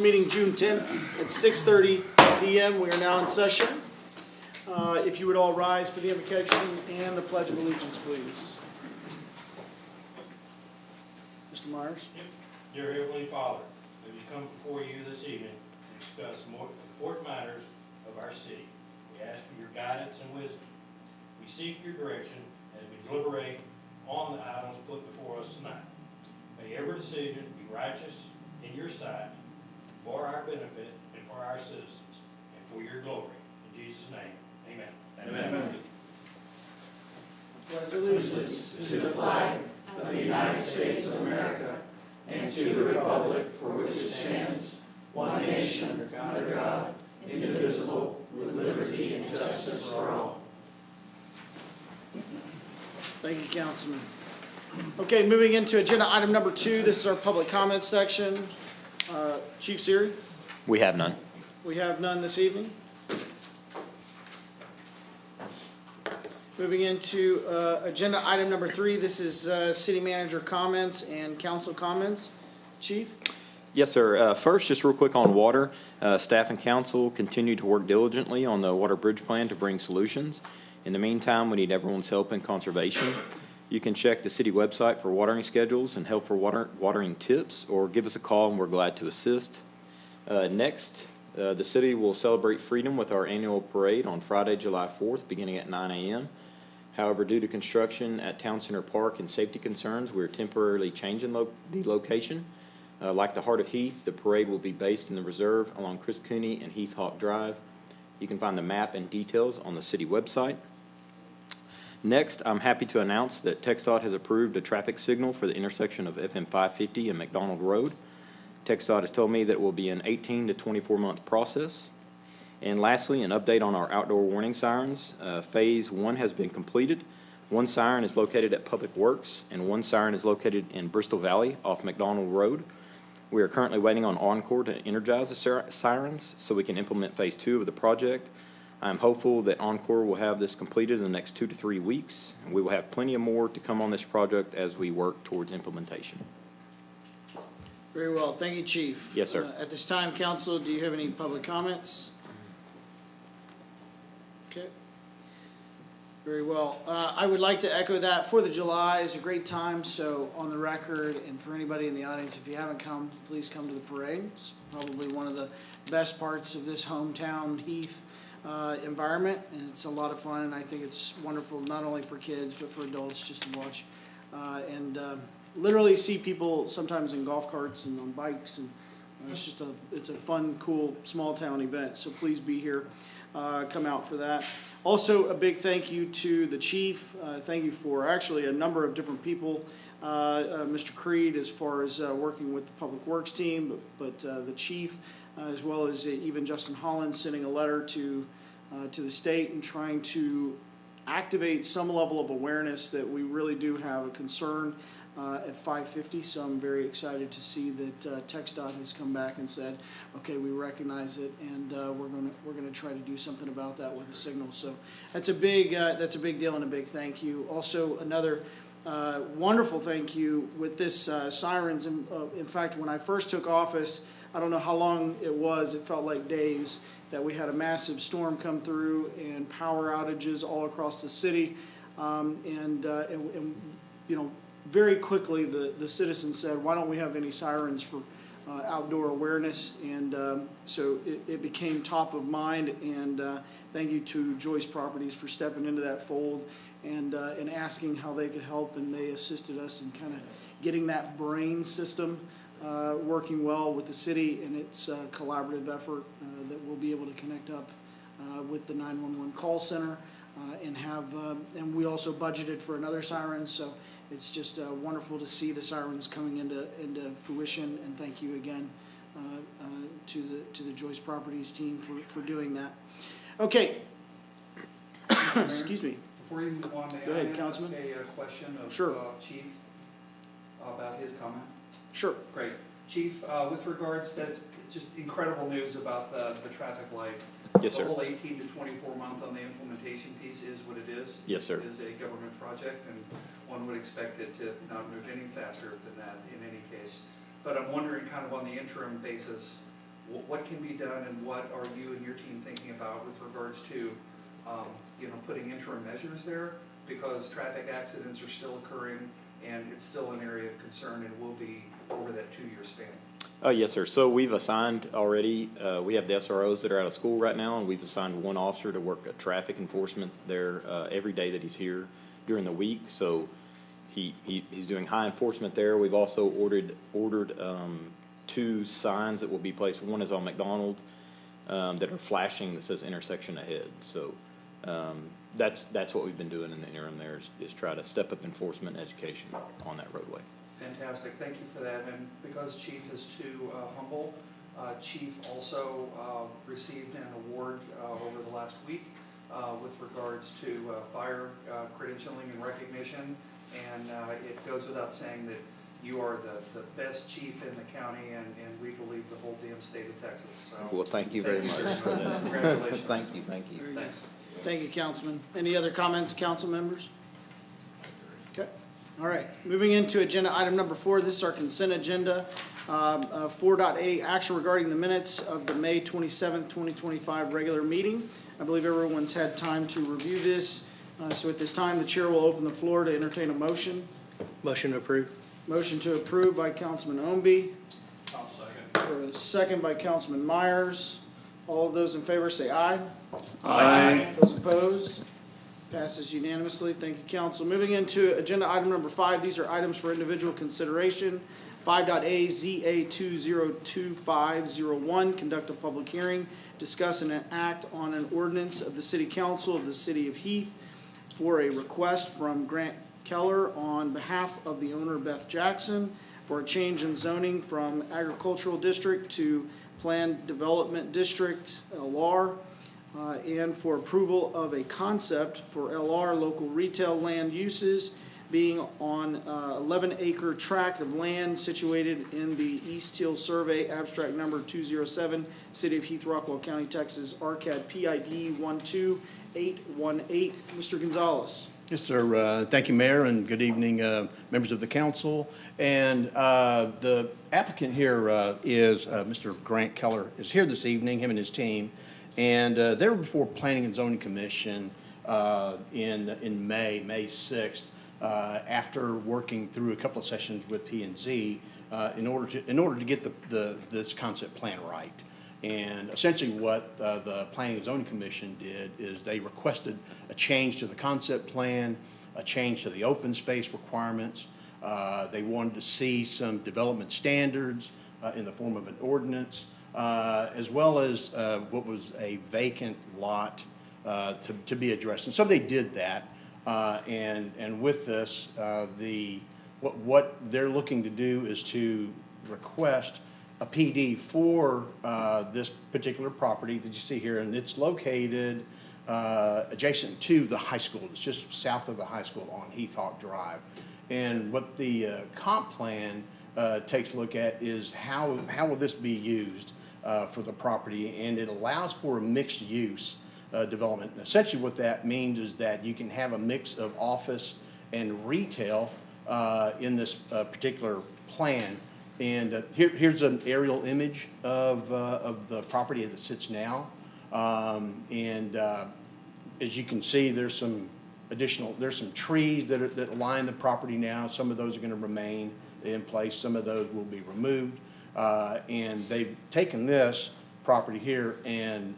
Meeting June 10th at 6:30 p.m. We are now in session. If you would all rise for the invocation and the Pledge of Allegiance, please. Mr. Myers. Dear Heavenly Father, as we come before you this evening to discuss more important matters of our city, we ask for your guidance and wisdom. We seek your direction as we deliberate on the items put before us tonight. May every decision be righteous in your sight, for our benefit and for our citizens, and for your glory. In Jesus' name, amen. Amen. Pledge allegiance to the flag of the United States of America and to the republic for which it stands, one nation, under God, indivisible, with liberty and justice for all. Thank you, Councilman. Okay, moving into agenda item number 2. This is our public comment section. Chief Siri? We have none. We have none this evening. Moving into agenda item number 3. This is city manager comments and council comments. Chief? Yes, sir. First, just real quick on water. Staff and council continue to work diligently on the water bridge plan to bring solutions. In the meantime, we need everyone's help in conservation. You can check the city website for watering schedules and help for watering tips, or give us a call and we're glad to assist. Next, the city will celebrate freedom with our annual parade on Friday, July 4th, beginning at 9 a.m. However, due to construction at Town Center Park and safety concerns, we're temporarily changing the location. Like the Heart of Heath, the parade will be based in the reserve along Chris Cooney and Heath Hawk Drive. You can find the map and details on the city website. Next, I'm happy to announce that TxDOT has approved a traffic signal for the intersection of FM 550 and McDonald Road. TxDOT has told me that it will be an 18 to 24-month process. And lastly, an update on our outdoor warning sirens. Phase 1 has been completed. One siren is located at Public Works, and one siren is located in Bristol Valley off McDonald Road. We are currently waiting on Encore to energize the sirens so we can implement Phase 2 of the project. I'm hopeful that Encore will have this completed in the next 2 to 3 weeks, and we will have plenty of more to come on this project as we work towards implementation. Very well. Thank you, Chief. Yes, sir. At this time, council, do you have any public comments? Okay. Very well. I would like to echo that. 4th of July is a great time, so on the record, and for anybody in the audience, if you haven't come, please come to the parade. It's probably one of the best parts of this hometown Heath environment, and it's a lot of fun, and I think it's wonderful not only for kids but for adults just to watch and literally see people sometimes in golf carts and on bikes, and it's a fun, cool, small town event. So please be here, come out for that. Also, a big thank you to the chief. Thank you for actually a number of different people. Mr. Creed, as far as working with the Public Works team, but the chief, as well as even Justin Holland, sending a letter to the state and trying to activate some level of awareness that we really do have a concern at 550. So I'm very excited to see that TxDOT has come back and said, okay, we recognize it, and we're gonna try to do something about that with a signal. So that's a big deal and a big thank you. Also, another wonderful thank you with this sirens. In fact, when I first took office, I don't know how long it was, it felt like days, that we had a massive storm come through and power outages all across the city. And you know, very quickly the citizens said, why don't we have any sirens for outdoor awareness? And so it became top of mind, and thank you to Joyce Properties for stepping into that fold and asking how they could help, and they assisted us in kind of getting that brain system working well with the city, and it's a collaborative effort that we'll be able to connect up with the 911 call center and we also budgeted for another siren, so it's just wonderful to see the sirens coming into fruition, and thank you again to the Joyce Properties team for doing that. Okay. Excuse me. Before you move on, may Go ahead, I ask Councilman. a question of Sure. Chief about his comment? Sure. Great. Chief, with regards, that's just incredible news about the traffic light. Yes, sir. The whole 18 to 24 month on the implementation piece is what it is. Yes, sir. It is a government project, and one would expect it to not move any faster than that in any case. But I'm wondering, kind of on the interim basis, what can be done and what are you and your team thinking about with regards to, putting interim measures there? Because traffic accidents are still occurring and it's still an area of concern and will be over that 2-year span. Yes, sir. So we've assigned already, we have the SROs that are out of school right now, and we've assigned one officer to work at traffic enforcement there every day that he's here during the week. So he's doing high enforcement there. We've also ordered 2 signs that will be placed. One is on McDonald that are flashing that says intersection ahead. So that's what we've been doing in the interim there is try to step up enforcement and education on that roadway. Fantastic, thank you for that. And because Chief is too humble, Chief also received an award over the last week with regards to fire credentialing and recognition. And it goes without saying that you are the best chief in the county and we believe the whole damn state of Texas. So Well, thank you very much for that. Congratulations. Thank you. Very good. Thanks. Thank you, Councilman. Any other comments, council members? Okay, all right. Moving into agenda item number 4, this is our consent agenda. 4.A, action regarding the minutes of the May 27th, 2025 regular meeting. I believe everyone's had time to review this. So at this time, the chair will open the floor to entertain a motion. Motion to approve. Motion to approve by Councilman Omby. I'll second. Second by Councilman Myers. All of those in favor say aye. Aye. Those opposed? Passes unanimously. Thank you, council. Moving into agenda item number 5. These are items for individual consideration. 5.A, ZA 202501, conduct a public hearing, discuss and act on an ordinance of the City Council of the City of Heath for a request from Grant Keller on behalf of the owner Beth Jackson for a change in zoning from agricultural district to planned development district, LR, and for approval of a concept for LR local retail land uses being on 11-acre tract of land situated in the East Hill Survey, abstract number 207, City of Heath, Rockwell County, Texas, RCAD PID 12818. Mr. Gonzalez. Yes, sir. Thank you, Mayor, and good evening, members of the council. And the applicant here is Mr. Grant Keller is here this evening, him and his team. And they were before Planning and Zoning Commission in May 6th, after working through a couple of sessions with P&Z in order to get this concept plan right. And essentially what the Planning and Zoning Commission did is they requested a change to the concept plan, a change to the open space requirements. They wanted to see some development standards in the form of an ordinance, as well as what was a vacant lot to be addressed. And so they did that. And with this, what they're looking to do is to request a PD for this particular property that you see here, and it's located adjacent to the high school. It's just south of the high school on Heath Hawk Drive. And what the comp plan takes a look at is how will this be used for the property, and it allows for a mixed use development. And essentially what that means is that you can have a mix of office and retail in this particular plan. And here's an aerial image of the property as it sits now. As you can see, there's some trees that line the property now. Some of those are going to remain in place. Some of those will be removed. And they've taken this property here and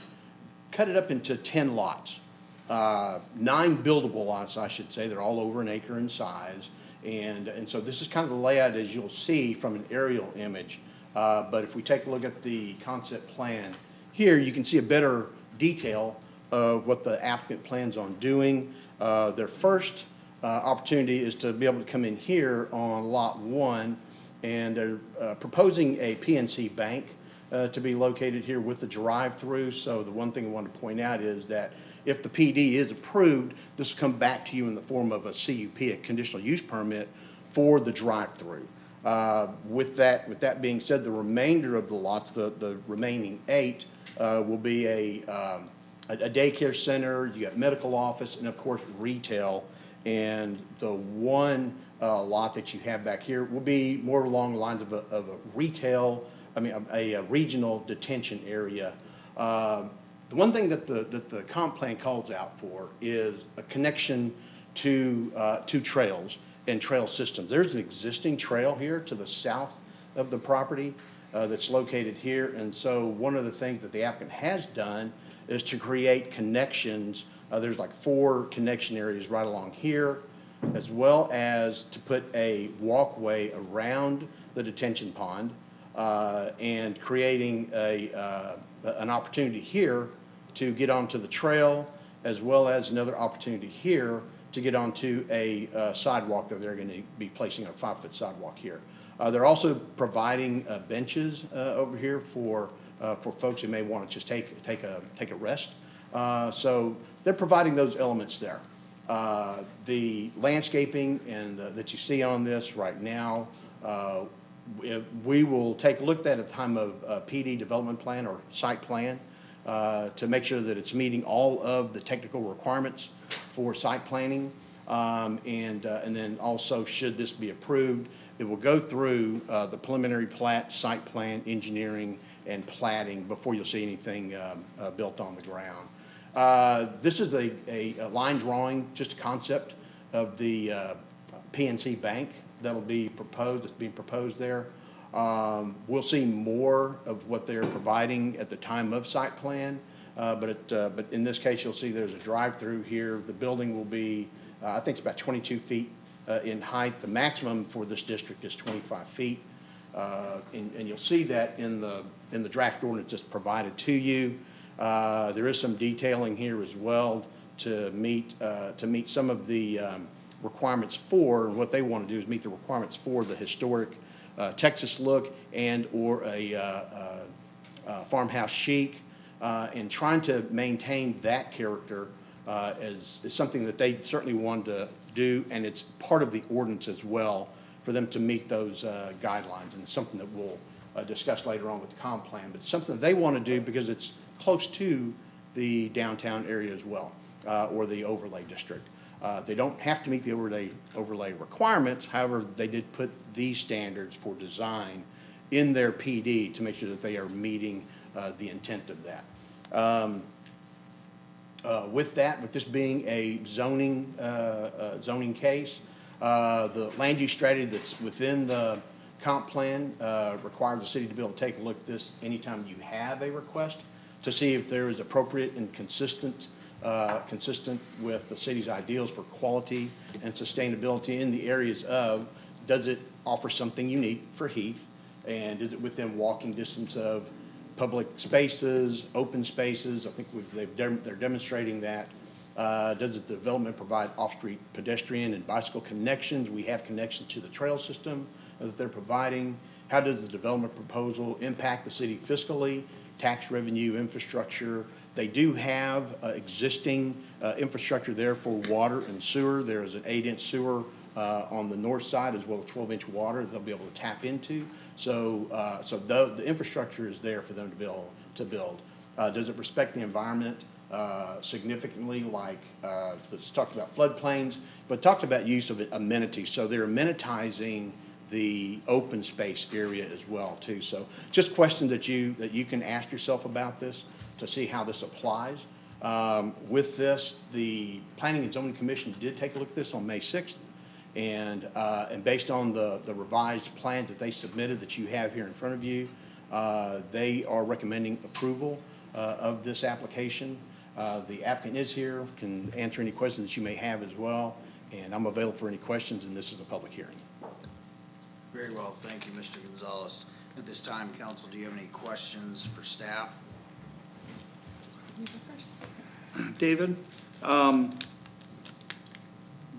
cut it up into 10 lots. 9 buildable lots, I should say. They're all over an acre in size. And so this is kind of the layout as you'll see from an aerial image. But if we take a look at the concept plan here, you can see a better detail of what the applicant plans on doing. Their first opportunity is to be able to come in here on lot 1, and they're proposing a PNC bank to be located here with the drive-through. So the one thing I want to point out is that if the PD is approved, this will come back to you in the form of a CUP, a conditional use permit, for the drive-through. With that being said, the remainder of the lots, the remaining 8, will be a daycare center. You got medical office, and of course retail. And the one lot that you have back here will be more along the lines of a retail a regional detention area. The one thing that the comp plan calls out for is a connection to trails and trail systems. There's an existing trail here to the south of the property that's located here, and so one of the things that the applicant has done is to create connections. There's like 4 connection areas right along here, as well as to put a walkway around the detention pond and creating an opportunity here to get onto the trail, as well as another opportunity here to get onto a sidewalk that they're going to be placing a 5-foot sidewalk here. They're also providing benches over here for folks who may want to just take a rest. So they're providing those elements there. The landscaping and that you see on this right now, we will take a look at that at the time of PD development plan or site plan to make sure that it's meeting all of the technical requirements for site planning. And then also, should this be approved, it will go through the preliminary plat, site plan, engineering, and platting before you'll see anything built on the ground. This is a line drawing, just a concept of the PNC Bank that'll be proposed, that's being proposed there. We'll see more of what they're providing at the time of site plan, but in this case, you'll see there's a drive-through here. The building will be, I think it's about 22 feet in height. The maximum for this district is 25 feet. And you'll see that in the draft ordinance that's provided to you. There is some detailing here as well to meet some of the requirements for, and what they want to do is meet the requirements for the historic Texas look and or a farmhouse chic, and trying to maintain that character is something that they certainly want to do, and it's part of the ordinance as well for them to meet those guidelines, and it's something that we'll discuss later on with the comp plan, but it's something they want to do because it's close to the downtown area as well, or the overlay district. They don't have to meet the overlay requirements. However, they did put these standards for design in their PD to make sure that they are meeting the intent of that. With this being a zoning case, the land use strategy that's within the comp plan requires the city to be able to take a look at this anytime you have a request to see if there is appropriate and consistent with the city's ideals for quality and sustainability in the areas of, does it offer something unique for Heath, and is it within walking distance of public spaces, open spaces? I think they're demonstrating that. Does the development provide off-street pedestrian and bicycle connections? We have connections to the trail system that they're providing. How does the development proposal impact the city fiscally, tax revenue, infrastructure? They do have existing infrastructure there for water and sewer. There is an 8-inch sewer on the north side, as well as 12-inch water that they'll be able to tap into. So the infrastructure is there for them to be able to build. Does it respect the environment significantly? Like it's talked about floodplains, but talked about use of amenities. So they're amenitizing the open space area as well too. So just questions that you can ask yourself about this to see how this applies. With this, the Planning and Zoning Commission did take a look at this on May 6th, and based on the revised plans that they submitted that you have here in front of you, they are recommending approval of this application. The applicant is here, can answer any questions that you may have as well, and I'm available for any questions, and this is a public hearing. Very well, thank you, Mr. Gonzalez. At this time, council, do you have any questions for staff? David,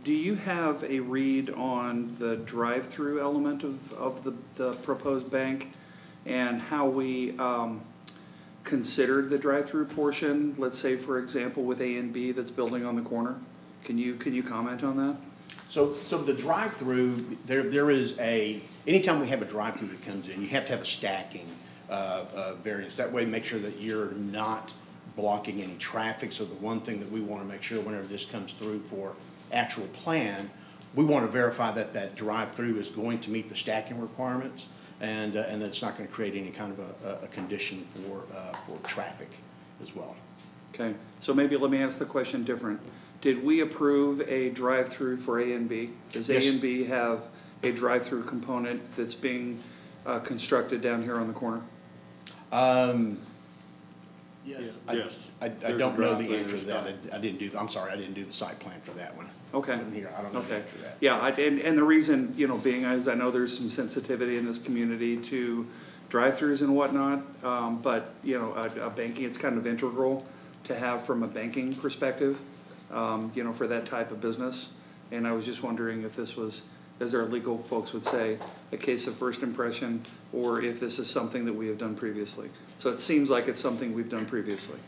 do you have a read on the drive-through element of the proposed bank and how we considered the drive-through portion? Let's say, for example, with A and B that's building on the corner. Can you comment on that? So the drive-through, there is anytime we have a drive-through that comes in, you have to have a stacking of variance. That way, make sure that you're not blocking any traffic. So the one thing that we want to make sure whenever this comes through for actual plan, we want to verify that that drive-through is going to meet the stacking requirements. and that it's not going to create any kind of a condition for traffic as well. Okay, so maybe let me ask the question different. Did we approve a drive-through for A and B? Does A Yes. and B have a drive-through component that's being constructed down here on the corner? Yes. Yes. I There's don't a know the drive-through answer to that. stop. I didn't do, I'm sorry, I didn't do the site plan for that one. Okay. Wasn't here. I don't know the Okay, answer to that. yeah, and the reason, you know, being is I know there's some sensitivity in this community to drive-throughs and whatnot, but, you know, a banking, it's kind of integral to have from a banking perspective, you know, for that type of business. And I was just wondering if this was, as our legal folks would say, a case of first impression, or if this is something that we have done previously. So it seems like it's something we've done previously,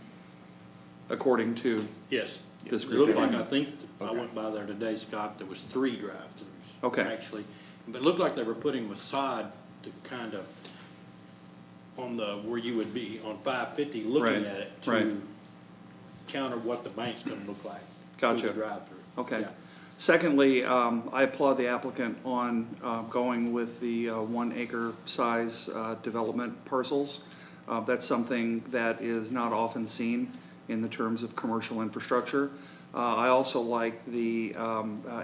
according to Yes. this It group. looked like, I think, I Okay. went by there today, Scott, there was 3 drive-throughs. Okay. Actually, but it looked like they were putting them aside to kind of, on the, where you would be on 550, Right, looking at it right. to counter what the bank's gonna look like. Gotcha. through the drive-through. Okay. Yeah. Secondly, I applaud the applicant on going with the 1 acre size development parcels. That's something that is not often seen in the terms of commercial infrastructure. I also like the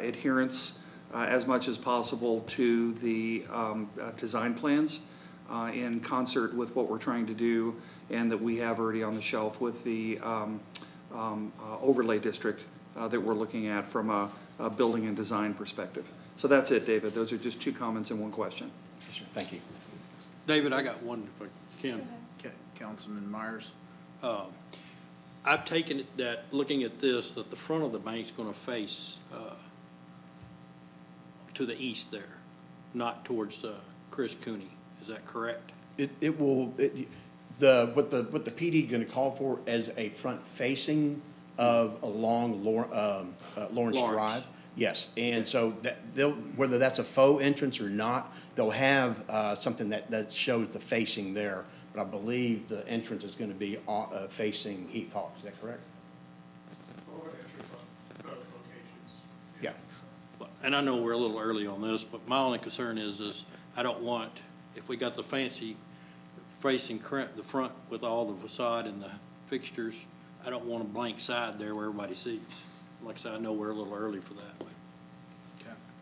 adherence as much as possible to the design plans in concert with what we're trying to do and that we have already on the shelf with the overlay district that we're looking at from a building and design perspective. So that's it, David. Those are just 2 comments and 1 question. Yes, sir. Thank you. David, I got one if I can. Okay, Councilman Myers. I've taken it that, looking at this, that the front of the bank's gonna face to the east there, not towards Chris Cooney. Is that correct? It will, what the PD going to call for as a front facing of along Lawrence Drive. Yes, and so they'll, whether that's a faux entrance or not, they'll have something that shows the facing there. But I believe the entrance is going to be facing Heath Hawk. Is that correct? Yeah. And I know we're a little early on this, but my only concern is I don't want, if we got the fancy facing the front with all the facade and the fixtures, I don't want a blank side there where everybody sees. Like I said, I know we're a little early for that.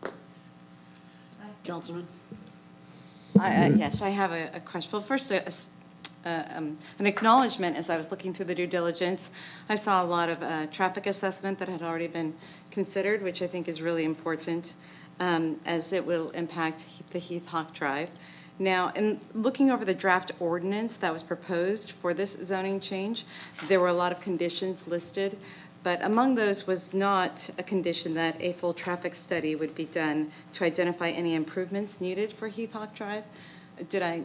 Okay. Councilman? Yes, I have a question. Well, first, an acknowledgement. As I was looking through the due diligence, I saw a lot of traffic assessment that had already been considered, which I think is really important, as it will impact the Heath Hawk Drive. Now, in looking over the draft ordinance that was proposed for this zoning change, there were a lot of conditions listed, but among those was not a condition that a full traffic study would be done to identify any improvements needed for Heath Hawk Drive. Did I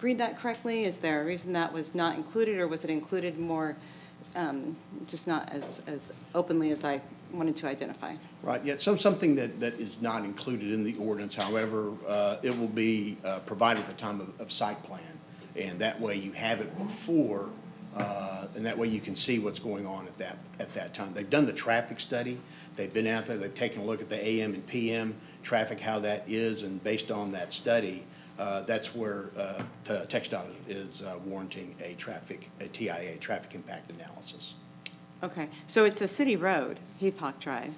read that correctly? Is there a reason that was not included, or was it included more, just not as openly as I wanted to identify? Right, yeah, something that is not included in the ordinance, however, it will be provided at the time of site plan. And that way you have it before, and that way you can see what's going on at that time. They've done the traffic study, they've been out there, they've taken a look at the AM and PM traffic, how that is, and based on that study, that's where TxDOT is warranting a TIA, traffic impact analysis. Okay, so it's a city road, Heath Hawk Drive.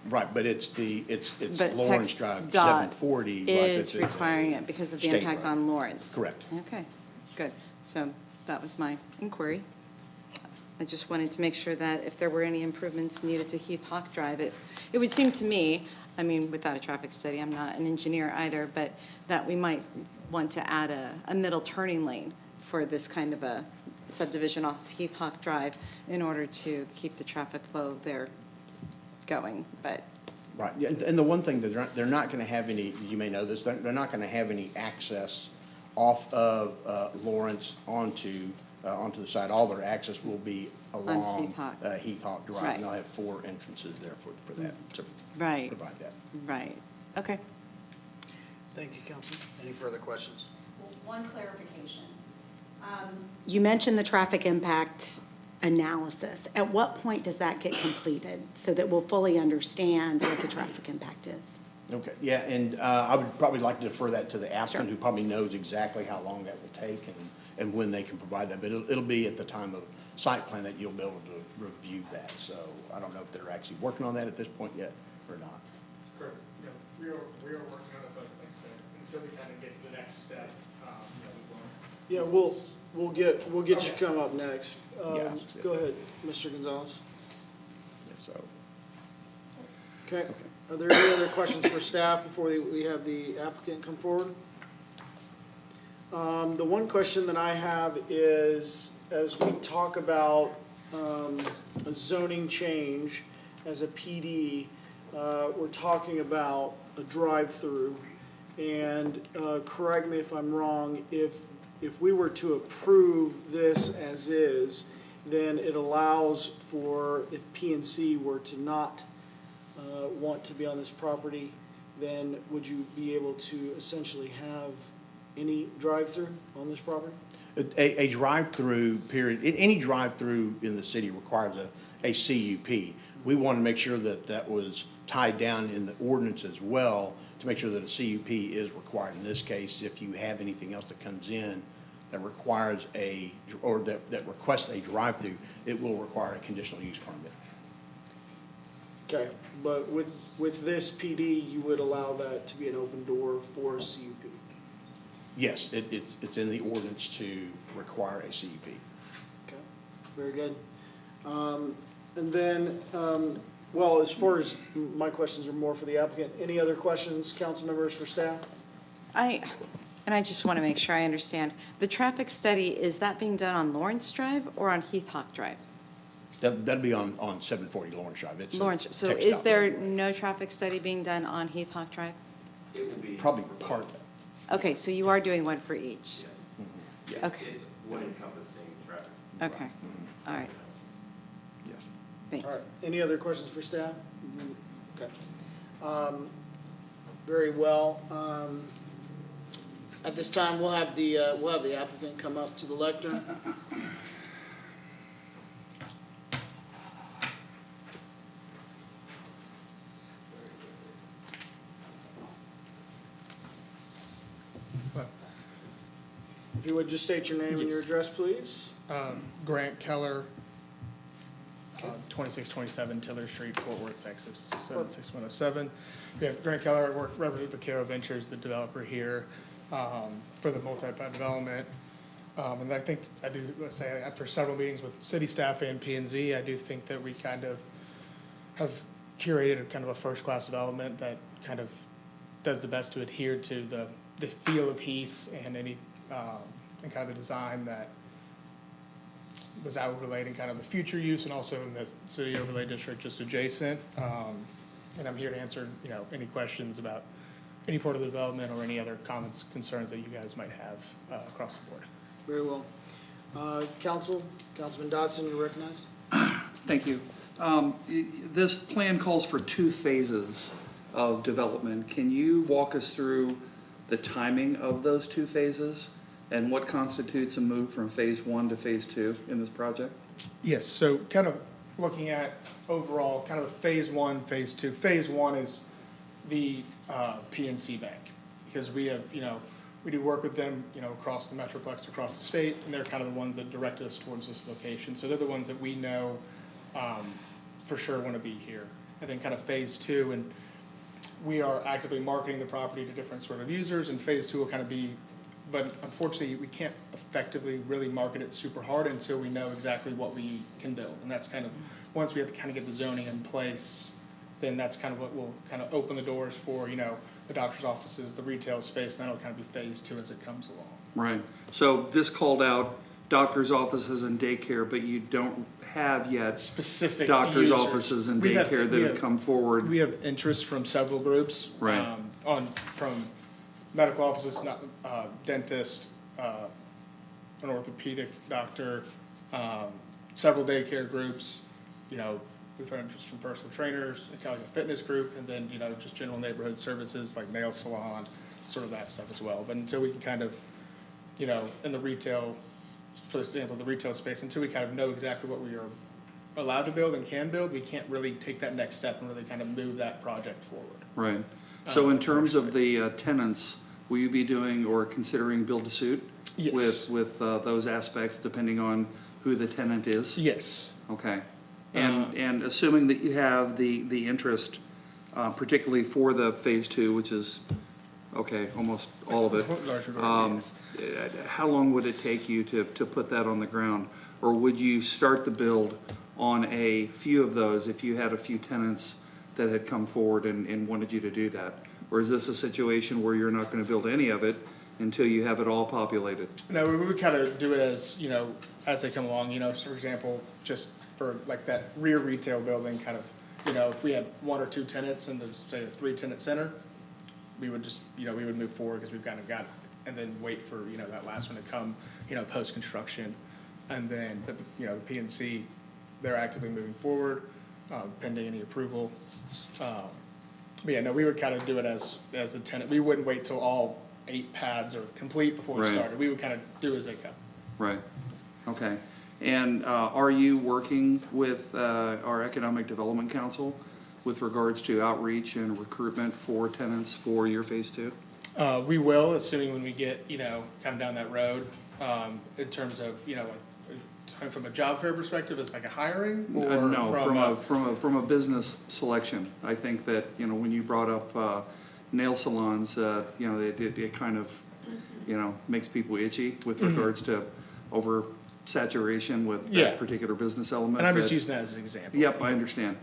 Right, but it's But Lawrence Drive, TxDOT 740. right, is that's a requiring it because of the state impact road. on Lawrence. Correct. Okay, good. So that was my inquiry. I just wanted to make sure that if there were any improvements needed to Heath Hawk Drive, it would seem to me, I mean, without a traffic study, I'm not an engineer either, but that we might want to add a middle turning lane for this kind of a subdivision off Heath Hawk Drive in order to keep the traffic flow there going, but. Right, yeah, and the one thing that they're not gonna have any, you may know this, they're not gonna have any access off of Lawrence onto the side. All their access will be along Heath Hawk Drive. Right. And they'll have 4 entrances there for that, to Right. provide that. Right, okay. Thank you, Councilman. Any further questions? One clarification. You mentioned the traffic impact analysis. At what point does that get completed so that we'll fully understand what the traffic impact is? Okay, yeah, and I would probably like to defer that to the applicant, who probably knows exactly how long that will take and when they can provide that. But it'll be at the time of site plan that you'll be able to review that. So I don't know if they're actually working on that at this point yet or not. Correct. Yeah, we are working on it, but like I said, until we kind of get to the next step, we won't. Yeah, we'll get you come up next. Yeah. Go ahead, Mr. Gonzalez. Yeah, so. Okay. Are there any other questions for staff before we have the applicant come forward? The one question that I have is, as we talk about a zoning change as a PD, we're talking about a drive-through. And correct me if I'm wrong, if we were to approve this as is, then it allows for, if P&C were to not want to be on this property, then would you be able to essentially have any drive-through on this property? A drive-through period, any drive-through in the city requires a CUP. We want to make sure that that was tied down in the ordinance as well, to make sure that a CUP is required. In this case, if you have anything else that comes in that requires that requests a drive-through, it will require a conditional use permit. Okay, but with this PD, you would allow that to be an open door for a CUP? Yes, it's in the ordinance to require a CUP. Okay, very good. And then, well, as far as my questions are more for the applicant, any other questions, council members, for staff? I just want to make sure I understand. The traffic study, is that being done on Lawrence Drive or on Heath Hawk Drive? That'd be on 740 Lawrence Drive. It's Lawrence, so text is stop there right. no traffic study being done on Heath Hawk Drive? It will be. Probably part of it. Okay, so you are doing one for each? Yes. Mm-hmm. Yes, Okay. it's one encompassing traffic. Okay, all right, Yes. All right, thanks. any other questions for staff? Okay. Very well. At this time, we'll have the applicant come up to the lectern. If you would just state your name and your address, please. Grant Keller, 2627 Tiller Street, Fort Worth, Texas, 76107. Yeah, Grant Keller, I work representative for Caro Ventures, the developer here, for the multi-plat development. And I think I do say, after several meetings with city staff and P&Z, I do think that we kind of have curated a kind of a first-class development that kind of does the best to adhere to the feel of Heath and any and kind of the design that was overlaid in kind of the future use and also in the city overlay district just adjacent. And I'm here to answer, any questions about any part of the development or any other comments, concerns that you guys might have across the board. Very well. Councilman Dodson, you're recognized. Thank you. This plan calls for 2 phases of development. Can you walk us through the timing of those 2 phases and what constitutes a move from phase 1 to phase 2 in this project? Yes, so kind of looking at overall kind of phase 1, phase 2. Phase 1 is the PNC Bank, because we have, we do work with them, across the Metroplex, across the state, and they're kind of the ones that directed us towards this location. So they're the ones that we know for sure want to be here. And then kind of phase 2, and we are actively marketing the property to different sort of users, and phase 2 will kind of be, but unfortunately, we can't effectively really market it super hard until we know exactly what we can build. And that's kind of, once we have to kind of get the zoning in place, then that's kind of what will kind of open the doors for, the doctor's offices, the retail space, and that'll kind of be phase 2 as it comes along. Right. So this called out doctor's offices and daycare, but you don't have yet Specific doctor's users. offices and We have- daycare that we have come forward. We have interest from several groups. Right. From medical offices, dentist, an orthopedic doctor, several daycare groups. We've had interest from personal trainers, kind of like a fitness group, and then, just general neighborhood services like nail salon, sort of that stuff as well. But until we can kind of, in the retail, for example, the retail space, until we kind of know exactly what we are allowed to build and can build, we can't really take that next step and really kind of move that project forward. Right. So in terms of the tenants, will you be doing or considering build-to-suit? Yes. With those aspects, depending on who the tenant is? Yes. Okay. And assuming that you have the interest, particularly for the phase two, which is, okay, almost all of it. Large majority, yes. How long would it take you to put that on the ground? Or would you start the build on a few of those if you had a few tenants that had come forward and wanted you to do that? Or is this a situation where you're not gonna build any of it until you have it all populated? No, we would kind of do it as, you know, as they come along, you know, so for example, just for like that rear retail building, kind of, you know, if we had one or two tenants and there's, say, a 3-tenant center, we would just, you know, we would move forward because we've kind of got, and then wait for, you know, that last one to come, you know, post-construction. And then, you know, the PNC, they're actively moving forward, pending any approval. But yeah, no, we would kind of do it as a tenant. We wouldn't wait till all 8 pads are complete before we Right. started. We would kind of do as they come. Right, okay. And are you working with our Economic Development Council with regards to outreach and recruitment for tenants for your phase two? We will, assuming when we get, you know, kind of down that road, in terms of, you know, like, from a job fair perspective, it's like a hiring? Or No, from a business selection. I think that, you know, when you brought up nail salons, you know, it kind of, you know, makes people itchy with regards to oversaturation with Yeah. that particular business element. And I'm just but- using that as an example. Yep, I understand.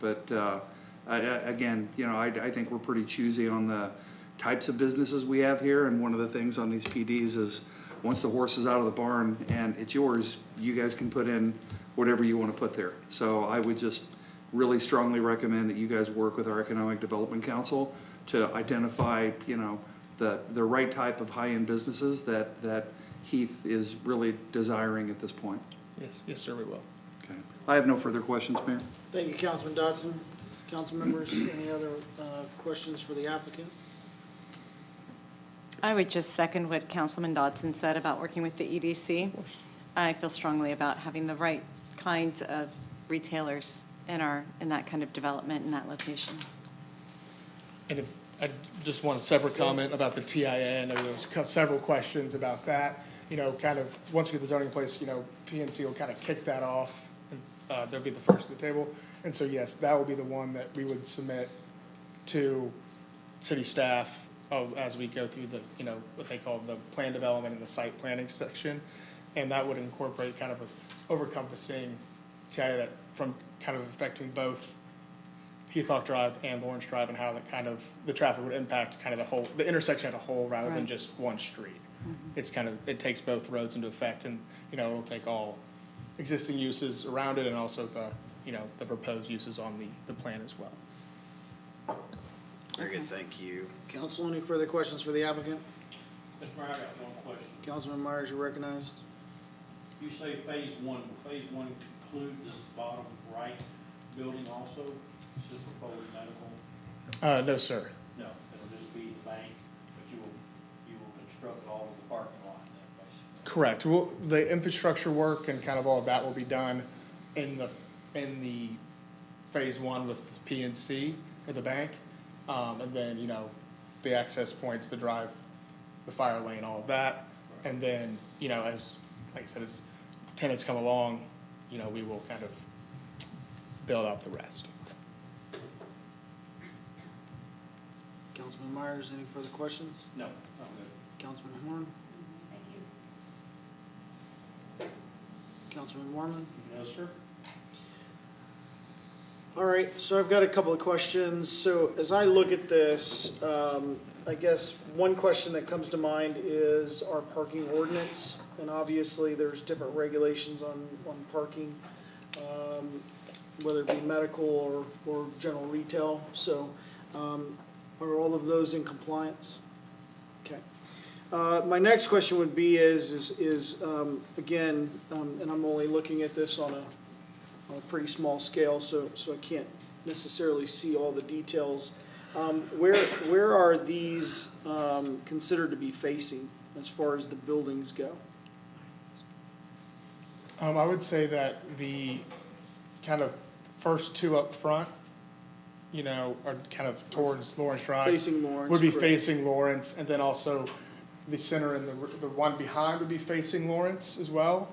But, again, you know, I think we're pretty choosy on the types of businesses we have here, and one of the things on these PDs is, once the horse is out of the barn and it's yours, you guys can put in whatever you wanna put there. So I would just really strongly recommend that you guys work with our Economic Development Council to identify, you know, the right type of high-end businesses that Heath is really desiring at this point. Yes, sir, we will. Okay. I have no further questions, Mayor. Thank you, Councilman Dodson. Council members, any other questions for the applicant? I would just second what Councilman Dodson said about working with the EDC. I feel strongly about having the right kinds of retailers in that kind of development in that location. And if, I just want a separate comment about the TIN, there was several questions about that. You know, kind of, once we get the zoning in place, you know, PNC will kind of kick that off, and they'll be the first at the table. And so, yes, that will be the one that we would submit to city staff as we go through the, you know, what they call the plan development and the site planning section. And that would incorporate kind of a over-encompassing TIA that from kind of affecting both Heath Drive and Lawrence Drive, and how that kind of, the traffic would impact kind of the intersection as a whole, rather than Right. just one street. It's kind of, it takes both roads into effect, and, you know, it'll take all existing uses around it and also the, you know, the proposed uses on the plan as well. Very good, thank you. Council, any further questions for the applicant? Mr. Mayor, I got one question. Councilman Myers, you're recognized. You say phase one, will phase one include this bottom right building also? This is proposed medical? No, sir. No, it'll just be the bank, but you will construct all of the parking lot then, basically. Correct. Well, the infrastructure work and kind of all of that will be done in the phase one with PNC at the bank. And then, you know, the access points, the drive, the fire lane, all of that. And then, you know, as, like I said, as tenants come along, you know, we will kind of build out the rest. Councilman Myers, any further questions? No, I'm good. Councilman Horn? Thank you. Councilman Warman? No, sir. All right, so I've got a couple of questions. So as I look at this, I guess one question that comes to mind is our parking ordinance. And obviously, there's different regulations on parking, whether it be medical or general retail. So are all of those in compliance? Okay. My next question would be again, and I'm only looking at this on a pretty small scale, so I can't necessarily see all the details. Where are these considered to be facing as far as the buildings go? I would say that the kind of first two up front, are kind of towards Lawrence Drive. Facing Lawrence, Would be correct. facing Lawrence, and then also the center and the one behind would be facing Lawrence as well.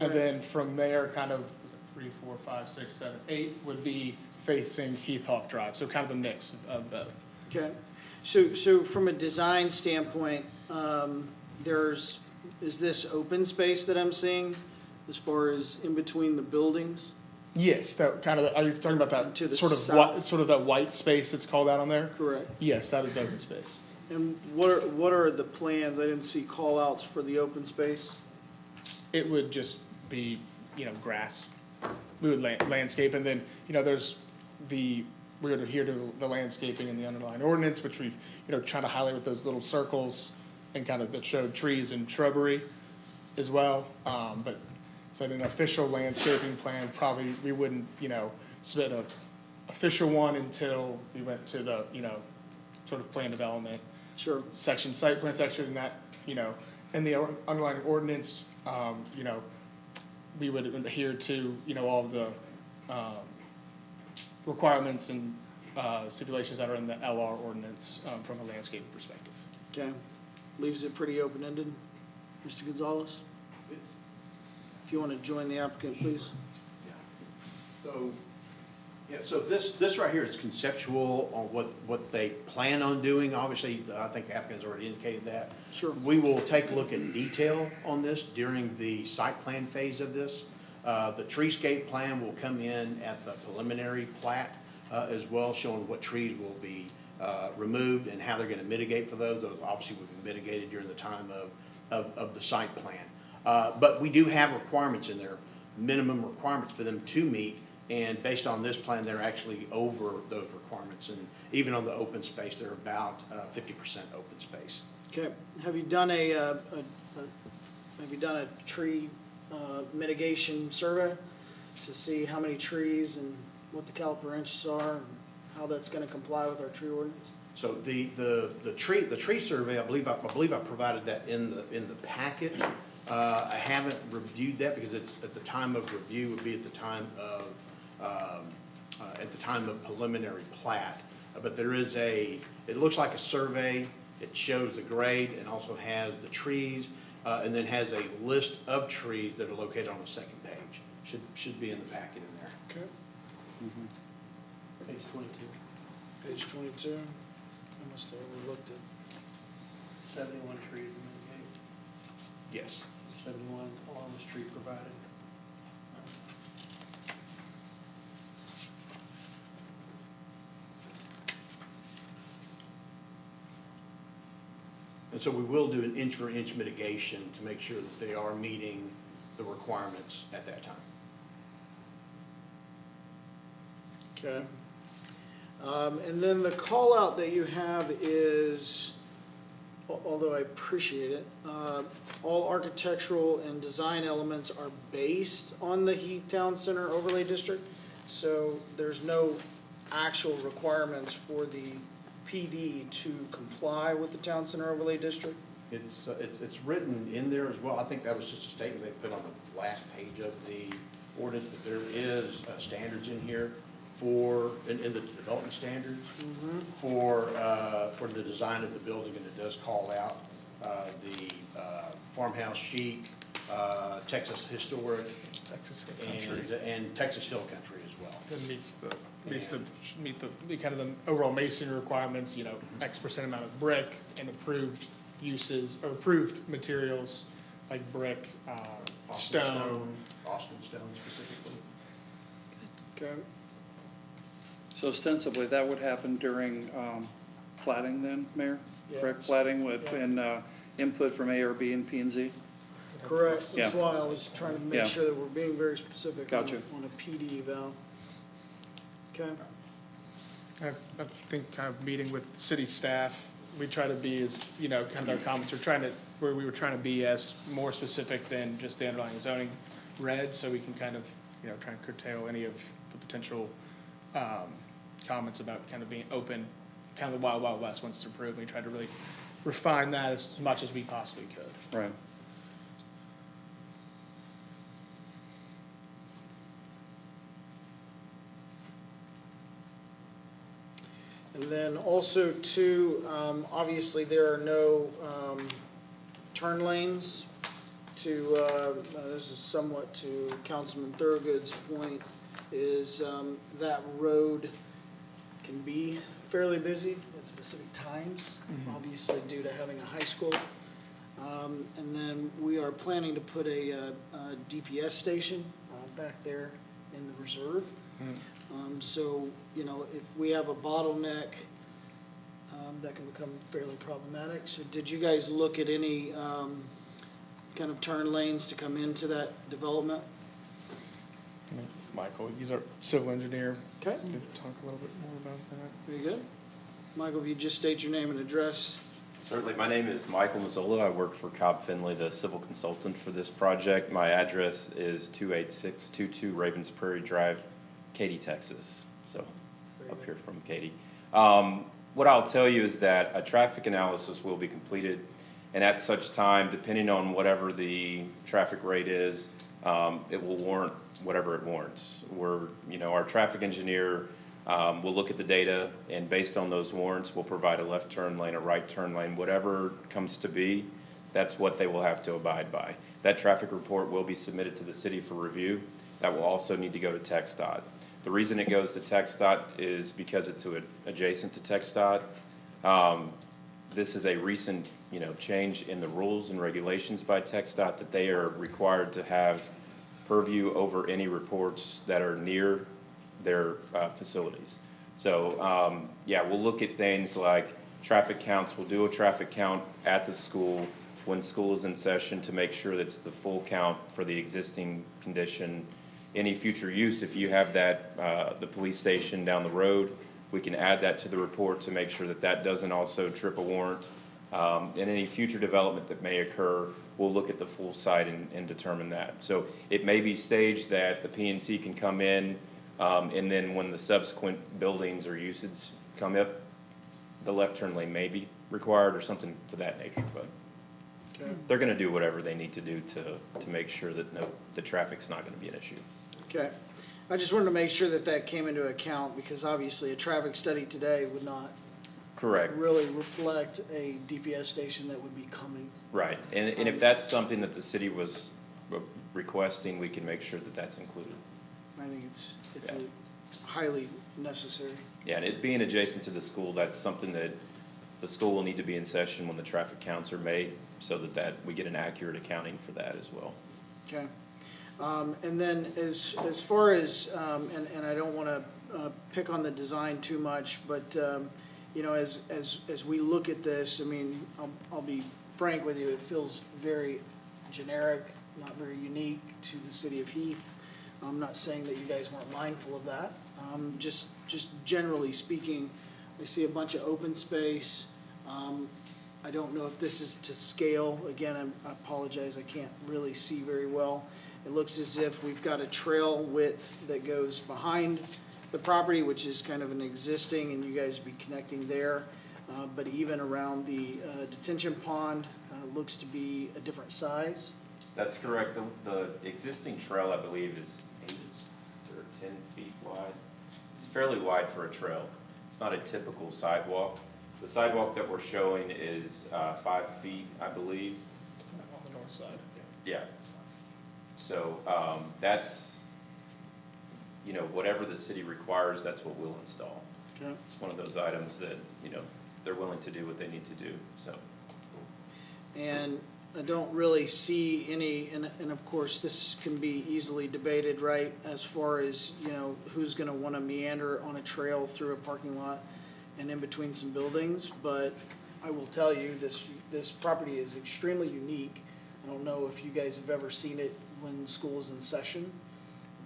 And Okay. then from there, kind of, was it 3, 4, 5, 6, 7, 8 would be facing Heath Hawk Drive, so kind of a mix of both. Okay, so from a design standpoint, is this open space that I'm seeing as far as in between the buildings? Yes, that kind of, are you talking about that To the sort of south. sort of that white space that's called out on there? Correct. Yes, that is open space. And what are the plans? I didn't see call-outs for the open space. It would just be, grass. We would landscape, and then, we would adhere to the landscaping in the underlying ordinance, which we've, trying to highlight with those little circles and kind of that showed trees and shrubbery as well. But, so an official landscaping plan, probably, we wouldn't, submit a official one until we went to the, sort of plan development Sure. section, site plan section, and that, in the underlying ordinance, we would adhere to, all of the, requirements and, stipulations that are in the LR ordinance, from a landscape perspective. Okay, leaves it pretty open-ended. Mr. Gonzalez? If you want to join the applicant, please. So this right here is conceptual on what they plan on doing. Obviously, I think the applicant's already indicated that. Sure. We will take a look at detail on this during the site plan phase of this. The treescape plan will come in at the preliminary plat as well, showing what trees will be removed and how they're going to mitigate for those. Those obviously will be mitigated during the time of the site plan. But we do have requirements in there, minimum requirements for them to meet, and based on this plan, they're actually over those requirements. And even on the open space, they're about 50% open space. Okay, have you done a tree mitigation survey to see how many trees and what the caliper inches are and how that's going to comply with our tree ordinance? So the tree survey, I believe I provided that in the packet. I haven't reviewed that because it's at the time of review would be at the time of preliminary plat. But there is it looks like a survey. It shows the grade and also has the trees, and then has a list of trees that are located on the second page. Should be in the packet in there. Okay. Page 22. Page 22. I must have overlooked it. 71 trees to mitigate. Yes. 71 along the street provided. And so we will do an inch for inch mitigation to make sure that they are meeting the requirements at that time. Okay. And then the call out that you have is, although I appreciate it, all architectural and design elements are based on the Heath Town Center Overlay District. So there's no actual requirements for the PD to comply with the Town Center Overlay District. It's written in there as well. I think that was just a statement they put on the last page of the ordinance, but there is standards in here in the development standards for the design of the building, and it does call out the farmhouse chic, Texas historic, Texas Hill Country. and Texas Hill Country as well. It meet the kind of the overall masonry requirements, X% amount of brick and approved uses, or approved materials like brick, Austin stone. Austin stone specifically. Okay. So ostensibly, that would happen during plating then, Mayor? Yeah. Correct, plating with, and input from A or B and P and Z? Correct. That's Yeah. why I was trying to make Yeah. sure that we're being very specific Gotcha. on a PD eval. Okay. I think kind of meeting with city staff, we try to be as, kind of our comments, we were trying to be as more specific than just the underlying zoning read, so we can kind of, try and curtail any of the potential comments about kind of being open, kind of the wild, wild west once it's approved. We tried to really refine that as much as we possibly could. Right. And then also too, obviously there are no, turn lanes to, this is somewhat to Councilman Thorogood's point, is, that road can be fairly busy at specific times, obviously due to having a high school. And then we are planning to put a DPS station, back there in the reserve. So, you know, if we have a bottleneck, that can become fairly problematic. So did you guys look at any, kind of turn lanes to come into that development? Michael, he's our civil engineer. Okay, Could talk a little bit more about that. very good. Michael, if you just state your name and address. Certainly. My name is Michael Mazzola. I work for Cobb Finley, the civil consultant for this project. My address is 28622 Ravens Prairie Drive, Katy, Texas. So up here from Katy. What I'll tell you is that a traffic analysis will be completed, and at such time, depending on whatever the traffic rate is, it will warrant whatever it warrants. Our traffic engineer will look at the data, and based on those warrants, we'll provide a left turn lane, a right turn lane, whatever comes to be, that's what they will have to abide by. That traffic report will be submitted to the city for review. That will also need to go to TxDOT. The reason it goes to TxDOT is because it's adjacent to TxDOT. This is a recent, change in the rules and regulations by TxDOT that they are required to have purview over any reports that are near their facilities. So, we'll look at things like traffic counts. We'll do a traffic count at the school when school is in session to make sure that's the full count for the existing condition. Any future use, if you have that, the police station down the road, we can add that to the report to make sure that that doesn't also trip a warrant. And any future development that may occur, we'll look at the full site and determine that. So it may be staged that the PNC can come in, and then when the subsequent buildings or uses come up, the left turn lane may be required or something to that nature, but Okay. they're gonna do whatever they need to do to make sure that the traffic's not gonna be an issue. Okay. I just wanted to make sure that that came into account, because obviously a traffic study today would not Correct. really reflect a DPS station that would be coming. Right, and if that's something that the city was requesting, we can make sure that that's included. I think it's Yeah. a highly necessary. Yeah, and it being adjacent to the school, that's something that the school will need to be in session when the traffic counts are made, so that we get an accurate accounting for that as well. Okay. And then as far as, and I don't want to pick on the design too much, but, as we look at this, I mean, I'll be frank with you, it feels very generic, not very unique to the city of Heath. I'm not saying that you guys weren't mindful of that. Just generally speaking, I see a bunch of open space. I don't know if this is to scale. Again, I apologize, I can't really see very well. It looks as if we've got a trail width that goes behind the property, which is kind of an existing, and you guys be connecting there. But even around the detention pond, looks to be a different size. That's correct. The existing trail, I believe, is 8 or 10 feet wide. It's fairly wide for a trail. It's not a typical sidewalk. The sidewalk that we're showing is 5 feet, I believe. On the north side. Yeah. So that's, whatever the city requires, that's what we'll install. Okay. It's one of those items that, they're willing to do what they need to do, so. And I don't really see any, and of course, this can be easily debated, right? As far as, who's gonna wanna meander on a trail through a parking lot and in between some buildings. But I will tell you, this property is extremely unique. I don't know if you guys have ever seen it when school is in session,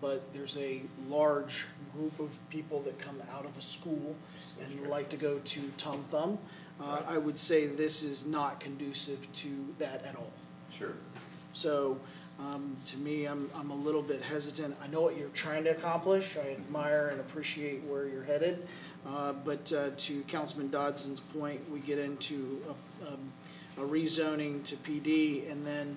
but there's a large group of people that come out of a school and like to go to Tom Thumb. I would say this is not conducive to that at all. Sure. So, to me, I'm a little bit hesitant. I know what you're trying to accomplish. I admire and appreciate where you're headed. But to Councilman Dodson's point, we get into a rezoning to PD, and then,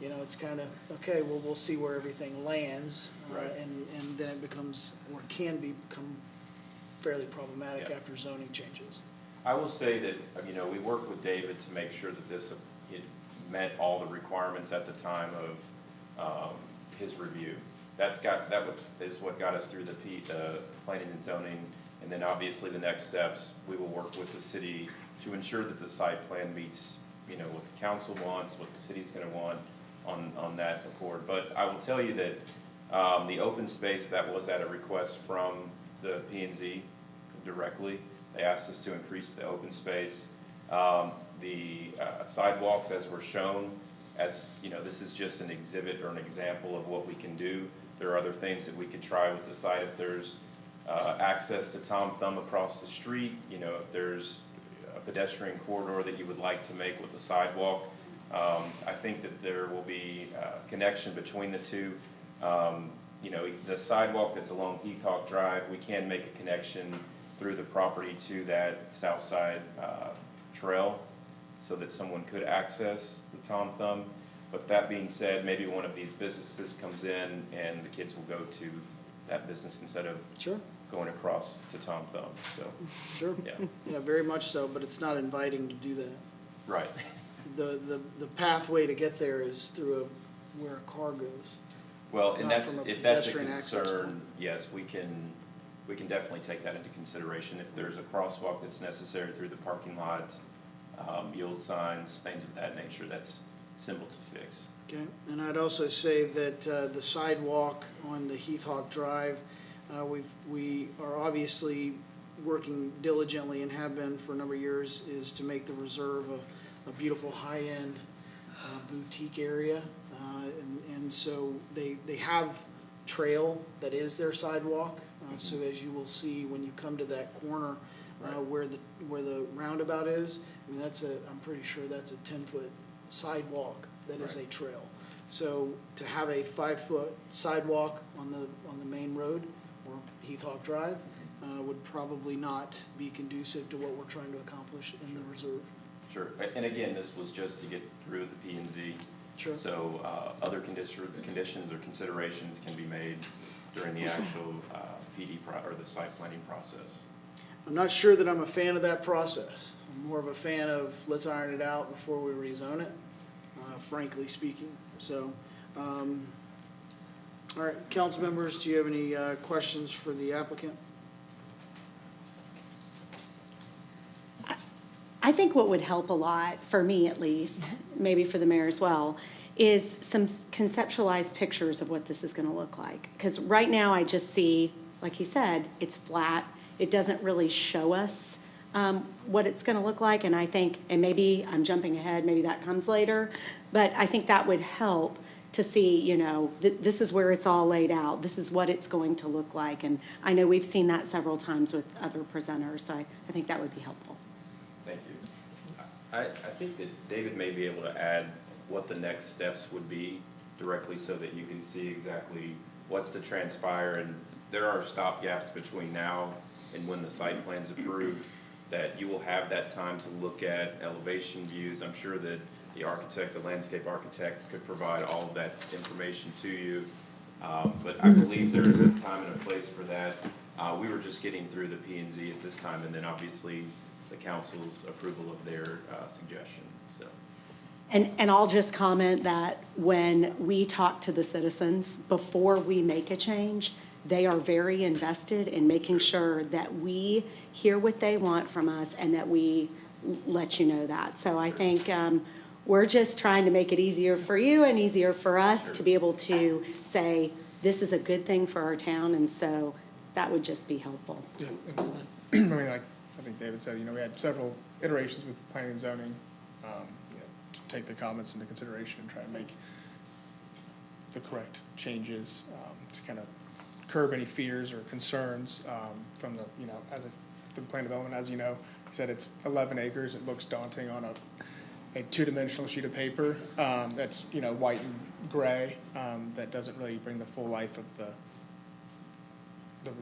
it's kind of, okay, well, we'll see where everything lands. Right. And then it becomes, or can become fairly problematic Yeah. after zoning changes. I will say that, we worked with David to make sure that it met all the requirements at the time of his review. That is what got us through the planning and zoning, and then obviously the next steps, we will work with the city to ensure that the site plan meets, what the council wants, what the city's gonna want on that accord. But I will tell you that the open space, that was at a request from the P&Z directly. They asked us to increase the open space. The sidewalks, as were shown, this is just an exhibit or an example of what we can do. There are other things that we could try with the site. If there's access to Tom Thumb across the street, if there's a pedestrian corridor that you would like to make with the sidewalk, I think that there will be a connection between the two. The sidewalk that's along Heath Hawk Drive, we can make a connection through the property to that south side trail so that someone could access the Tom Thumb. But that being said, maybe one of these businesses comes in and the kids will go to that business instead of Sure. going across to Tom Thumb, so, Sure. yeah. Yeah, very much so, but it's not inviting to do that. Right. The pathway to get there is through where a car goes. Well, and Not from a if that's a pedestrian access concern, point. yes, we can definitely take that into consideration. If there's a crosswalk that's necessary through the parking lot, yield signs, things of that nature, that's simple to fix. Okay, and I'd also say that the sidewalk on the Heath Hawk Drive, we are obviously working diligently and have been for a number of years, is to make the reserve a beautiful high-end boutique area. And so they have trail that is their sidewalk. So as you will see when you come to that corner where the roundabout is, I mean, I'm pretty sure that's a 10-foot sidewalk that is a trail. So to have a 5-foot sidewalk on the main road or Heath Hawk Drive would probably not be conducive to what we're trying to accomplish in the reserve. Sure, and again, this was just to get through the P&Z. Sure. So other conditions or considerations can be made during the actual or the site planning process. I'm not sure that I'm a fan of that process. I'm more of a fan of let's iron it out before we rezone it, frankly speaking. So, all right, council members, do you have any questions for the applicant? I think what would help a lot, for me at least, maybe for the mayor as well, is some conceptualized pictures of what this is going to look like. Because right now I just see, like you said, it's flat. It doesn't really show us what it's going to look like. And I think, and maybe I'm jumping ahead, maybe that comes later, but I think that would help to see, this is where it's all laid out. This is what it's going to look like. And I know we've seen that several times with other presenters, so I think that would be helpful. Thank you. I think that David may be able to add what the next steps would be directly so that you can see exactly what's to transpire. And there are stop gaps between now and when the site plan's approved that you will have that time to look at elevation views. I'm sure that the architect, the landscape architect, could provide all of that information to you. But I believe there is a time and a place for that. We were just getting through the P&Z at this time, and then obviously the council's approval of their suggestion, so. And I'll just comment that when we talk to the citizens before we make a change, they are very invested in making sure that we hear what they want from us and that we let you know that. So I think we're just trying to make it easier for you and easier for us to be able to say, this is a good thing for our town, and so that would just be helpful. Yeah, I mean, like I think David said, we had several iterations with planning and zoning, to take the comments into consideration and try to make the correct changes to kind of curb any fears or concerns from the, the plan development. As you know, he said it's 11 acres. It looks daunting on a two-dimensional sheet of paper that's, white and gray, that doesn't really bring the full life of the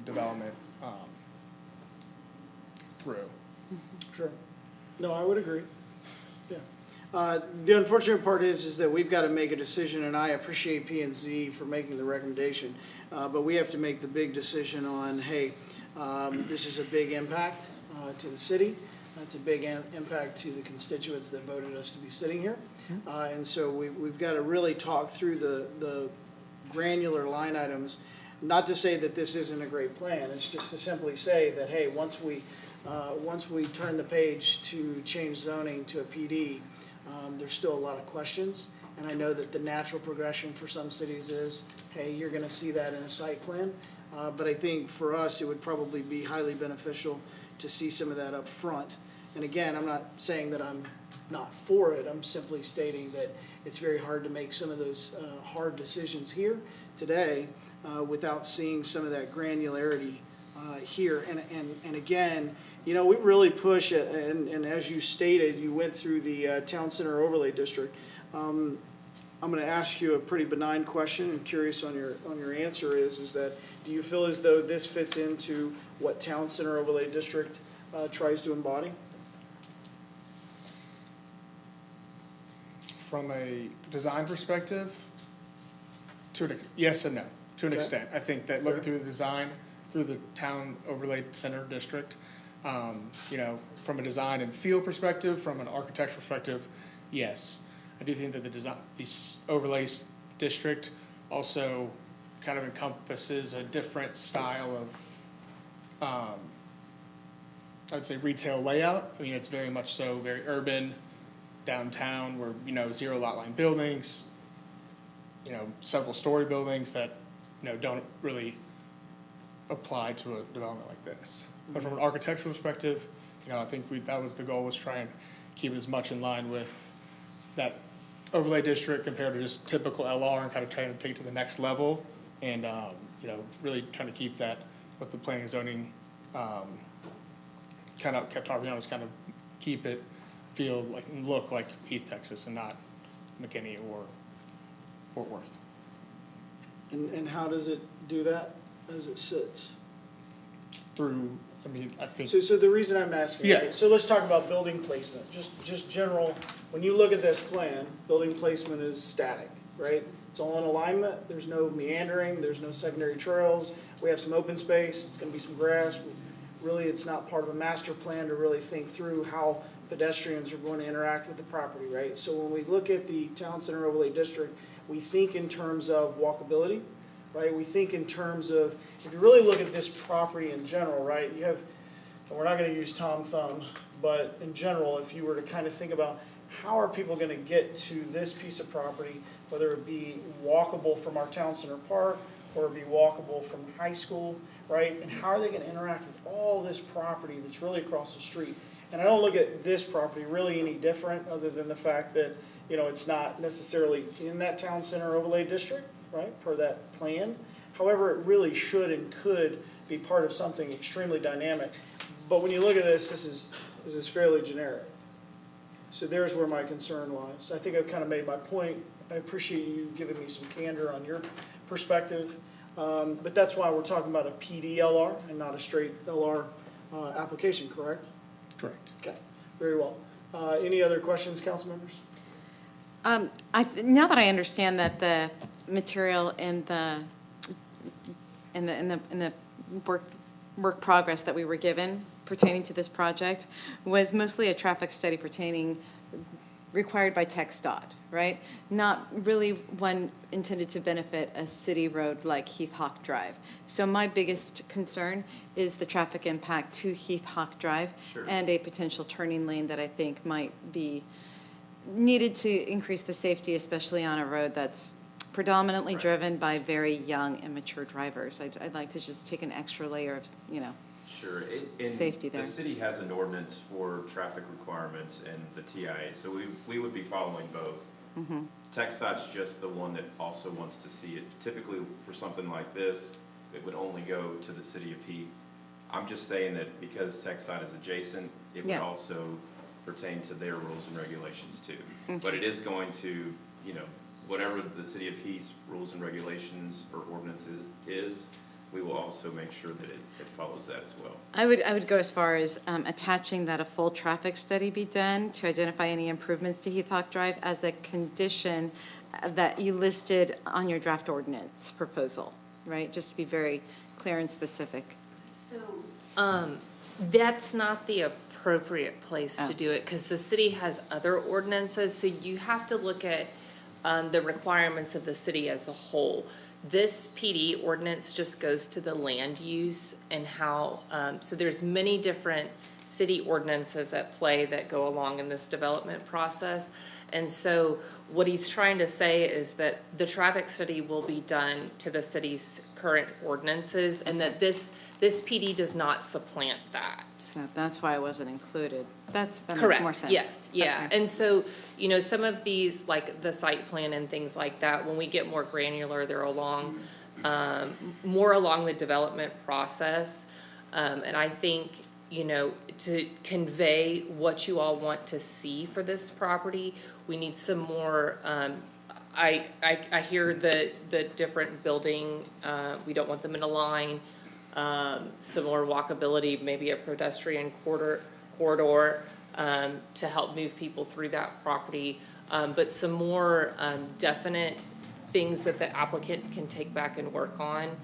development through. Sure. No, I would agree. Yeah. The unfortunate part is that we've got to make a decision, and I appreciate P&Z for making the recommendation, but we have to make the big decision on, hey, This is a big impact to the city. It's a big impact to the constituents that voted us to be sitting here. And so we've got to really talk through the granular line items. Not to say that this isn't a great plan, it's just to simply say that, hey, once we turn the page to change zoning to a PD, there's still a lot of questions. And I know that the natural progression for some cities is, hey, you're going to see that in a site plan. But I think for us, it would probably be highly beneficial to see some of that up front. And again, I'm not saying that I'm not for it. I'm simply stating that it's very hard to make some of those hard decisions here today without seeing some of that granularity here. And again, you know, we really push it, and as you stated, you went through the Town Center Overlay District. I'm going to ask you a pretty benign question, and curious on your answer is that, do you feel as though this fits into what Town Center Overlay District tries to embody? From a design perspective, yes and no, to an extent. I think that looking through the design, through the Town Overlay Center District, you know, from a design and feel perspective, from an architectural perspective, yes. I do think that the overlay district also kind of encompasses a different style of, I'd say, retail layout. I mean, it's very much so very urban, downtown, where, you know, zero lot line buildings, you know, several story buildings that, you know, don't really apply to a development like this. But from an architectural perspective, you know, I think that was the goal, was try and keep it as much in line with that overlay district compared to just typical LR, and kind of trying to take it to the next level, and you know, really trying to keep that what the planning and zoning kind of kept talking about, was kind of keep it feel like and look like Heath, Texas, and not McKinney or Fort Worth. And how does it do that as it sits? Through, I mean, I think. So the reason I'm asking, Yeah. right, so let's talk about building placement, just general. When you look at this plan, building placement is static, right? It's all in alignment, there's no meandering, there's no secondary trails, we have some open space, it's gonna be some grass. Really, it's not part of a master plan to really think through how pedestrians are going to interact with the property, right? So when we look at the Town Center Overlay District, we think in terms of walkability, right? We think in terms of, if you really look at this property in general, right, you have, and we're not going to use Tom Thumb, but in general, if you were to kind of think about how are people going to get to this piece of property, whether it be walkable from our Town Center Park or it be walkable from high school, right? And how are they going to interact with all this property that's really across the street? And I don't look at this property really any different, other than the fact that, you know, it's not necessarily in that Town Center Overlay District, right, per that plan. However, it really should and could be part of something extremely dynamic. But when you look at this is fairly generic. So there's where my concern lies. I think I've kind of made my point. I appreciate you giving me some candor on your perspective. But that's why we're talking about a PDLR and not a straight LR application, correct? Correct. Okay, very well. Any other questions, council members? Now that I understand that the material in the work progress that we were given pertaining to this project was mostly a traffic study required by TxDOT, right? Not really one intended to benefit a city road like Heath Hawk Drive. So my biggest concern is the traffic impact to Heath Hawk Drive. Sure. And a potential turning lane that I think might be needed to increase the safety, especially on a road that's predominantly Right. driven by very young, immature drivers. I'd like to just take an extra layer of, you know, Sure. Safety there. The city has an ordinance for traffic requirements and the TIA, so we would be following both. TxDOT's just the one that also wants to see it. Typically, for something like this, it would only go to the city of Heath. I'm just saying that because TxDOT is adjacent, it would Yeah. also pertain to their rules and regulations too. But it is going to, you know, whatever the city of Heath's rules and regulations or ordinances is, we will also make sure that it follows that as well. I would go as far as attaching that a full traffic study be done to identify any improvements to Heath Hawk Drive as a condition that you listed on your draft ordinance proposal, right? Just to be very clear and specific. That's not the appropriate place to Oh. do it, because the city has other ordinances, so you have to look at the requirements of the city as a whole. This PD ordinance just goes to the land use and how, so there's many different city ordinances at play that go along in this development process. And so what he's trying to say is that the traffic study will be done to the city's current ordinances, and that this PD does not supplant that. So that's why it wasn't included. That makes Correct. more sense. Yes, yeah. Okay. And so, some of these, like the site plan and things like that, when we get more granular, they're along, more along the development process. And I think, to convey what you all want to see for this property, we need some more, I hear the different building, we don't want them in a line, similar walkability, maybe a pedestrian corridor, to help move people through that property, but some more, definite things that the applicant can take back and work on,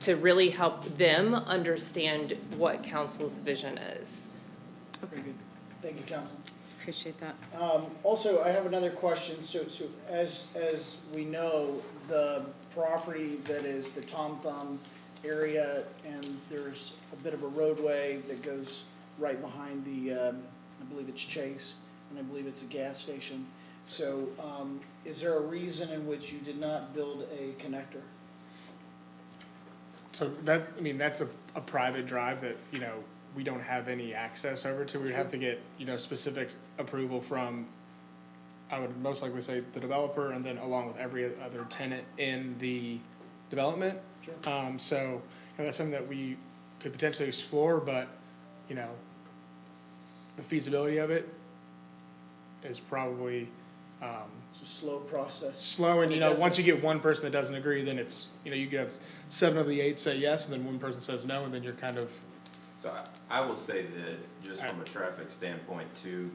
to really help them understand what council's vision is. Very good. Thank you, Councilman. Appreciate that. Also, I have another question. So as we know, the property that is the Tom Thumb area, and there's a bit of a roadway that goes right behind the, I believe it's Chase, and I believe it's a gas station. So, is there a reason in which you did not build a connector? So that's a private drive that, we don't have any access over to. We'd have to get, specific approval from, I would most likely say, the developer, and then along with every other tenant in the development. Sure. So, that's something that we could potentially explore, but, the feasibility of it is probably, It's a slow process. slow, and It doesn't- once you get one person that doesn't agree, then it's, you could have 7 of the 8 say yes, and then one person says no, and then you're kind of. So I will say that, just from a traffic standpoint too,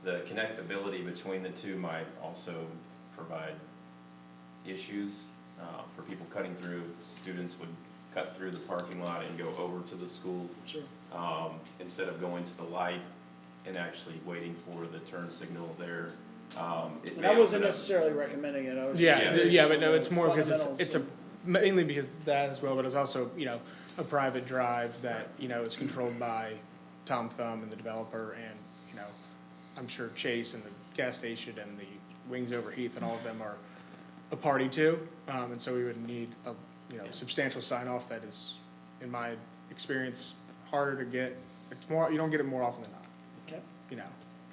the connectability between the two might also provide issues for people cutting through. Students would cut through the parking lot and go over to the school. Sure. Instead of going to the light and actually waiting for the turn signal there. And I wasn't necessarily recommending it. I was just Yeah, curious yeah, on but no, the it's more because fundamentals. it's mainly because of that as well, but it's also, a private drive that, is controlled by Tom Thumb and the developer, and, I'm sure Chase and the gas station and the Wings Over Heath and all of them are a party to, and so we would need a, substantial sign off that is, in my experience, harder to get. It's more, you don't get it more often than not, Okay,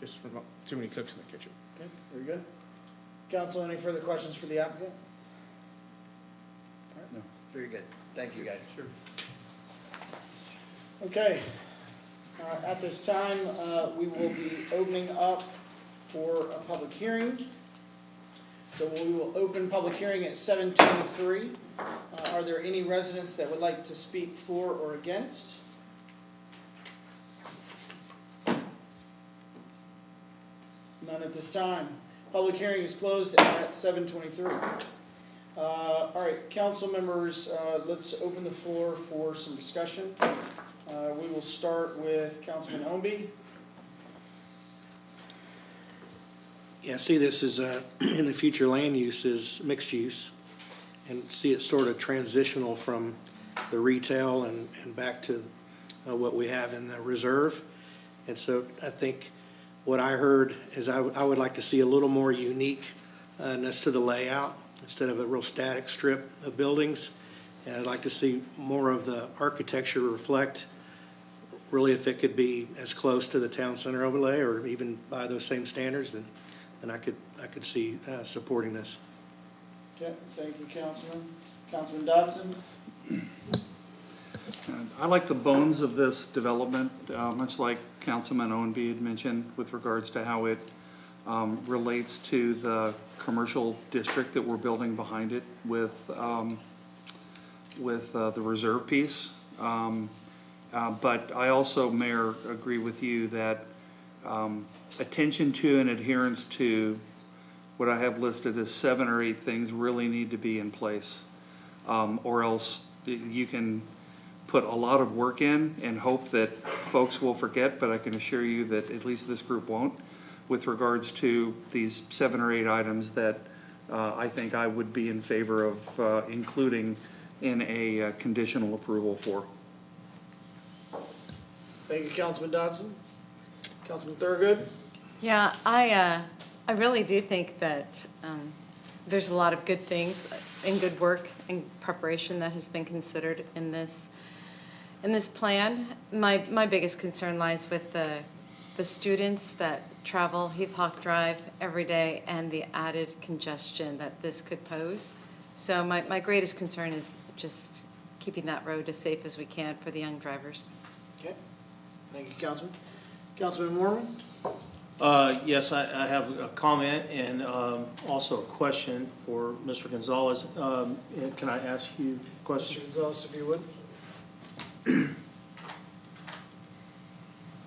just from too many cooks in the kitchen. okay, very good. Council, any further questions for the applicant? All right, no, very good. Thank you, guys. Sure. Okay, at this time, we will be opening up for a public hearing. So we will open public hearing at 7:23. Are there any residents that would like to speak for or against? None at this time. Public hearing is closed at 7:23. All right, council members, let's open the floor for some discussion. We will start with Councilman Ownby. Yeah, see this as, in the future land use is mixed use, and see it sort of transitional from the retail and back to what we have in the reserve. And so I think what I heard is I would like to see a little more uniqueness to the layout instead of a real static strip of buildings. And I'd like to see more of the architecture reflect, really, if it could be as close to the town center overlay or even by those same standards, then I could see supporting this. Okay, thank you, Councilman. Councilman Dodson? I like the bones of this development, much like Councilman Owenby had mentioned with regards to how it relates to the commercial district that we're building behind it with the reserve piece. But I also, Mayor, agree with you that attention to and adherence to what I have listed as 7 or 8 things really need to be in place. Or else you can put a lot of work in and hope that folks will forget, but I can assure you that at least this group won't, with regards to these 7 or 8 items that I think I would be in favor of including in a conditional approval for. Thank you, Councilman Dodson. Councilman Thurgood? Yeah, I really do think that there's a lot of good things and good work and preparation that has been considered in this plan. My biggest concern lies with the students that travel Heath Drive every day and the added congestion that this could pose. So my greatest concern is just keeping that road as safe as we can for the young drivers. Okay. Thank you, Councilman. Councilman Mormon? Yes, I have a comment and also a question for Mr. Gonzalez. Can I ask you a question? Mr. Gonzalez, if you would.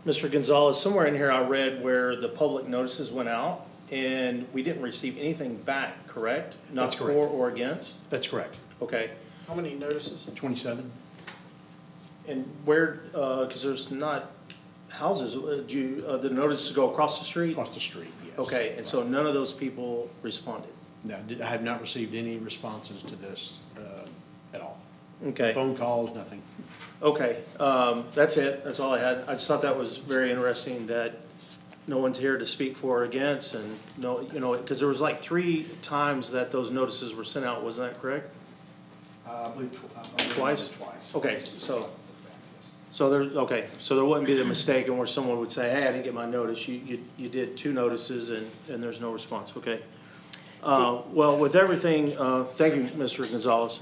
Mr. Gonzalez, somewhere in here I read where the public notices went out and we didn't receive anything back, correct? Not That's correct. for or against? That's correct. Okay. How many notices? 27? And where, because there's not houses, the notices go across the street? Across the street, yes. Okay, and so none of those people responded? No, I have not received any responses to this at all. Okay. Phone calls, nothing. Okay, that's it, that's all I had. I just thought that was very interesting that no one's here to speak for or against, and no, because there was like 3 times that those notices were sent out, wasn't that correct? I believe Twice? Twice. Okay, so there wouldn't be the mistake and where someone would say, hey, I didn't get my notice, you did 2 notices and there's no response, okay? Well, with everything, thank you, Mr. Gonzalez.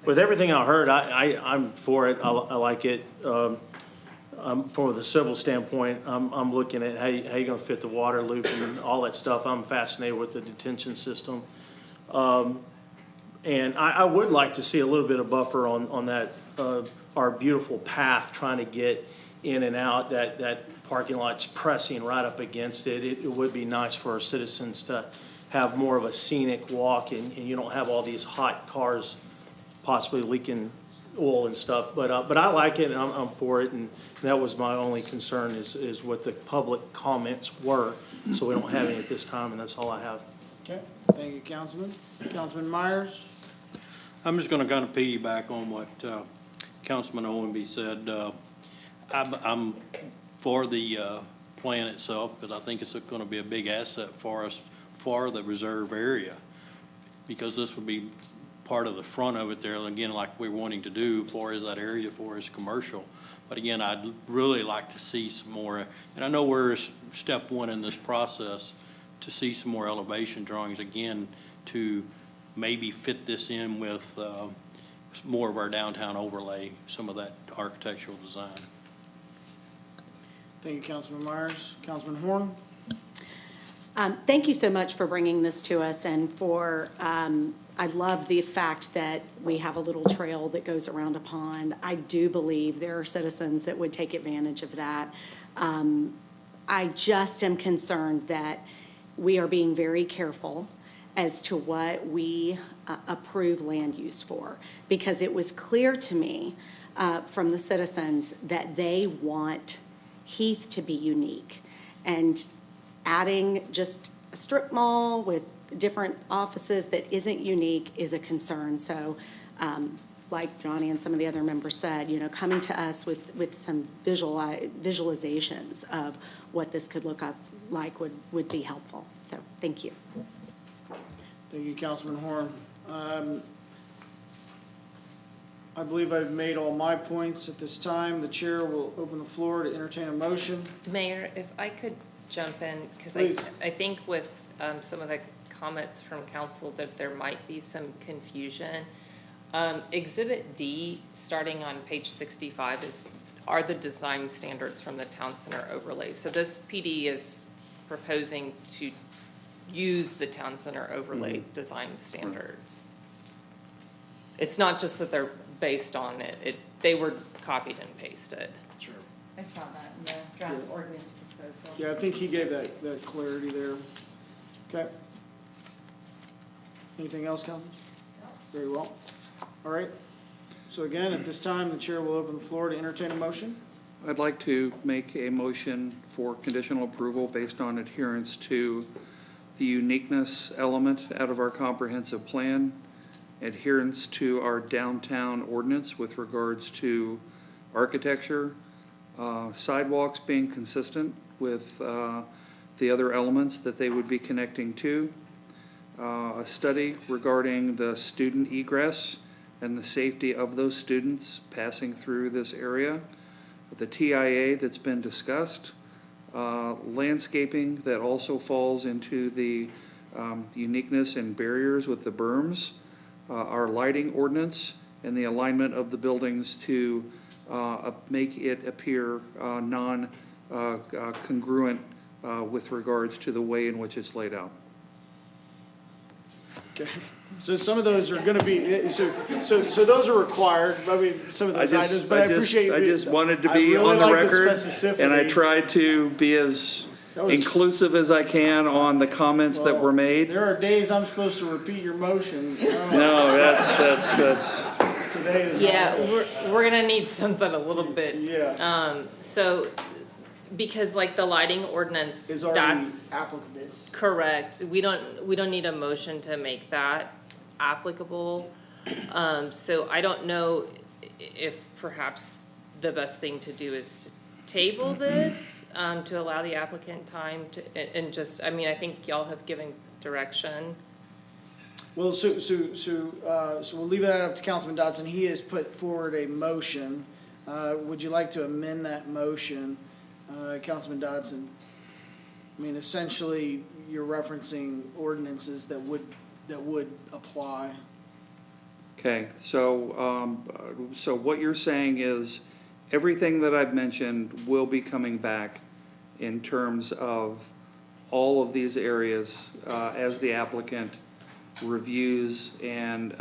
With everything I heard, I'm for it. I like it. From the civil standpoint, I'm looking at how you gonna fit the water loop and all that stuff. I'm fascinated with the detention system. And I would like to see a little bit of buffer on that, our beautiful path trying to get in and out. That parking lot's pressing right up against it. It would be nice for our citizens to have more of a scenic walk and you don't have all these hot cars possibly leaking oil and stuff, but I like it and I'm for it, and that was my only concern is what the public comments were, so we don't have any at this time, and that's all I have. Okay, thank you, Councilman. Councilman Myers? I'm just gonna kind of piggyback on what Councilman Owenby said. I'm for the plan itself, because I think it's gonna be a big asset for us for the reserve area, because this would be part of the front of it there, and again, like we're wanting to do for is that area for is commercial. But again, I'd really like to see some more, and I know we're step 1 in this process, to see some more elevation drawings again to maybe fit this in with more of our downtown overlay, some of that architectural design. Thank you, Councilman Myers. Councilman Horn? Thank you so much for bringing this to us, and for, I love the fact that we have a little trail that goes around a pond. I do believe there are citizens that would take advantage of that. I just am concerned that we are being very careful as to what we approve land use for, because it was clear to me from the citizens that they want Heath to be unique, and adding just a strip mall with different offices that isn't unique is a concern. So like Johnny and some of the other members said, coming to us with some visualizations of what this could look like would be helpful. So thank you. Thank you, Councilman Horn. I believe I've made all my points at this time. The chair will open the floor to entertain a motion. Mayor, if I could jump in, because Please. I think with some of the comments from council that there might be some confusion. Exhibit D, starting on page 65, are the design standards from the town center overlay. So this PD is proposing to use the town center overlay design standards. It's not just that they're based on it. They were copied and pasted. Sure. I saw that in the draft ordinance proposal. Yeah, I think he gave that clarity there. Okay. Anything else, Councilman? Very well. All right. So again, at this time, the chair will open the floor to entertain a motion. I'd like to make a motion for conditional approval based on adherence to the uniqueness element out of our comprehensive plan, adherence to our downtown ordinance with regards to architecture, sidewalks being consistent with the other elements that they would be connecting to, a study regarding the student egress and the safety of those students passing through this area, the TIA that's been discussed, landscaping that also falls into the uniqueness and barriers with the berms, our lighting ordinance, and the alignment of the buildings to make it appear non-congruent with regards to the way in which it's laid out. Okay, so some of those are gonna be, so those are required, I mean, some of those items, but I appreciate. I just wanted to I be really on the like record, specificity. and I tried to be as That was- inclusive as I can on the comments that were made. There are days I'm supposed to repeat your motion. No, that's, Today is not. Yeah, we're gonna need something a little bit, Yeah, so, because like the lighting ordinance, is already that's applicable. correct. We don't need a motion to make that applicable. So I don't know if perhaps the best thing to do is to table this, to allow the applicant time to, and just, I mean, I think y'all have given direction. Well, so we'll leave that up to Councilman Dodson. He has put forward a motion. Would you like to amend that motion, Councilman Dodson? I mean, essentially, you're referencing ordinances that would apply. okay, so, so what you're saying is, everything that I've mentioned will be coming back in terms of all of these areas, as the applicant reviews and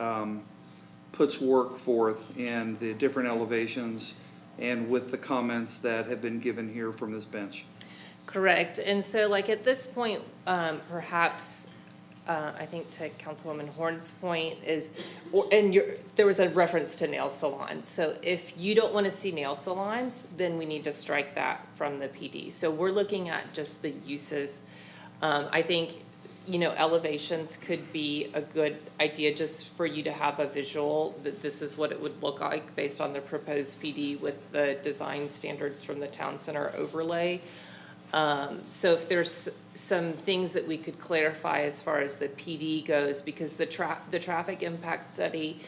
puts work forth in the different elevations and with the comments that have been given here from this bench. Correct, and so like at this point, perhaps, I think to Councilwoman Horn's point is, there was a reference to nail salons. So if you don't want to see nail salons, then we need to strike that from the PD. So we're looking at just the uses. I think, elevations could be a good idea just for you to have a visual that this is what it would look like based on the proposed PD with the design standards from the town center overlay. So if there's some things that we could clarify as far as the PD goes, because the traffic impact study,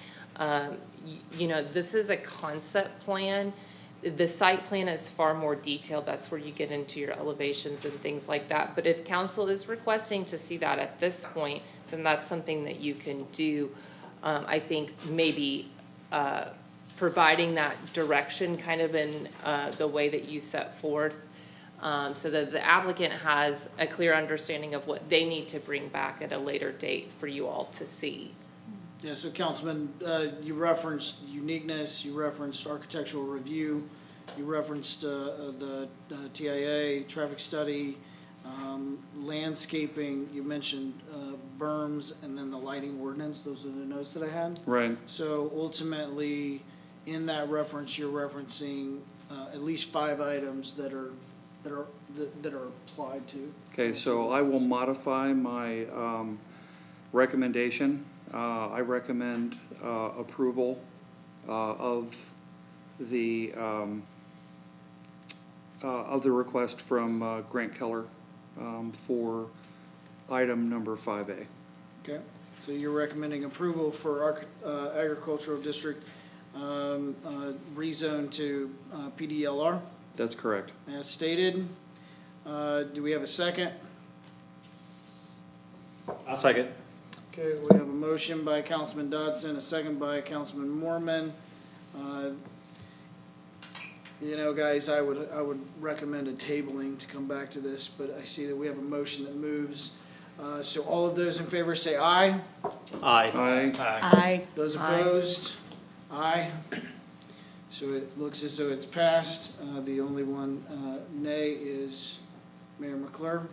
this is a concept plan. The site plan is far more detailed. That's where you get into your elevations and things like that. But if council is requesting to see that at this point, then that's something that you can do. I think maybe providing that direction kind of in the way that you set forth, so that the applicant has a clear understanding of what they need to bring back at a later date for you all to see. Yeah, so Councilman, you referenced uniqueness, you referenced architectural review, you referenced the TIA, traffic study, landscaping, you mentioned berms, and then the lighting ordinance. Those are the notes that I had. Right. So ultimately, in that reference, you're referencing at least 5 items that are applied to. Okay, so I will modify my recommendation. I recommend approval of the request from Grant Keller for item number 5A. Okay, so you're recommending approval for agricultural district rezone to PDLR? That's correct. As stated. Do we have a second? I'll second. Okay, we have a motion by Councilman Dodson, a second by Councilman Moorman. Guys, I would recommend a tabling to come back to this, but I see that we have a motion that moves. So all of those in favor say aye. Aye. Aye. Aye. Those opposed? Aye. So it looks as though it's passed. The only one nay is Mayor McClure.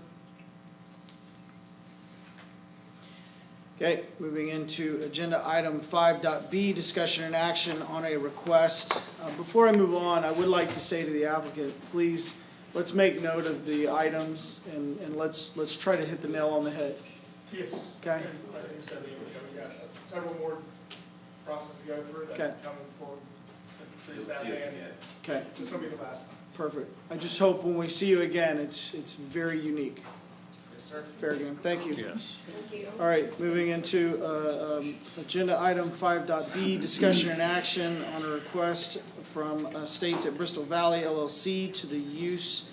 Okay, moving into agenda item 5.b, discussion and action on a request. Before I move on, I would like to say to the applicant, please, let's make note of the items and let's try to hit the nail on the head. Yes. Okay. I think you said we got several more processes to go through Okay. that coming for the city staff and Okay, this will be the last time. perfect. I just hope when we see you again, it's very unique. Yes, sir. Fair game, thank you. Yes. All right, moving into agenda item 5.b, discussion and action on a request from Estates at Bristol Valley LLC to use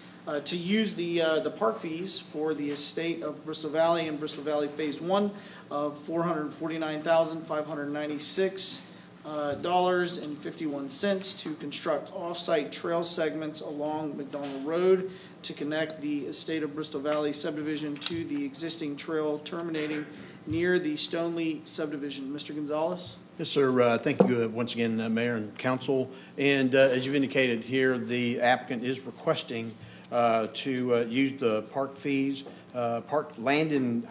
the park fees for the estate of Bristol Valley and Bristol Valley Phase 1 of $449,596.51 to construct off-site trail segments along McDonald Road to connect the estate of Bristol Valley subdivision to the existing trail terminating near the Stoneleigh subdivision. Mr. Gonzalez? Yes, sir. Thank you once again, Mayor and Council. And as you've indicated here, the applicant is requesting to use the park fees, park land and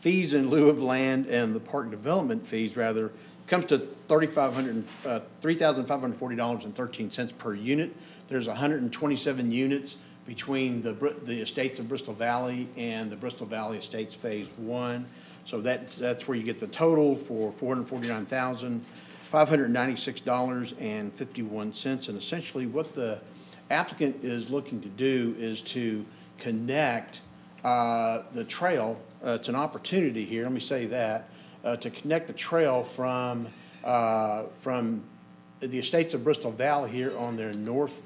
fees in lieu of land, and the park development fees, rather, comes to $3,540.13 per unit. There's 127 units between the estates of Bristol Valley and the Bristol Valley Estates Phase 1. So that's where you get the total for $449,596.51. And essentially what the applicant is looking to do is to connect the trail. It's an opportunity here, let me say that, to connect the trail from the estates of Bristol Valley here on their north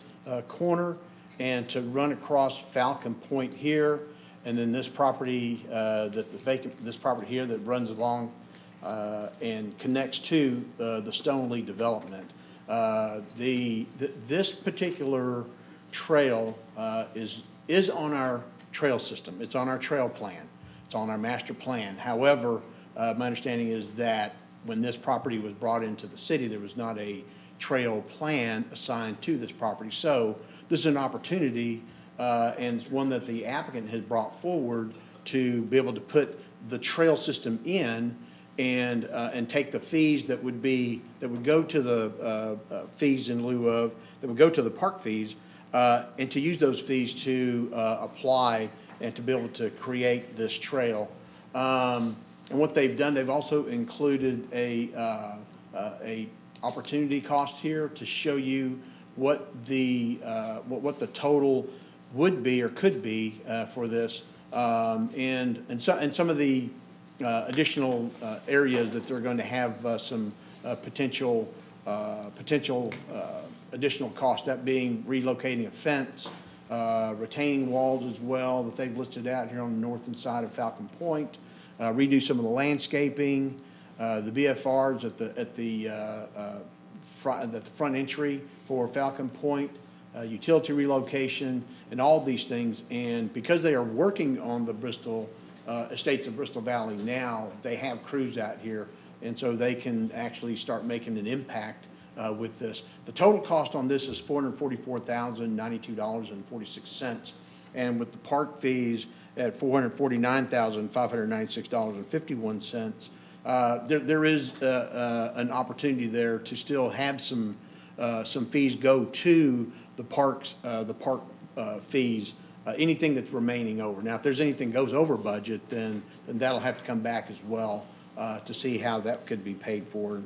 corner, and to run across Falcon Point here, and then this property this property here that runs along and connects to the Stoneleigh development. This particular trail is on our trail system. It's on our trail plan. It's on our master plan. However, my understanding is that when this property was brought into the city, there was not a trail plan assigned to this property. So this is an opportunity, and it's one that the applicant has brought forward to be able to put the trail system in and take the fees that would go to the fees in lieu of, that would go to the park fees, and to use those fees to apply and to be able to create this trail. And what they've done, they've also included a opportunity cost here to show you what the total would be or could be for this, and some of the additional areas that they're going to have some potential additional cost, that being relocating a fence, retaining walls as well that they've listed out here on the north side of Falcon Point, redo some of the landscaping, the BFRs at the front entry for Falcon Point, utility relocation, and all these things. And because they are working on the Bristol estates of Bristol Valley now, they have crews out here, and so they can actually start making an impact with this. The total cost on this is $444,092.46, and with the park fees at $449,596.51, there is an opportunity there to still have some fees go to the park fees, anything that's remaining over. Now, if there's anything goes over budget, then that'll have to come back as well to see how that could be paid for.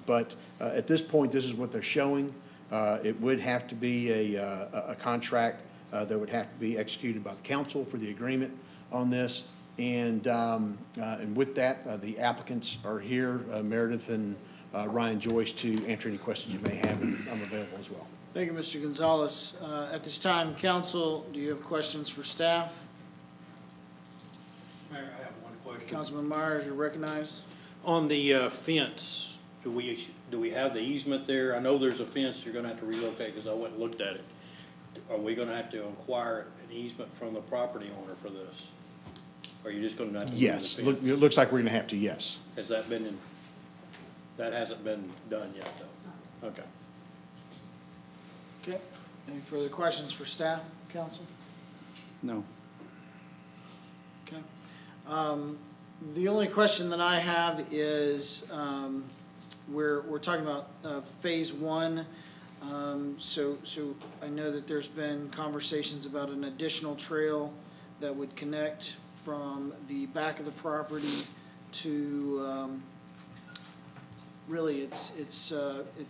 But at this point, this is what they're showing. It would have to be a contract that would have to be executed by the council for the agreement on this. And with that, the applicants are here, Meredith and Ryan Joyce, to answer any questions you may have, and I'm available as well. Thank you, Mr. Gonzalez. At this time, council, do you have questions for staff? Mayor, I have one question. Councilman Myers, you're recognized. On the fence, do we have the easement there? I know there's a fence you're gonna have to relocate, because I went and looked at it. Are we gonna have to inquire an easement from the property owner for this? Or are you just gonna have to move the Yes, fence? it looks like we're going to have to, yes. Has that been that hasn't been done yet, though? Okay. Okay. Any further questions for staff, council? No. Okay. The only question that I have is, we're talking about phase one. So I know that there's been conversations about an additional trail that would connect from the back of the property to, really it's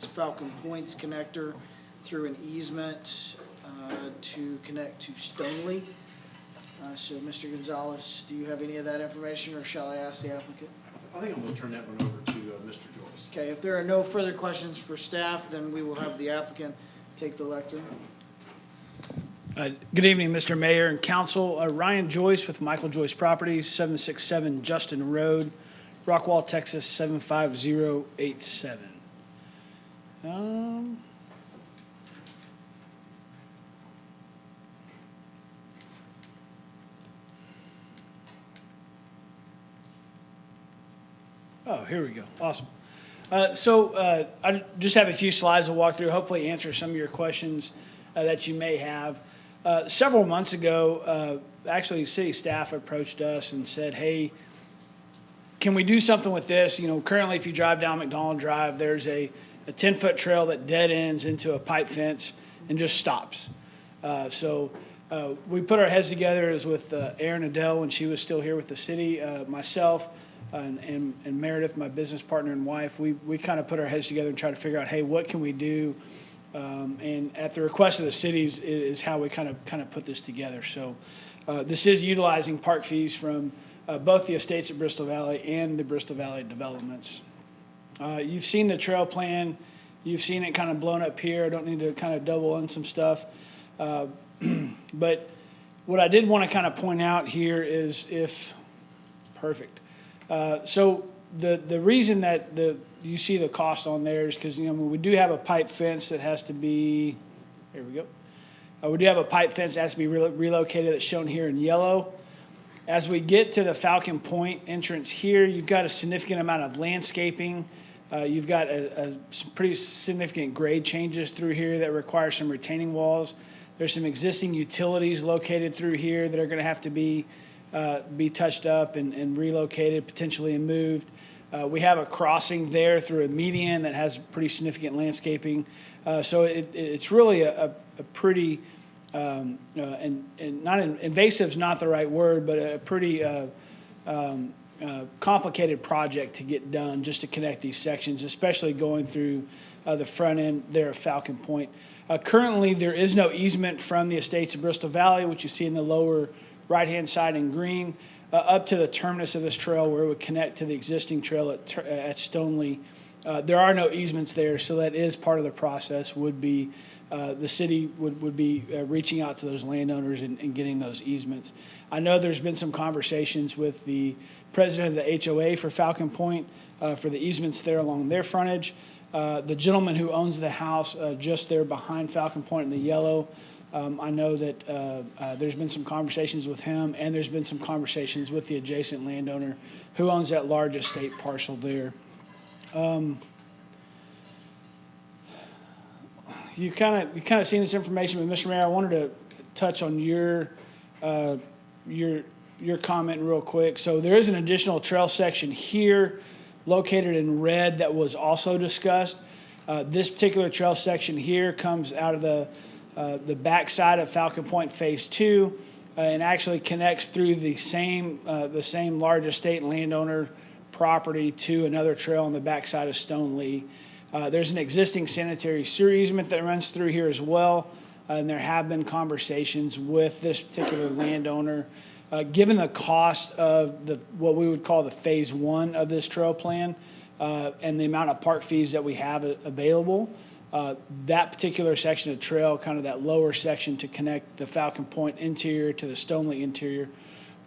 Falcon Point's connector through an easement to connect to Stoneley. So, Mr. Gonzalez, do you have any of that information, or shall I ask the applicant? I think I'm going to turn that one over to Mr. Joyce. Okay, if there are no further questions for staff, then we will have the applicant take the lectern. Good evening, Mr. Mayor and Council. Ryan Joyce with Michael Joyce Properties, 767 Justin Road, Rockwall, Texas, 75087. Oh, here we go. Awesome. So I just have a few slides to walk through, hopefully answer some of your questions that you may have. Several months ago, actually, city staff approached us and said, hey, can we do something with this? You know, currently, if you drive down McDonald Drive, there's a 10-foot trail that dead ends into a pipe fence and just stops. So we put our heads together as with Erin Adele when she was still here with the city, myself, and Meredith, my business partner and wife. We kind of put our heads together and tried to figure out, hey, what can we do? And at the request of the cities is how we kind of put this together. So this is utilizing park fees from both the estates at Bristol Valley and the Bristol Valley developments. You've seen the trail plan. You've seen it kind of blown up here. I don't need to kind of double in some stuff. But what I did want to kind of point out here is perfect. So the reason that you see the cost on there is because, you know, we do have a pipe fence that has to be, here we go. We do have a pipe fence that has to be relocated that's shown here in yellow. As we get to the Falcon Point entrance here, you've got a significant amount of landscaping. You've got some pretty significant grade changes through here that require some retaining walls. There's some existing utilities located through here that are going to have to be touched up and relocated, potentially and moved. We have a crossing there through a median that has pretty significant landscaping. So it's really a pretty, and not invasive is not the right word, but a pretty complicated project to get done just to connect these sections, especially going through the front end there of Falcon Point. Currently, there is no easement from the estates of Bristol Valley, which you see in the lower right-hand side in green, up to the terminus of this trail where it would connect to the existing trail at Stoneley. There are no easements there, so that is part of the process. Would be the city would be reaching out to those landowners and getting those easements. I know there's been some conversations with the president of the HOA for Falcon Point for the easements there along their frontage. The gentleman who owns the house just there behind Falcon Point in the yellow, I know that there's been some conversations with him, and there's been some conversations with the adjacent landowner who owns that large estate parcel there. You kind of seen this information, but Mr. Mayor, I wanted to touch on your comment real quick. So there is an additional trail section here located in red that was also discussed. This particular trail section here comes out of the backside of Falcon Point Phase 2 and actually connects through the same large estate landowner property to another trail on the backside of Stoneley. There's an existing sanitary sewer easement that runs through here as well, and there have been conversations with this particular landowner. Given the cost of what we would call the Phase 1 of this trail plan and the amount of park fees that we have available, that particular section of trail, kind of that lower section to connect the Falcon Point interior to the Stoneley interior,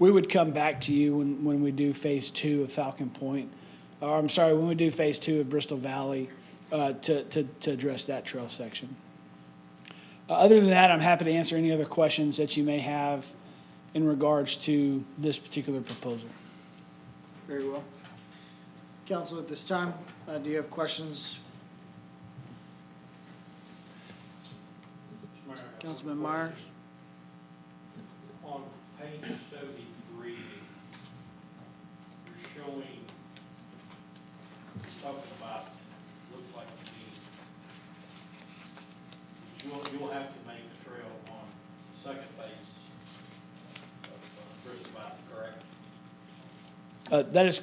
we would come back to you when we do Phase 2 of Falcon Point, or I'm sorry, when we do Phase 2 of Bristol Valley to address that trail section. Other than that, I'm happy to answer any other questions that you may have in regards to this particular proposal. Very well. Council, at this time, do you have questions? Councilman Myers? On page 73, you're showing, talking about, looks like to be, you'll have to make a trail on the second phase of Bristol Valley, correct? That is,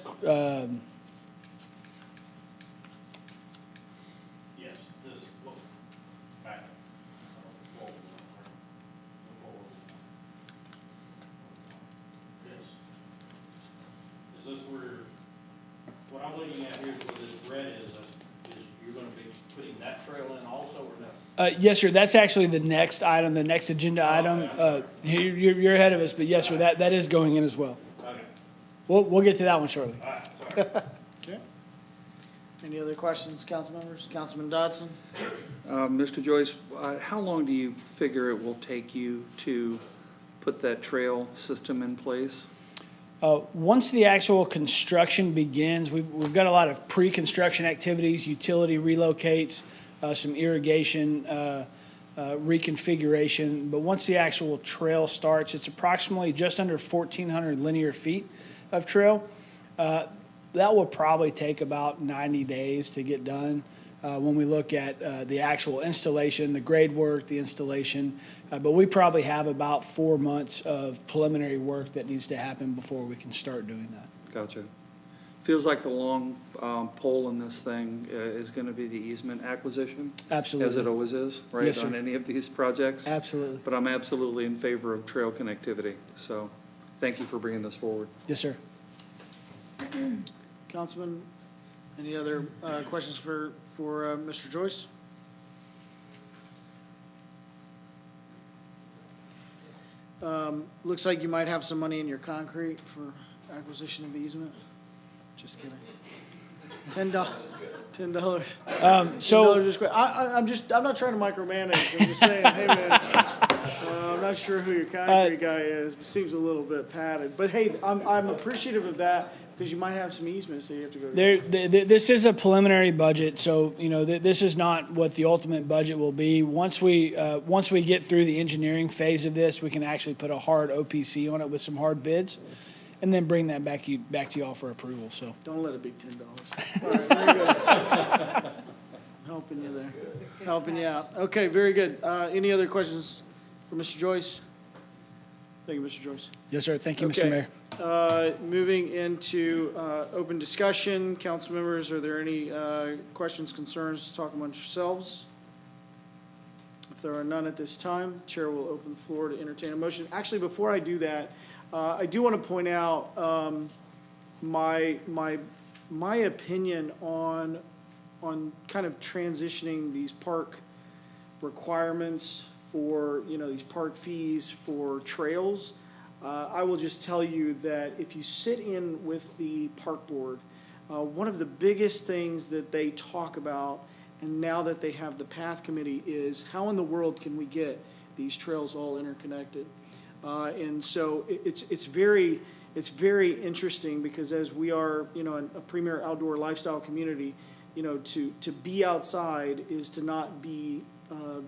Yes, this, look, back. Forward. Forward. Yes. Is this where, what I'm looking at here, where this red is you're gonna be putting that trail in also, or no? yes, sir, that's actually the next item, the next agenda item. You're ahead of us, but yes, sir, that is going in as well. Okay. We'll get to that one shortly. All right, sorry. Okay. Any other questions, council members? Councilman Dodson? Mr. Joyce, how long do you figure it will take you to put that trail system in place? Once the actual construction begins, we've got a lot of pre-construction activities, utility relocates, some irrigation reconfiguration. But once the actual trail starts, it's approximately just under 1,400 linear feet of trail. That will probably take about 90 days to get done. When we look at the actual installation, the grade work, the installation. But we probably have about 4 months of preliminary work that needs to happen before we can start doing that. Gotcha. Feels like the long pole in this thing is going to be the easement acquisition. Absolutely. As it always is, right? Yes, sir. On any of these projects. Absolutely. But I'm absolutely in favor of trail connectivity. So thank you for bringing this forward. Yes, sir. Councilman, any other questions for Mr. Joyce? Looks like you might have some money in your concrete for acquisition of easement. Just kidding. $10. I'm not trying to micromanage. I'm just saying, hey man, I'm not sure who your concrete guy is. It seems a little bit padded. But hey, I'm appreciative of that because you might have some easements that you have to go. This is a preliminary budget, so this is not what the ultimate budget will be. Once we get through the engineering phase of this, we can actually put a hard OPC on it with some hard bids, and then bring that back to you all for approval. So don't let it be $10. All right, very good. Helping you there, helping you out. Okay, very good. Any other questions for Mr. Joyce? Thank you, Mr. Joyce. Yes, sir. Thank you, Okay. Mr. Mayor. Moving into open discussion, council members, are there any questions, concerns, talk amongst yourselves? If there are none at this time, the chair will open the floor to entertain a motion. Actually, before I do that, I do want to point out my opinion on kind of transitioning these park requirements for, these park fees for trails. I will just tell you that if you sit in with the park board, one of the biggest things that they talk about, and now that they have the path committee, is how in the world can we get these trails all interconnected? And so it's very interesting because as we are, a premier outdoor lifestyle community, to be outside is to not be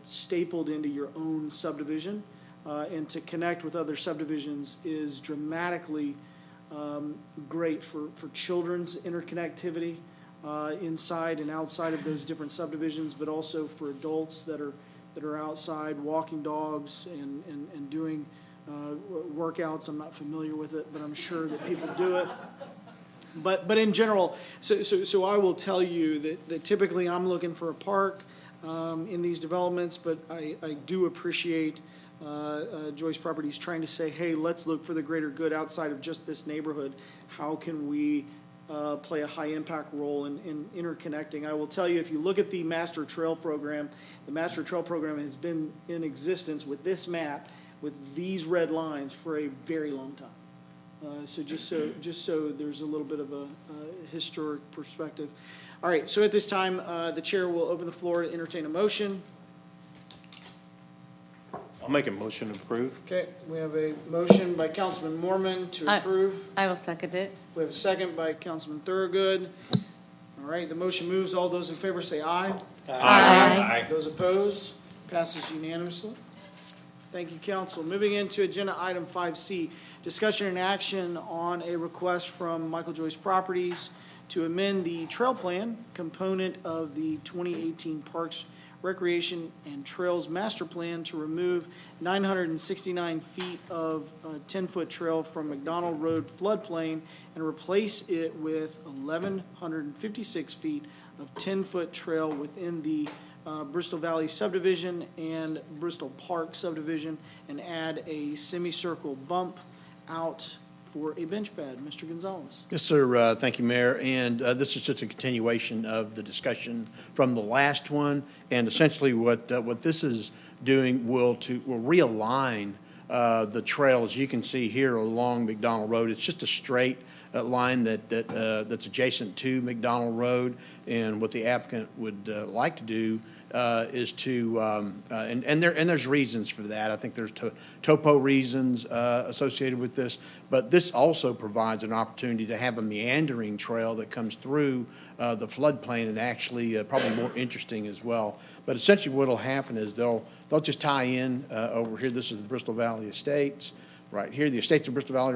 stapled into your own subdivision. And to connect with other subdivisions is dramatically great for children's interconnectivity inside and outside of those different subdivisions, but also for adults that are outside walking dogs and doing workouts. I'm not familiar with it, but I'm sure that people do it. But in general, so I will tell you that typically I'm looking for a park in these developments, but I do appreciate Joyce Properties trying to say, hey, let's look for the greater good outside of just this neighborhood. How can we play a high impact role in interconnecting? I will tell you, if you look at the Master Trail Program, the Master Trail Program has been in existence with this map, with these red lines for a very long time. So just so there's a little bit of a historic perspective. All right, so at this time, the chair will open the floor to entertain a motion. I'll make a motion to approve. Okay, we have a motion by Councilman Moorman to approve. I will second it. We have a second by Councilman Thorogood. All right, the motion moves. All those in favor say aye. Aye. Those opposed? Passes unanimously. Thank you, council. Moving into agenda item 5C, discussion and action on a request from Michael Joyce Properties to amend the trail plan component of the 2018 Parks, Recreation, and Trails Master Plan to remove 969 feet of 10-foot trail from McDonald Road floodplain and replace it with 1,156 feet of 10-foot trail within the Bristol Valley subdivision and Bristol Park subdivision, and add a semicircle bump out for a bench pad. Mr. Gonzalez. Yes, sir. Thank you, Mayor. And this is just a continuation of the discussion from the last one. And essentially what this is doing will realign the trail, as you can see here along McDonald Road. It's just a straight line that's adjacent to McDonald Road. And what the applicant would like to do is to, and there's reasons for that. I think there's topo reasons associated with this, but this also provides an opportunity to have a meandering trail that comes through the floodplain, and actually probably more interesting as well. But essentially what will happen is they'll just tie in over here. This is the Bristol Valley Estates. Right here, the Estates of Bristol Valley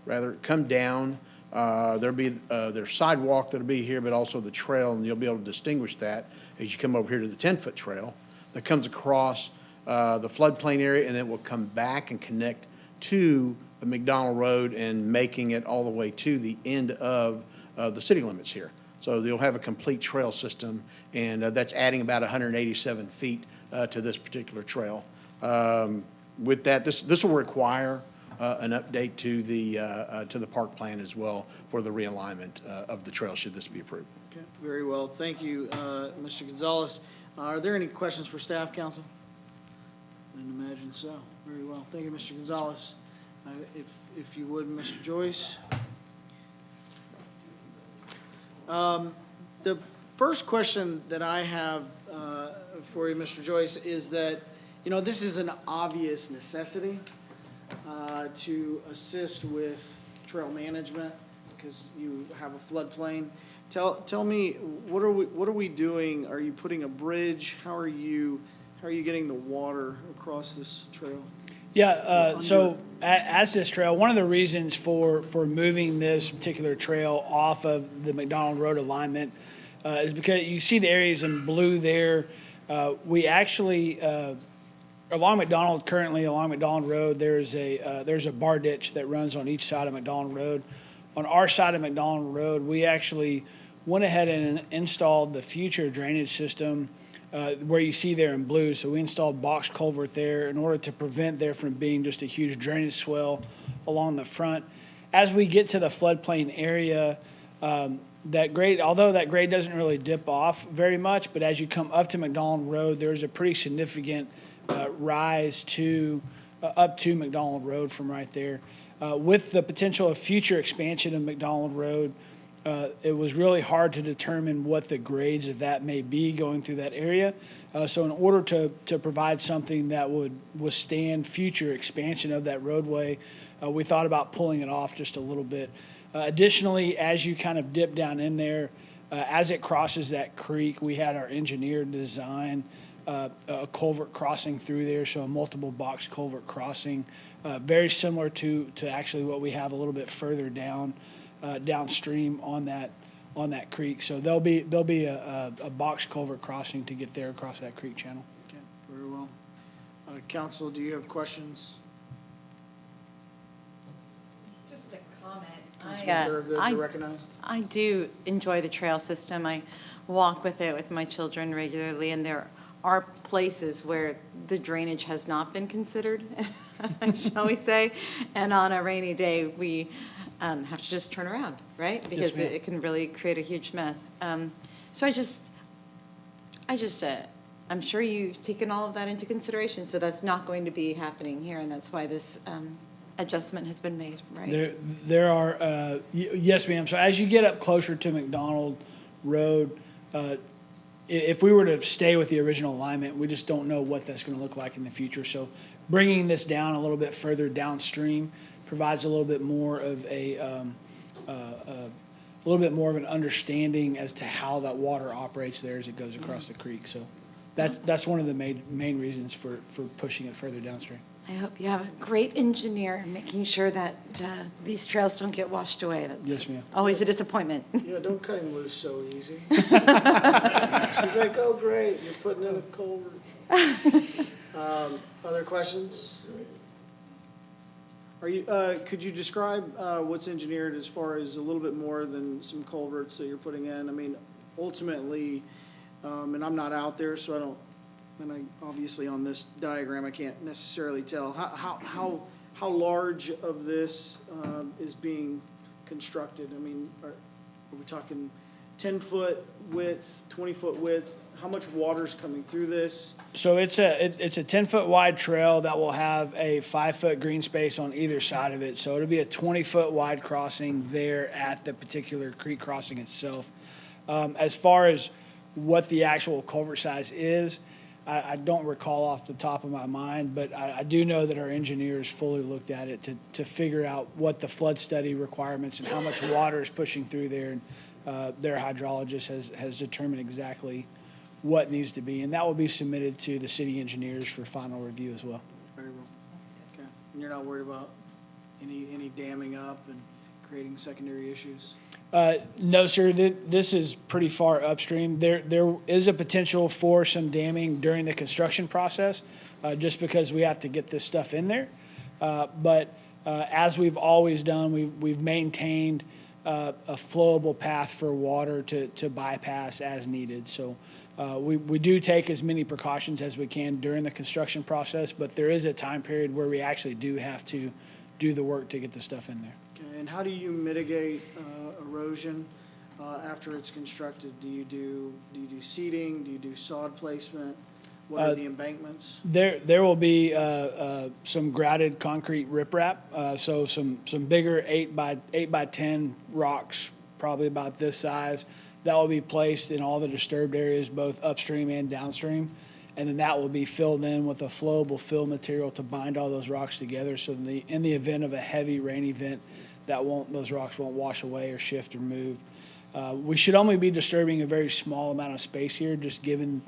rather come down. There'll be their sidewalk that'll be here, but also the trail, and you'll be able to distinguish that as you come over here to the 10-foot trail that comes across the floodplain area, and then will come back and connect to the McDonald Road and making it all the way to the end of the city limits here. So you'll have a complete trail system, and that's adding about 187 feet to this particular trail. With that, this will require an update to the park plan as well for the realignment of the trail, should this be approved. Okay, very well. Thank you, Mr. Gonzalez. Are there any questions for staff, council? I didn't imagine so. Very well. Thank you, Mr. Gonzalez. If you would, Mr. Joyce. The first question that I have for you, Mr. Joyce, is that, this is an obvious necessity to assist with trail management because you have a floodplain. Tell me, what are we doing? Are you putting a bridge? How are you getting the water across this trail? Yeah, so as this trail, one of the reasons for moving this particular trail off of the McDonald Road alignment is because you see the areas in blue there. We actually, along McDonald Road, there's a bar ditch that runs on each side of McDonald Road. On our side of McDonald Road, we actually went ahead and installed the future drainage system where you see there in blue. So we installed box culvert there in order to prevent there from being just a huge drainage swell along the front. As we get to the floodplain area, that grade, although that grade doesn't really dip off very much, but as you come up to McDonald Road, there's a pretty significant rise up to McDonald Road from right there. With the potential of future expansion of McDonald Road, it was really hard to determine what the grades of that may be going through that area. So in order to provide something that would withstand future expansion of that roadway, we thought about pulling it off just a little bit. Additionally, as you kind of dip down in there, as it crosses that creek, we had our engineer design a culvert crossing through there, so a multiple box culvert crossing, very similar to actually what we have a little bit further downstream on that creek. So there'll be a box culvert crossing to get there across that creek channel. Okay, very well. Council, do you have questions? Just a comment. Councilman Thurgood, you're recognized. I do enjoy the trail system. I walk with it with my children regularly, and there are places where the drainage has not been considered, shall we say, and on a rainy day, we have to just turn around, right? Because it can really create a huge mess. So I'm sure you've taken all of that into consideration, so that's not going to be happening here, and that's why this adjustment has been made, right? There are, yes, ma'am. So as you get up closer to McDonald Road, if we were to stay with the original alignment, we just don't know what that's going to look like in the future. So bringing this down a little bit further downstream provides a little bit more of an understanding as to how that water operates there as it goes across the creek. So that's one of the main reasons for pushing it further downstream. I hope you have a great engineer making sure that these trails don't get washed away. That's Yes, ma'am. always a disappointment. Yeah, don't cut him loose so easy. She's like, oh, great, you're putting in a culvert. Other questions? Are you, could you describe what's engineered as far as a little bit more than some culverts that you're putting in? I mean, ultimately, and I'm not out there, so I don't, and I, obviously on this diagram, I can't necessarily tell. How large of this is being constructed? I mean, are we talking 10-foot width, 20-foot width? How much water's coming through this? So it's a 10-foot wide trail that will have a 5-foot green space on either side of it. So it'll be a 20-foot wide crossing there at the particular creek crossing itself. As far as what the actual culvert size is, I don't recall off the top of my mind, but I do know that our engineers fully looked at it to figure out what the flood study requirements and how much water is pushing through there. And their hydrologist has determined exactly what needs to be, and that will be submitted to the city engineers for final review as well. Very well. Okay. And you're not worried about any damming up and creating secondary issues? No, sir. This is pretty far upstream. There is a potential for some damming during the construction process, just because we have to get this stuff in there. But as we've always done, we've maintained a flowable path for water to bypass as needed. So we do take as many precautions as we can during the construction process, but there is a time period where we actually do have to do the work to get the stuff in there. Okay. And how do you mitigate erosion after it's constructed? Do you do seeding? Do you do sod placement? What are the embankments? There will be some grouted concrete riprap, so some bigger 8 by 10 rocks, probably about this size, that will be placed in all the disturbed areas, both upstream and downstream, and then that will be filled in with a flowable fill material to bind all those rocks together. So in the event of a heavy rain event, those rocks won't wash away or shift or move. We should only be disturbing a very small amount of space here, just given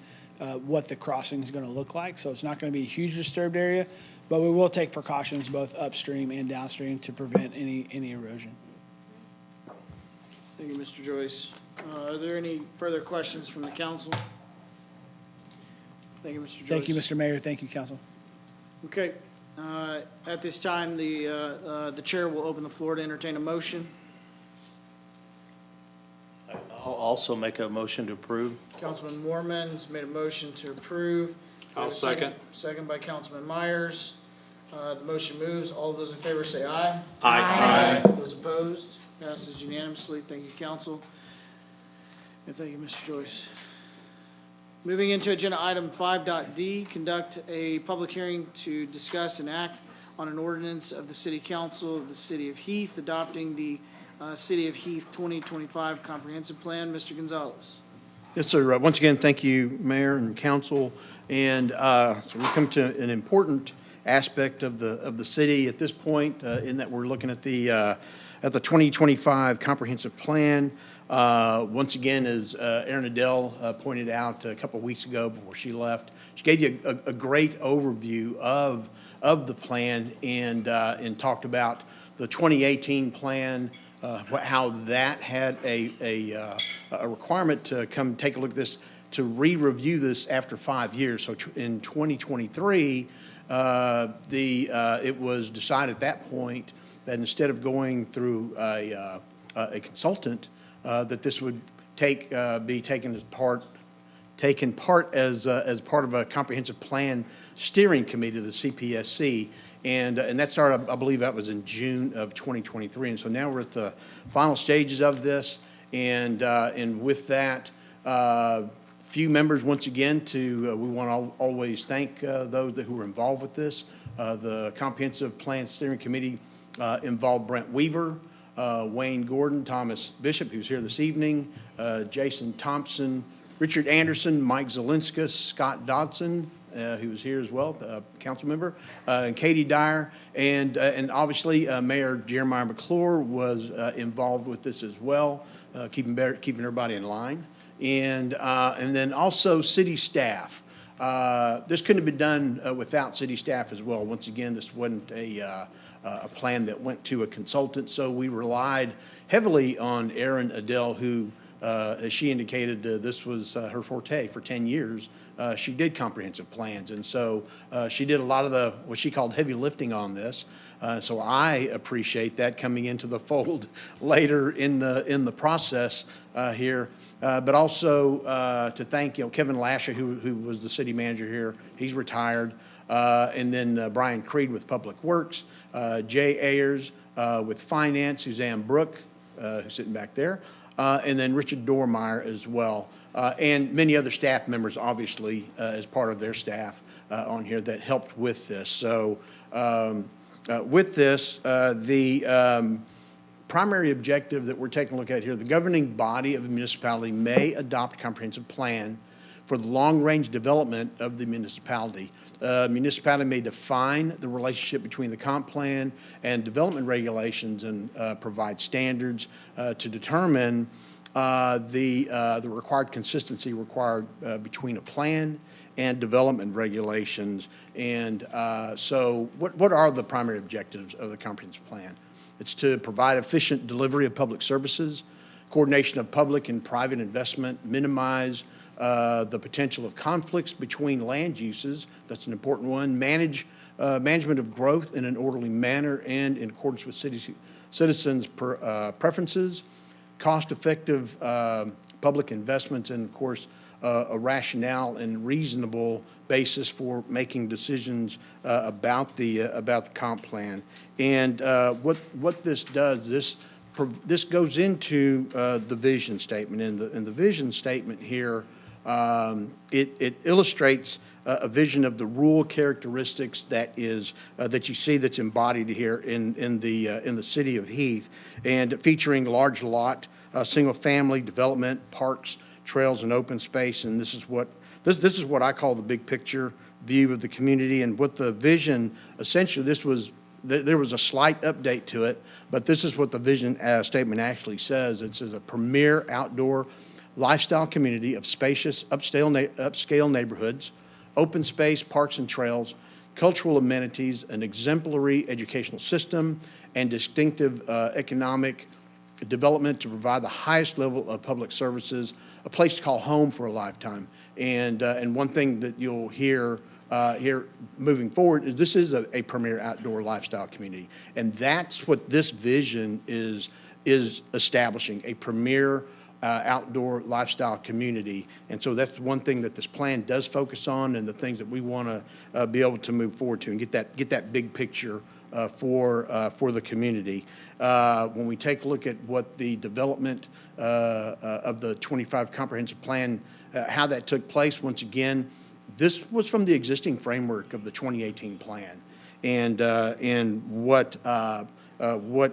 what the crossing is going to look like. So it's not going to be a huge disturbed area, but we will take precautions both upstream and downstream to prevent any erosion. Thank you, Mr. Joyce. Are there any further questions from the council? Thank you, Mr. Joyce. Thank you, Mr. Mayor. Thank you, council. Okay. At this time, the chair will open the floor to entertain a motion. I'll also make a motion to approve. Councilman Moorman has made a motion to approve. I'll second. Second by Councilman Myers. The motion moves. All of those in favor say aye. Aye. Those opposed? Passes unanimously. Thank you, council. And thank you, Mr. Joyce. Moving into agenda item 5.d, conduct a public hearing to discuss and act on an ordinance of the City Council of the City of Heath adopting the City of Heath 2025 Comprehensive Plan. Mr. Gonzalez. Yes, sir. Once again, thank you, Mayor and Council. And so we come to an important aspect of the city at this point, in that we're looking at the 2025 Comprehensive Plan. Once again, as Erin Adele pointed out a couple of weeks ago before she left, she gave you a great overview of the plan and talked about the 2018 plan, how that had a requirement to come take a look at this, to re-review this after 5 years. So in 2023, it was decided at that point that instead of going through a consultant, that this would be taken part as part of a comprehensive plan steering committee of the CPSC, and that started, I believe, that was in June of 2023, and so now we're at the final stages of this, and with that, few members once again we want to always thank those who were involved with this. The comprehensive plan steering committee involved Brent Weaver, Wayne Gordon, Thomas Bishop, who's here this evening, Jason Thompson, Richard Anderson, Mike Zelinskas, Scott Dodson, who was here as well, the council member, and Katie Dyer, and obviously Mayor Jeremiah McClure was involved with this as well, keeping everybody in line, and then also city staff. This couldn't have been done without city staff as well. Once again, this wasn't a plan that went to a consultant, so we relied heavily on Erin Adele, who, as she indicated, this was her forte for 10 years. She did comprehensive plans, and so she did a lot of the, what she called heavy lifting on this. So I appreciate that coming into the fold later in the process here. But also to thank, Kevin Lasher, who was the city manager here. He's retired. And then Brian Creed with Public Works, Jay Ayers with Finance, Suzanne Brook, who's sitting back there, and then Richard Dormeyer as well, and many other staff members, obviously, as part of their staff on here that helped with this. So with this, the primary objective that we're taking a look at here, the governing body of a municipality may adopt a comprehensive plan for the long-range development of the municipality. Municipality may define the relationship between the comp plan and development regulations and provide standards to determine the required consistency required between a plan and development regulations. And so what are the primary objectives of the comprehensive plan? It's to provide efficient delivery of public services, coordination of public and private investment, minimize the potential of conflicts between land uses. That's an important one. Management of growth in an orderly manner and in accordance with citizens' preferences. Cost-effective public investments, and of course, a rationale and reasonable basis for making decisions about the comp plan. And what this does, this goes into the vision statement. And the vision statement here, it illustrates a vision of the rural characteristics that is that you see that's embodied here in the city of Heath, and featuring large lot, single family development, parks, trails, and open space. And this is what I call the big picture view of the community. And what the vision, essentially, there was a slight update to it, but this is what the vision statement actually says. It says a premier outdoor lifestyle community of spacious upscale neighborhoods, open space, parks and trails, cultural amenities, an exemplary educational system, and distinctive economic development to provide the highest level of public services, a place to call home for a lifetime. And one thing that you'll hear here moving forward is this is a premier outdoor lifestyle community. And that's what this vision is establishing, a premier outdoor lifestyle community. And so that's one thing that this plan does focus on, and the things that we want to be able to move forward to and get that big picture for the community. When we take a look at what the development of the 25 comprehensive plan, how that took place, once again, this was from the existing framework of the 2018 plan, and what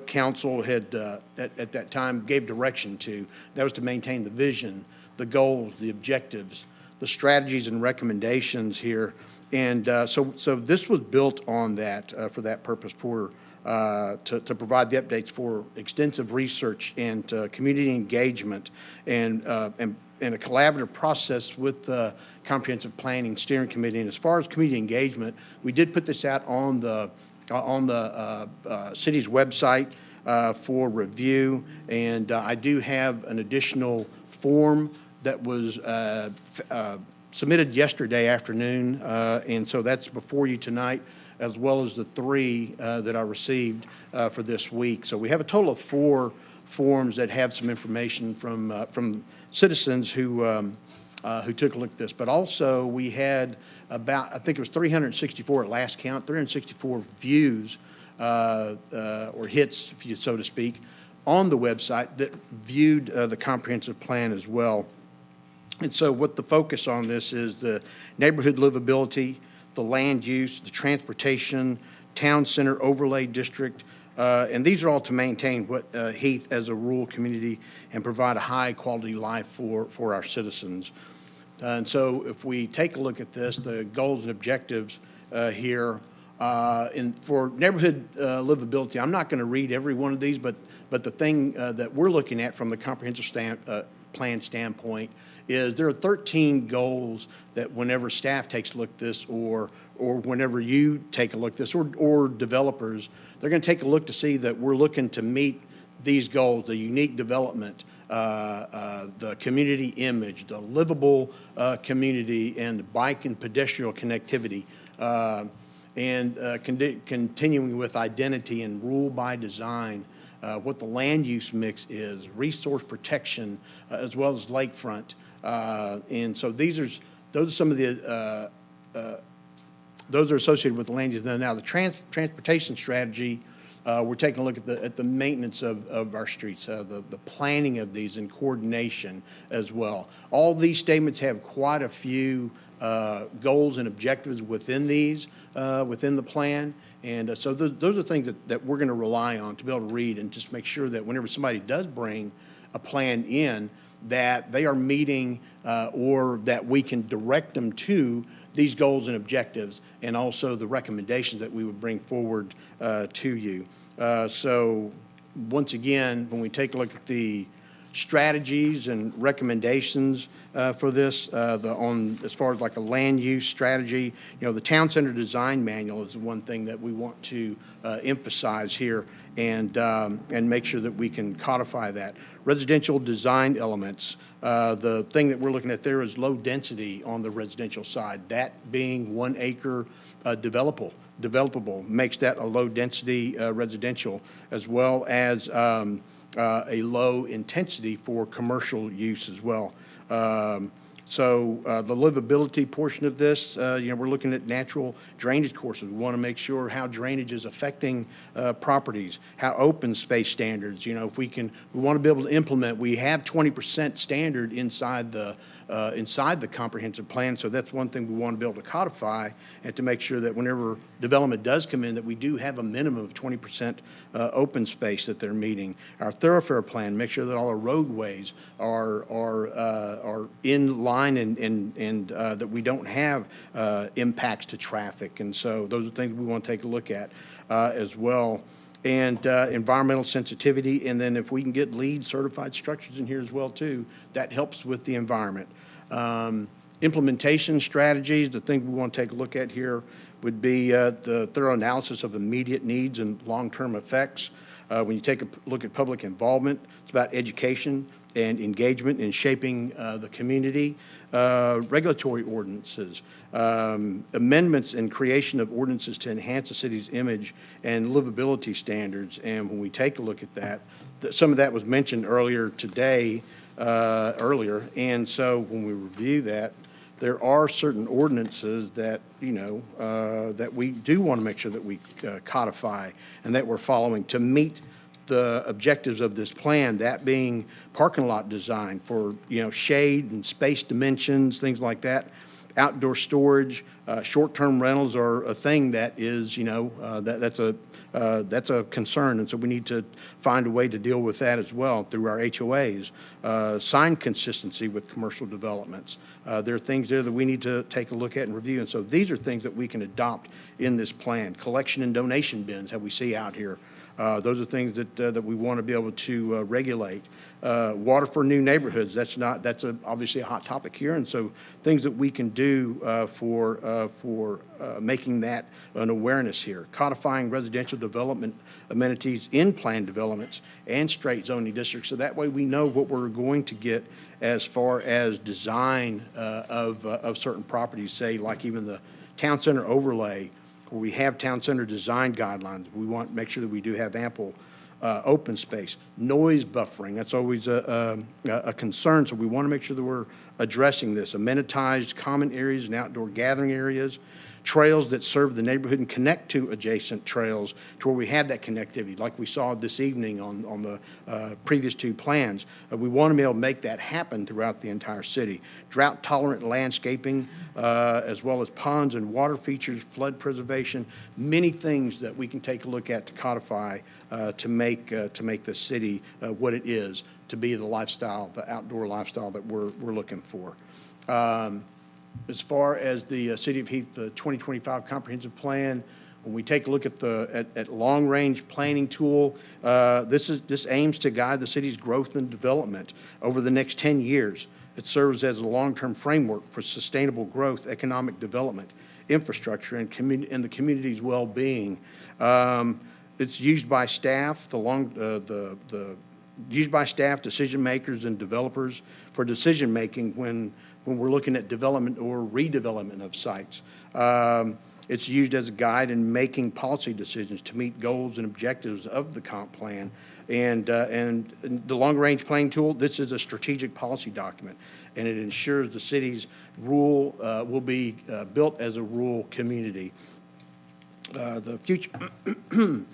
council had at that time gave direction to. That was to maintain the vision, the goals, the objectives, the strategies and recommendations here. And so this was built on that for that purpose, to provide the updates for extensive research and community engagement and a collaborative process with the Comprehensive Planning Steering Committee. And as far as community engagement, we did put this out on the city's website for review, and I do have an additional form that was submitted yesterday afternoon, and so that's before you tonight, as well as the 3 that I received for this week. So we have a total of 4 forms that have some information from citizens who took a look at this. But also we had about, I think it was 364 at last count, 364 views or hits, if you so to speak, on the website that viewed the comprehensive plan as well. And so what the focus on this is the neighborhood livability, the land use, the transportation, town center overlay district, and these are all to maintain what Heath as a rural community and provide a high quality life for our citizens. And so if we take a look at this, the goals and objectives here, for neighborhood livability, I'm not going to read every one of these, but the thing that we're looking at from the comprehensive plan standpoint is there are 13 goals that whenever staff takes a look at this or whenever you take a look at this or developers, they're going to take a look to see that we're looking to meet these goals, the unique development, the community image, the livable community, and the bike and pedestrian connectivity, continuing with identity and rule by design, what the land use mix is, resource protection, as well as lakefront. And so those are some of the those are associated with the land use. Now the transportation strategy. We're taking a look at the maintenance of our streets, the planning of these and coordination as well. All these statements have quite a few goals and objectives within these, within the plan. And so those are things that we're going to rely on to be able to read and just make sure that whenever somebody does bring a plan in, that they are meeting or that we can direct them to these goals and objectives, and also the recommendations that we would bring forward to you. So once again, when we take a look at the strategies and recommendations for this, as far as like a land use strategy, the Town Center Design Manual is the one thing that we want to emphasize here and make sure that we can codify that. Residential design elements, the thing that we're looking at there is low density on the residential side. That being 1 acre developable makes that a low density residential, as well as a low intensity for commercial use as well. So the livability portion of this, we're looking at natural drainage courses. We want to make sure how drainage is affecting properties, how open space standards, if we want to be able to implement, we have 20% standard inside the comprehensive plan. So that's one thing we want to be able to codify and to make sure that whenever development does come in, that we do have a minimum of 20% open space that they're meeting. Our thoroughfare plan, make sure that all our roadways are in line and that we don't have impacts to traffic. And so those are things we want to take a look at as well. And environmental sensitivity, and then if we can get LEED certified structures in here as well too, that helps with the environment. Implementation strategies, the thing we want to take a look at here would be the thorough analysis of immediate needs and long-term effects. When you take a look at public involvement, it's about education and engagement in shaping the community. Regulatory ordinances, amendments and creation of ordinances to enhance the city's image and livability standards. And when we take a look at that, some of that was mentioned earlier today, and so when we review that, there are certain ordinances that, that we do want to make sure that we codify and that we're following to meet the objectives of this plan, that being parking lot design for, shade and space dimensions, things like that. Outdoor storage, short-term rentals are a thing that is, that's a concern, and so we need to find a way to deal with that as well through our HOAs. Sign consistency with commercial developments. There are things there that we need to take a look at and review, and so these are things that we can adopt in this plan. Collection and donation bins that we see out here. Those are things that we want to be able to regulate. Water for new neighborhoods, that's obviously a hot topic here, and so things that we can do for making that an awareness here. Codifying residential development amenities in planned developments and straight zoning districts, so that way we know what we're going to get as far as design of certain properties, say like even the town center overlay, where we have town center design guidelines. We want to make sure that we do have ample open space. Noise buffering, that's always a concern, so we want to make sure that we're addressing this. Amenitized common areas and outdoor gathering areas. Trails that serve the neighborhood and connect to adjacent trails to where we have that connectivity, like we saw this evening on the previous two plans. We want to be able to make that happen throughout the entire city. Drought-tolerant landscaping, as well as ponds and water features, flood preservation, many things that we can take a look at to codify to make the city what it is, to be the lifestyle, the outdoor lifestyle that we're looking for. As far as the City of Heath, the 2025 Comprehensive Plan, When we take a look at at long-range planning tool, this aims to guide the city's growth and development over the next 10 years. It serves as a long-term framework for sustainable growth, economic development, infrastructure, and the community's well-being. It's used by staff, used by staff, decision makers, and developers for decision making when we're looking at development or redevelopment of sites. It's used as a guide in making policy decisions to meet goals and objectives of the comp plan. And the long-range planning tool, this is a strategic policy document, and it ensures the city's rule will be built as a rural community. The future, and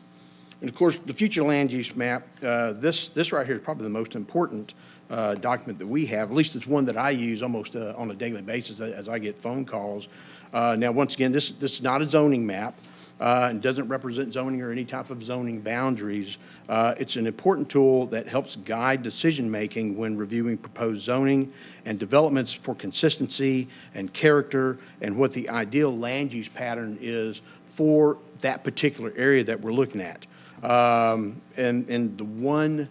of course, the future land use map, this right here is probably the most important document that we have. At least it's one that I use almost on a daily basis as I get phone calls. Now, once again, this is not a zoning map. And doesn't represent zoning or any type of zoning boundaries. It's an important tool that helps guide decision-making when reviewing proposed zoning and developments for consistency and character and what the ideal land use pattern is for that particular area that we're looking at. And the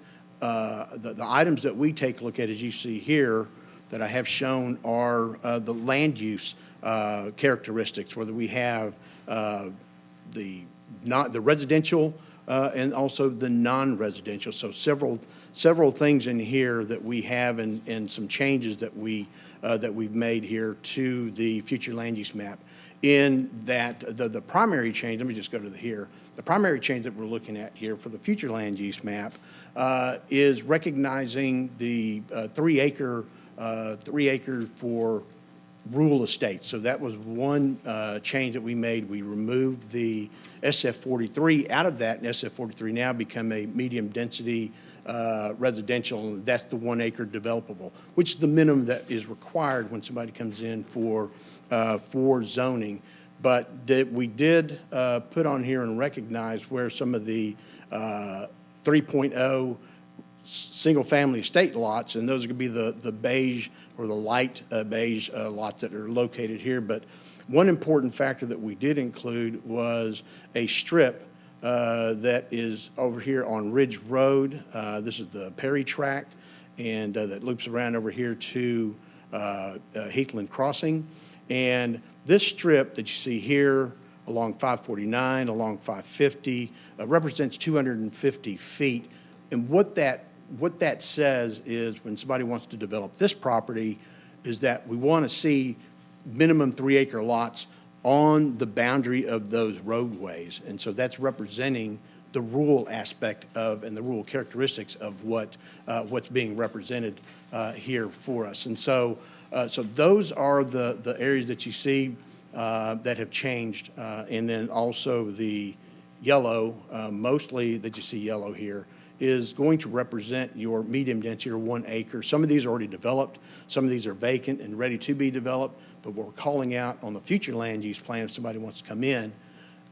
items that we take a look at, as you see here, that I have shown are the land use characteristics, whether we have the residential and also the non-residential. So several things in here that we have and some changes that we've made here to the future land use map. In that the primary change, let me just go to here. The primary change that we're looking at here for the future land use map is recognizing the 3 acre for rural estates. So that was one change that we made. We removed the SF43 out of that, and SF43 now become a medium density residential. That's the 1 acre developable, which is the minimum that is required when somebody comes in for zoning. But we did put on here and recognize where some of the 3.0 single-family estate lots, and those are going to be the beige or the light beige lots that are located here. But one important factor that we did include was a strip that is over here on Ridge Road. This is the Perry Tract, and that loops around over here to Heathland Crossing. And this strip that you see here along 549, along 550, represents 250 feet. And what that says is when somebody wants to develop this property is that we want to see minimum 3 acre lots on the boundary of those roadways. And so that's representing the rural aspect of and the rural characteristics of what's being represented here for us. And so those are the areas that you see that have changed. And then also the yellow, mostly that you see yellow here, is going to represent your medium density or 1 acre. Some of these are already developed. Some of these are vacant and ready to be developed. But what we're calling out on the future land use plan, if somebody wants to come in,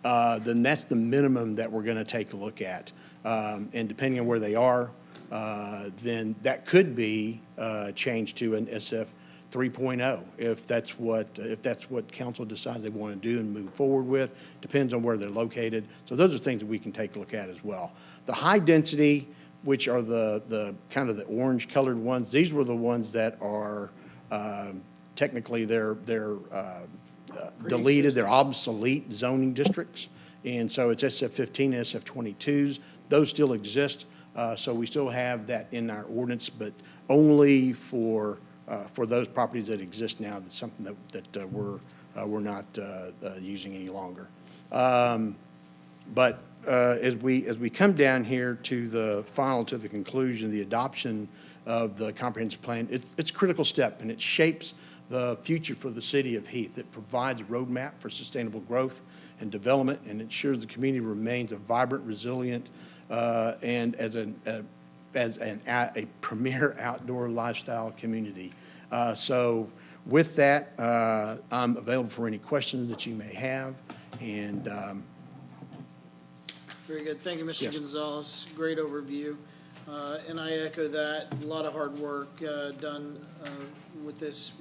then that's the minimum that we're going to take a look at. And depending on where they are, then that could be changed to an SF 3.0 if that's what council decides they want to do and move forward with. Depends on where they're located. So those are things that we can take a look at as well. The high density, which are the kind of the orange colored ones, these were the ones that are technically they're deleted, they're obsolete zoning districts. And so it's SF15 and SF22s. Those still exist. So we still have that in our ordinance, but only for those properties that exist now. That's something that we're not using any longer. But as we come down here to the conclusion, the adoption of the comprehensive plan, it's a critical step, and it shapes the future for the city of Heath. It provides a roadmap for sustainable growth and development, and ensures the community remains a vibrant, resilient, and as a premier outdoor lifestyle community. So with that, I'm available for any questions that you may have. And Very good. Thank you, Mr. Yes. Gonzalez. Great overview. And I echo that. A lot of hard work done with this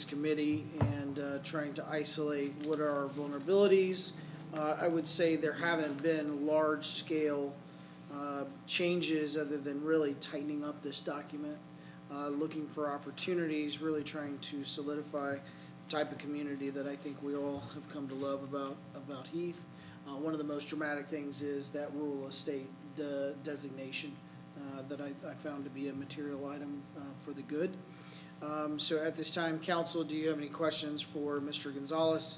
committee and trying to isolate what are our vulnerabilities, I would say there haven't been large-scale changes other than really tightening up this document, looking for opportunities, really trying to solidify the type of community that I think we all have come to love about Heath. One of the most dramatic things is that rural estate designation that I found to be a material item for the good. So at this time, council, do you have any questions for Mr. Gonzalez?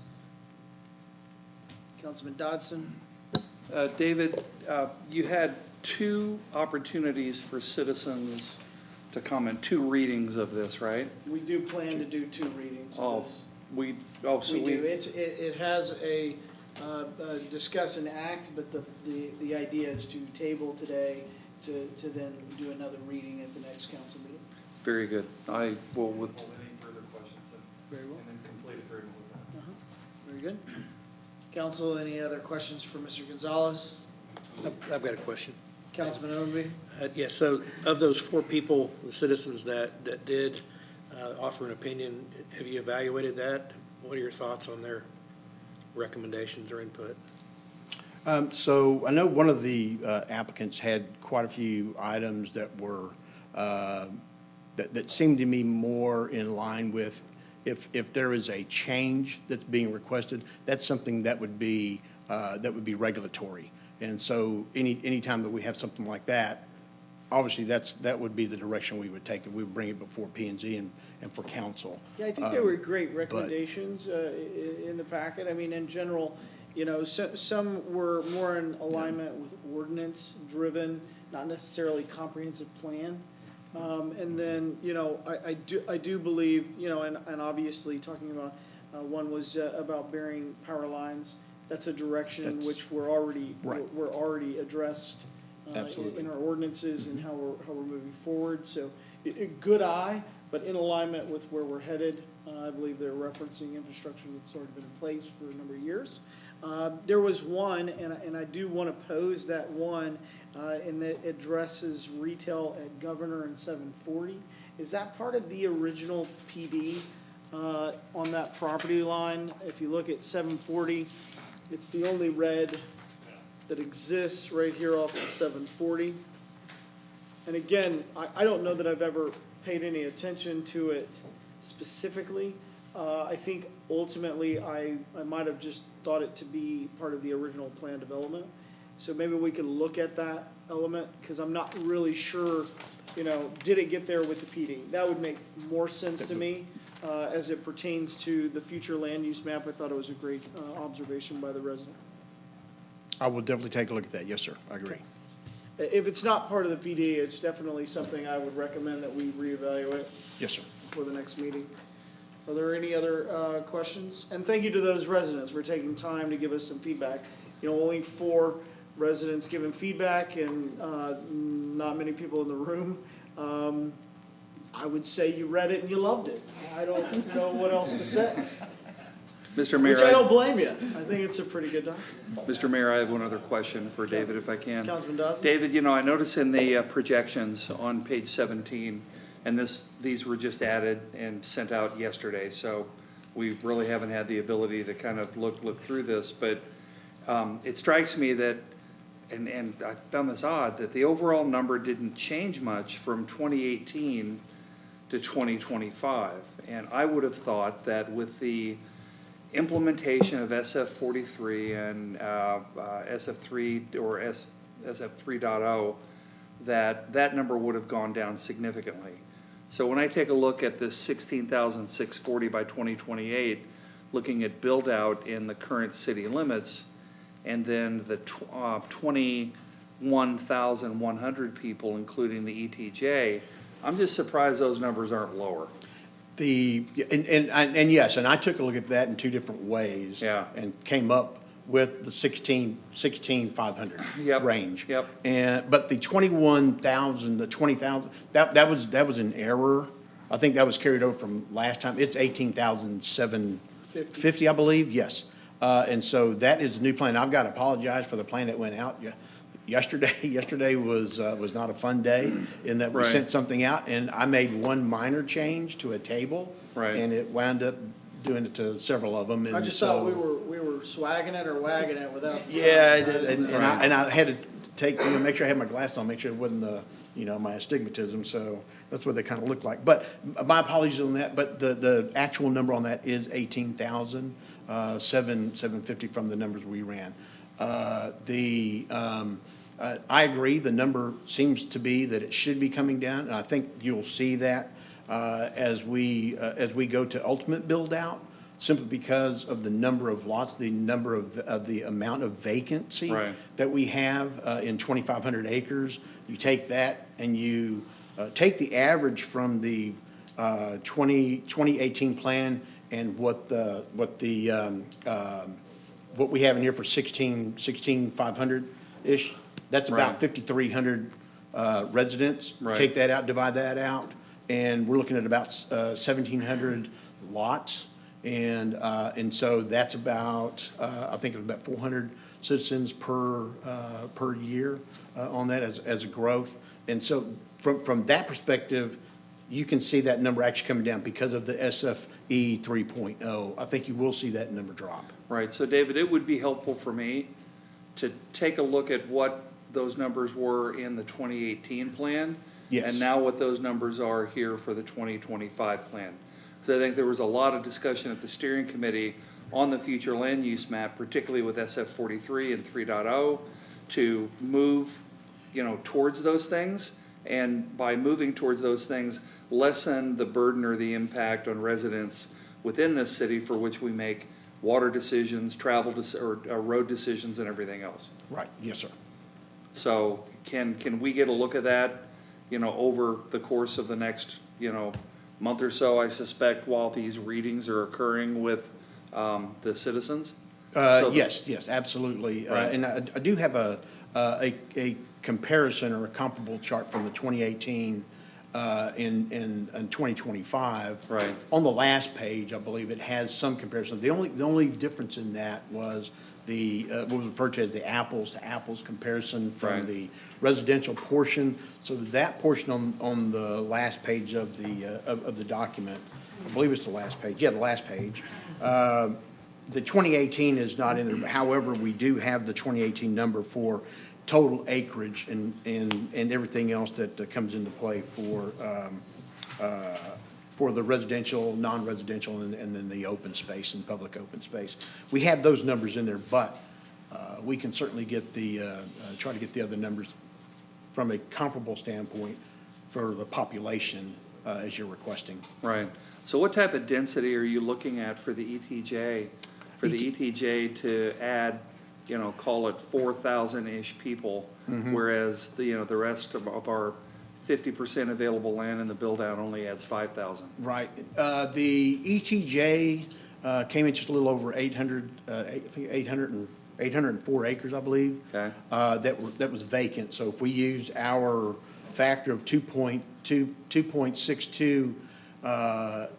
Councilman Dodson? David, you had 2 opportunities for citizens to comment, 2 readings of this, right? We do plan to do 2 readings of this. We We do. It has a discuss and act, but the idea is to table today to then do another reading at the next council meeting. Very good. I will withhold any further questions Very well. and in complete agreement with that. Very good. Council, any other questions for Mr. Gonzalez? I've got a question. Councilman Omenby? Yes, so of those 4 people, the citizens that did offer an opinion, have you evaluated that? What are your thoughts on their recommendations or input? So I know one of the applicants had quite a few items that were, that seemed to me more in line with if there is a change that's being requested, that's something that would be regulatory. And so anytime that we have something like that, obviously that would be the direction we would take it. We would bring it before P&Z and for council. Yeah, I think there were great recommendations in the packet. I mean, in general, some were more in alignment with ordinance-driven, not necessarily comprehensive plan. And then, I do believe, and obviously talking about, one was about burying power lines. That's a direction which we're already addressed in our ordinances and how we're moving forward. So, a good eye, but in alignment with where we're headed. I believe they're referencing infrastructure that's already been in place for a number of years. There was one, and I do want to pose that one, and that addresses retail at Governor and 740. Is that part of the original PD on that property line? If you look at 740, it's the only red that exists right here off of 740. And again, I don't know that I've ever paid any attention to it specifically. I think ultimately I might have just thought it to be part of the original plan development. So maybe we could look at that element, because I'm not really sure, did it get there with the PD? That would make more sense to me as it pertains to the future land use map. I thought it was a great observation by the resident. I will definitely take a look at that. Yes, sir. I agree. Okay. If it's not part of the PD, it's definitely something I would recommend that we reevaluate. Yes, sir. For the next meeting. Are there any other questions? And thank you to those residents for taking time to give us some feedback. Only 4 residents giving feedback and not many people in the room. I would say you read it and you loved it. I don't know what else to say. Mr. Mayor, Which I don't blame you. I think it's a pretty good document. Mr. Mayor, I have one other question for David, if I can. Councilman Dawson? David, I notice in the projections on page 17, and these were just added and sent out yesterday, so we really haven't had the ability to kind of look through this, but it strikes me that, and I found this odd, that the overall number didn't change much from 2018 to 2025. And I would have thought that with the implementation of SF43 and SF3 or SF 3.0, that number would have gone down significantly. So when I take a look at the 16,640 by 2028, looking at build out in the current city limits, and then the 21,100 people, including the ETJ, I'm just surprised those numbers aren't lower. And yes, and I took a look at that in 2 different ways. Yeah. And came up with the 16,500 range. Yep. But the 21,000, the 20,000, that was an error. I think that was carried over from last time. It's 18,750, I believe. Yes. And so that is the new plan. I've got to apologize for the plan that went out yesterday. Yesterday was not a fun day in that we sent something out, and I made one minor change to a table. Right. And it wound up doing it to several of them. And I just thought we were swagging it or wagging it without the signs. Yeah, I didn't know. and I had to take, make sure I had my glasses on, make sure it wasn't, my astigmatism, so that's what they kind of look like. But my apologies on that, but the actual number on that is 18,750 from the numbers we ran. I agree, the number seems to be that it should be coming down, and I think you'll see that as we go to ultimate build-out, simply because of the number of lots, the number of the amount of vacancy Right. that we have in 2,500 acres. You take that and you take the average from the 2018 plan and what we have in here for 1,500-ish, that's about Right. 5,300 residents. Right. Take that out, divide that out, and we're looking at about 1,700 lots. And so that's about, I think it was about 400 citizens per year on that as a growth. And so from that perspective, you can see that number actually coming down because of the SFE 3.0. I think you will see that number drop. Right, so David, it would be helpful for me to take a look at what those numbers were in the 2018 plan. Yes. And now what those numbers are here for the 2025 plan. So I think there was a lot of discussion at the steering committee on the future land use map, particularly with SF 43 and 3.0, to move, towards those things. And by moving towards those things, lessen the burden or the impact on residents within this city for which we make water decisions, or road decisions and everything else. Right, yes, sir. So can we get a look at that, over the course of the next, month or so, I suspect, while these readings are occurring with the citizens? Yes, absolutely. Right. And I do have a comparison or a comparable chart from the 2018 in 2025. Right. On the last page, I believe it has some comparison. The only difference in that was what was referred to as the apples to apples comparison from Right. the residential portion. So that portion on the last page of the document, I believe it's the last page. Yeah, the last page. The 2018 is not in there, but however, we do have the 2018 number for total acreage and everything else that comes into play for the residential, non-residential, and then the open space and public open space. We have those numbers in there, but we can certainly get try to get the other numbers from a comparable standpoint for the population as you're requesting. Right. So what type of density are you looking at for the ETJ? For the ETJ to add, call it 4,000-ish people, whereas the rest of our 50% available land in the build-out only adds 5,000. Right. The ETJ came in just a little over 804 acres, I believe. Okay. That was vacant. So if we use our factor of 2.62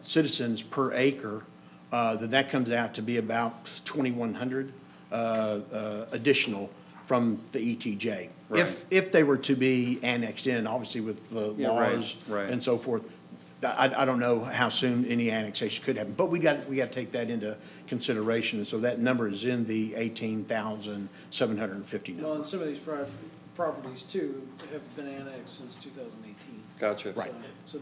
citizens per acre, then that comes out to be about 2,100 additional from the ETJ. Right. If they were to be annexed in, obviously with the Yeah, right, laws right. and so forth, I don't know how soon any annexation could happen, but we got to take that into consideration. And so that number is in the 18,750 Well, number. and some of these properties too have been annexed since 2018. Gotcha. Right. So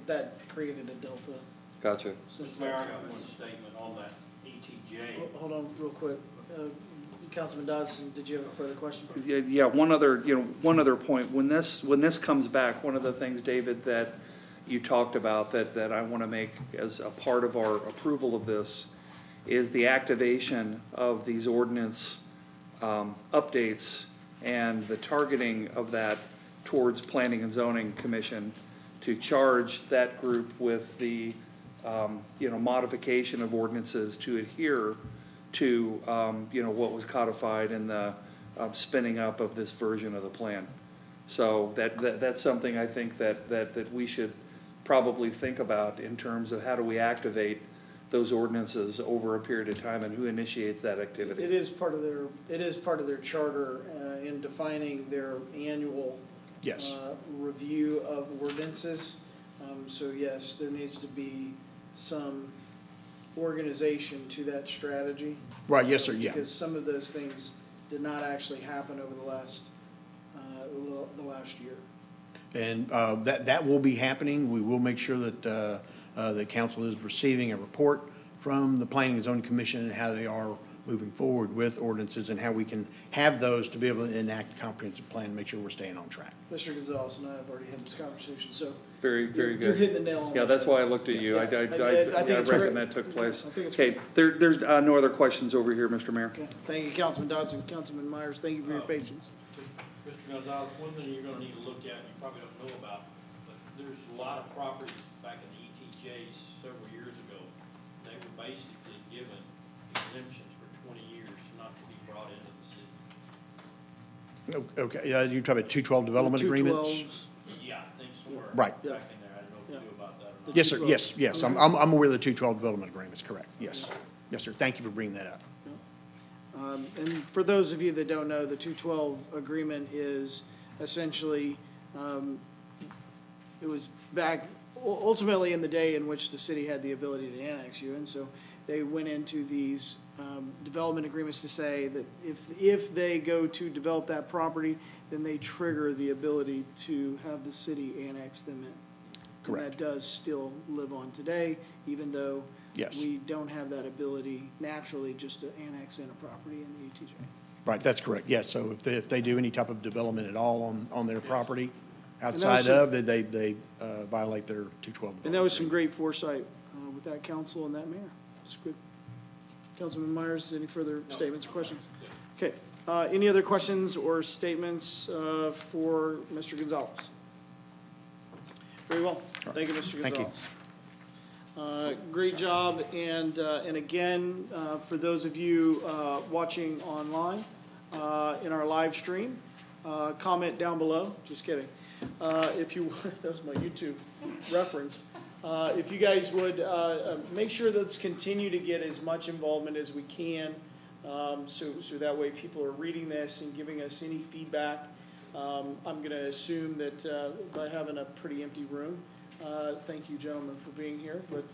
that created a delta Gotcha. since Mayor, I that. got one statement on that ETJ. Hold on real quick. Councilman Dodson, did you have a further question? Yeah, one other point. When this comes back, one of the things, David, that you talked about that I want to make as a part of our approval of this is the activation of these ordinance updates and the targeting of that towards Planning and Zoning Commission to charge that group with the modification of ordinances to adhere to what was codified in the spinning up of this version of the plan. So that's something I think that we should probably think about in terms of how do we activate those ordinances over a period of time and who initiates that activity. It is part of their charter in defining their annual Yes. review of ordinances. So yes, there needs to be some organization to that strategy. Right, yes, sir, yeah. Because some of those things did not actually happen over the last year. And that will be happening. We will make sure that the council is receiving a report from the Planning and Zoning Commission and how they are moving forward with ordinances and how we can have those to be able to enact a comprehensive plan and make sure we're staying on track. Mr. Gonzalez and I have already had this conversation, so. Very You're good. hitting the nail on the Yeah, that's head. why I looked at you. I think reckon it's that took place. I think it's Okay, there's no other questions over here, Mr. Mayor. Okay. Thank you, Councilman Dodson, Councilman Myers, thank you for your patience. Mr. Gonzalez, one thing you're gonna need to look at, you probably don't know about, but there's a lot of properties back in the ETJs several years ago. They were basically given exemptions for 20 years not to be brought into the city. Okay, you're talking about 212 development agreements? 212s. Yeah, I think somewhere Right. back in there, I don't know if you knew about that or not. Yes, sir, yes. I'm aware of the 212 development agreements, correct, yes. Yes, sir, thank you for bringing that up. And for those of you that don't know, the 212 agreement is essentially, it was back ultimately in the day in which the city had the ability to annex you. And so they went into these development agreements to say that if they go to develop that property, then they trigger the ability to have the city annex them in. Correct. And that does still live on today, even though Yes. we don't have that ability naturally just to annex in a property in the ETJ. Right, that's correct, yes. So if they do any type of development at all on their property outside was of, they violate their 212. And that was some great foresight with that council and that mayor. It's good. Councilman Myers, any further statements or questions? Okay, any other questions or statements for Mr. Gonzalez? Very well, thank you, Mr. Gonzalez. Thank you. Great job, and again, for those of you watching online in our live stream, comment down below, just kidding. If you, that was my YouTube reference. If you guys would make sure let's continue to get as much involvement as we can, so that way people are reading this and giving us any feedback. I'm going to assume that by having a pretty empty room, thank you, gentlemen, for being here, but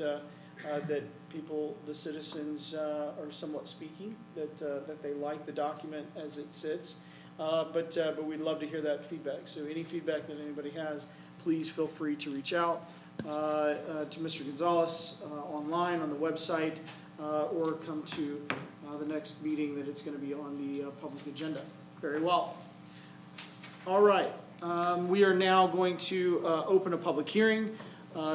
that people, the citizens, are somewhat speaking, that they like the document as it sits. But we'd love to hear that feedback. So any feedback that anybody has, please feel free to reach out to Mr. Gonzalez online on the website, or come to the next meeting that it's going to be on the public agenda. Very well. All right. We are now going to open a public hearing.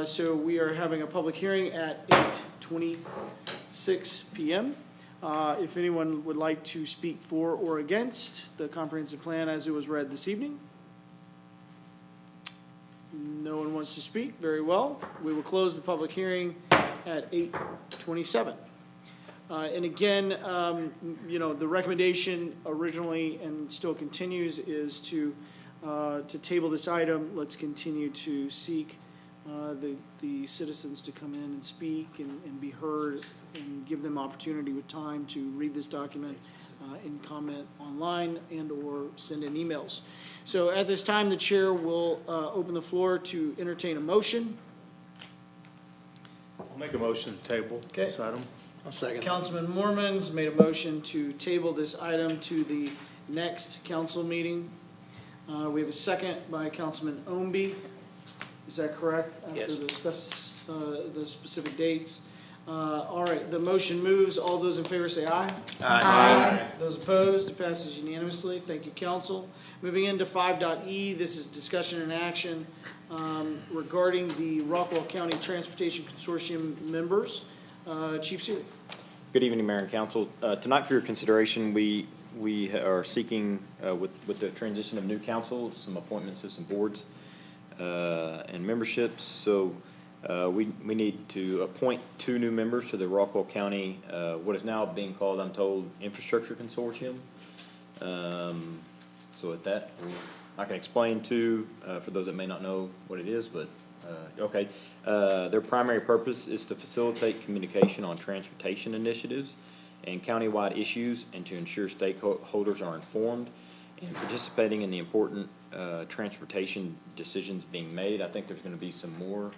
So we are having a public hearing at 8:26 p.m. If anyone would like to speak for or against the comprehensive plan as it was read this evening. No one wants to speak. Very well. We will close the public hearing at 8:27. And again, the recommendation originally and still continues is to table this item. Let's continue to seek the citizens to come in and speak and be heard, and give them opportunity with time to read this document and comment online and or send in emails. So at this time, the chair will open the floor to entertain a motion. I'll make a motion to table this item. I'll second. Councilman Moorman's made a motion to table this item to the next council meeting. We have a second by Councilman Omby. Is that correct? Yes. After the specific dates. All right, the motion moves. All those in favor say aye. Aye. Those opposed, it passes unanimously. Thank you, council. Moving into 5.e, this is discussion and action regarding the Rockwall County Transportation Consortium members. Chief Seeley. Good evening, Mayor and Council. Tonight for your consideration, we are seeking, with the transition of new council, some appointments to some boards and memberships. So we need to appoint 2 new members to the Rockwall County, what is now being called, I'm told, Infrastructure Consortium. So at that, I can explain too, for those that may not know what it is, but okay. Their primary purpose is to facilitate communication on transportation initiatives and countywide issues, and to ensure stakeholders are informed and participating in the important transportation decisions being made. I think there's going to be some more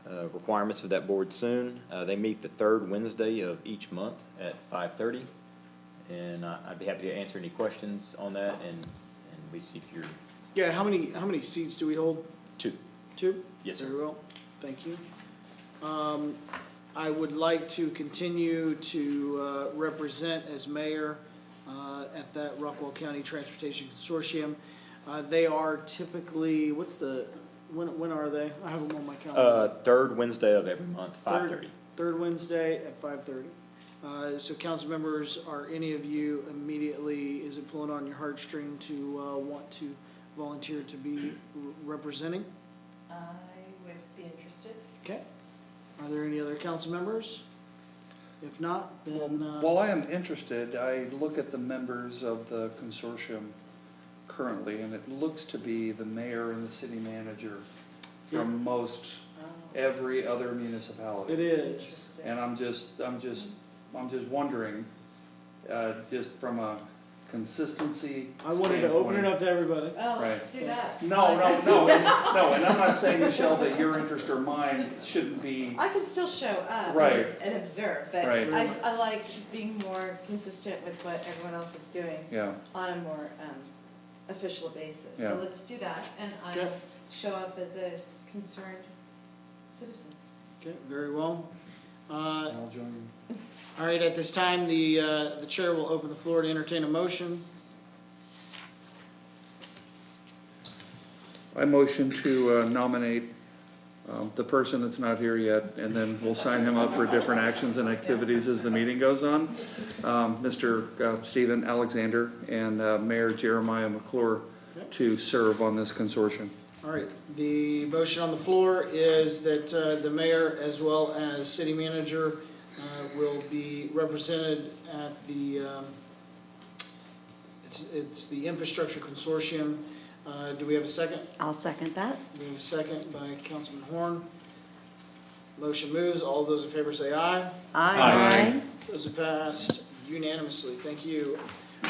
requirements of that board soon. They meet the third Wednesday of each month at 5:30. And I'd be happy to answer any questions on that, and we seek your Yeah, how many seats do we hold? two. Two? Yes, sir. Very well, thank you. I would like to continue to represent as mayor at that Rockwall County Transportation Consortium. They are typically, when are they? I have them on my calendar. Third Wednesday of every month, 5:30. Third Wednesday at 5:30. So council members, are any of you immediately, is it pulling on your heartstring to want to volunteer to be representing? I would be interested. Okay. Are there any other council members? If not, then, While I am interested, I look at the members of the consortium currently, and it looks to be the mayor and the city manager from most every other municipality. it is. And I'm just wondering, just from a consistency I wanted to open it standpoint. up to everybody. Oh, Right. let's do that. No, and I'm not saying, Michelle, that your interest or mine shouldn't be, I can still show up Right. and observe, but Right. I like being more consistent with what everyone else is doing yeah, on a more official basis. Yeah. So let's do that, and Okay. I'll show up as a concerned citizen. Okay, very well. I'll join you. All right, at this time, the chair will open the floor to entertain a motion. I motion to nominate the person that's not here yet, and then we'll sign him up for different actions and activities as the meeting goes on. Mr. Stephen Alexander and Mayor Jeremiah McClure to serve on this consortium. All right, the motion on the floor is that the mayor as well as city manager will be represented at the, it's the Infrastructure Consortium. Do we have a second? I'll second that. We have a second by Councilman Horn. Motion moves. All those in favor say aye. Aye. Those are passed unanimously. Thank you.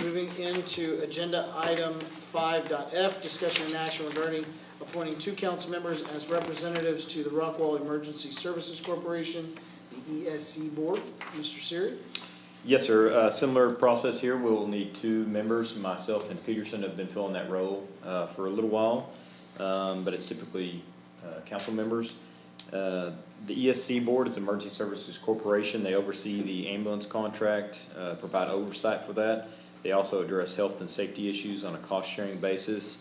Moving into agenda item 5.f, discussion and action regarding appointing two council members as representatives to the Rockwall Emergency Services Corporation, the ESC Board. Mr. Siri? Yes, sir. Similar process here. We'll need two members. Myself and Peterson have been filling that role for a little while, but it's typically council members. The ESC Board is Emergency Services Corporation. They oversee the ambulance contract, provide oversight for that. They also address health and safety issues on a cost-sharing basis,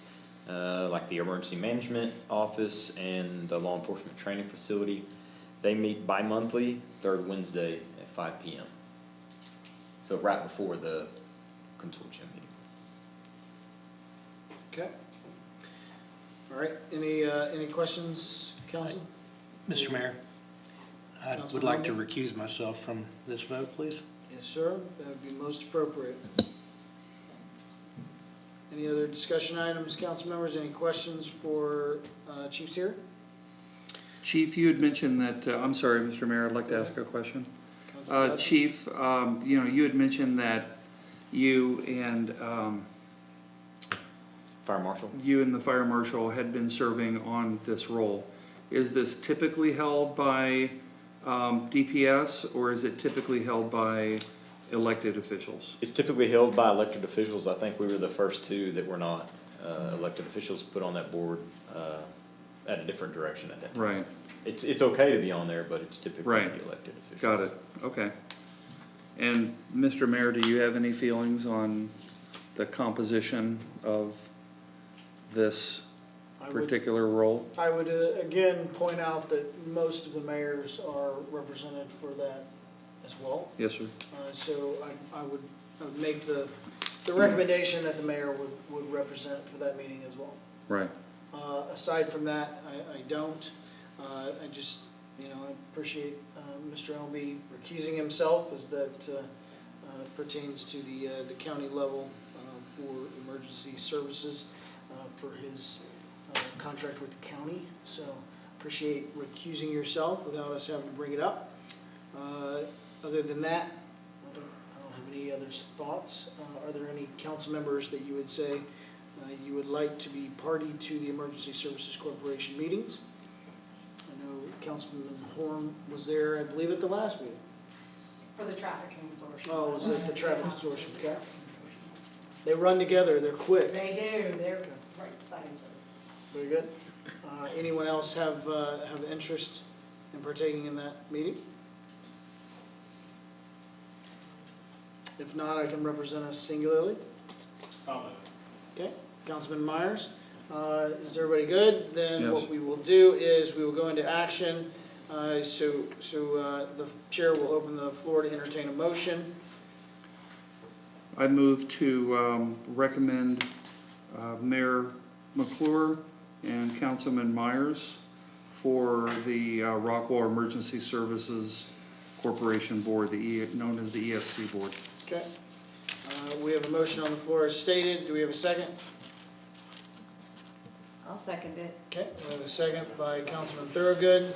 like the Emergency Management Office and the Law Enforcement Training Facility. They meet bi-monthly, third Wednesday at 5 p.m. So right before the consortium meeting. Okay. All right, any questions, council? Mr. Mayor, I Councilman would like to Humble? recuse myself from this vote, please. Yes, sir, that would be most appropriate. Any other discussion items, council members? Any questions for Chief Seer? Chief, you had mentioned that, I'm sorry, Mr. Mayor, I'd like to ask a question. Councilman Hudson? Chief, you had mentioned that you and Fire Marshal? you and the fire marshal had been serving on this role. Is this typically held by DPS, or is it typically held by elected officials? It's typically held by elected officials. I think we were the first two that were not elected officials put on that board at a different direction at that time. Right, It's okay to be on there, but it's typically Right. the elected officials. got it, okay. And Mr. Mayor, do you have any feelings on the composition of this I would, particular role? I would again point out that most of the mayors are represented for that as well. Yes, sir. So I would make the recommendation that the mayor would represent for that meeting as well. Right, Aside from that, I don't. I just, I appreciate Mr. Elby recusing himself as that pertains to the county level for emergency services for his contract with the county. So appreciate recusing yourself without us having to bring it up. Other than that, I don't have any other thoughts. Are there any council members that you would say you would like to be party to the Emergency Services Corporation meetings? I know Councilman Horn was there, I believe, at the last meeting. For the traffic consortium. Oh, was it the traffic consortium, okay? They run together, they're quick. They do, they're right beside each other. Very good. Anyone else have interest in partaking in that meeting? If not, I can represent us singularly. Okay, Councilman Myers, is everybody good? Then Yes. what we will do is we will go into action. So the chair will open the floor to entertain a motion. I move to recommend Mayor McClure and Councilman Myers for the Rockwall Emergency Services Corporation Board, known as the ESC Board. Okay. We have a motion on the floor as stated. Do we have a second? I'll second it. Okay, we have a second by Councilman Thorogood.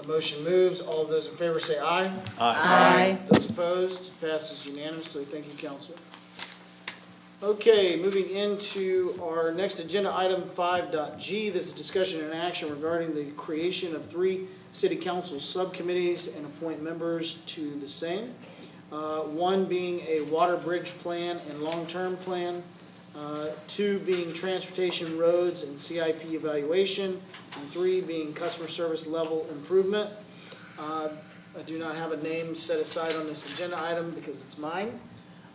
The motion moves. All of those in favor say aye. Aye. Those opposed, passes unanimously. Thank you, Council. Okay, moving into our next agenda item, 5.G. This is discussion and action regarding the creation of 3 city council subcommittees and appoint members to the same. One being a water bridge plan and long-term plan. 2 being transportation, roads, and CIP evaluation, and 3 being customer service level improvement. I do not have a name set aside on this agenda item because it's mine.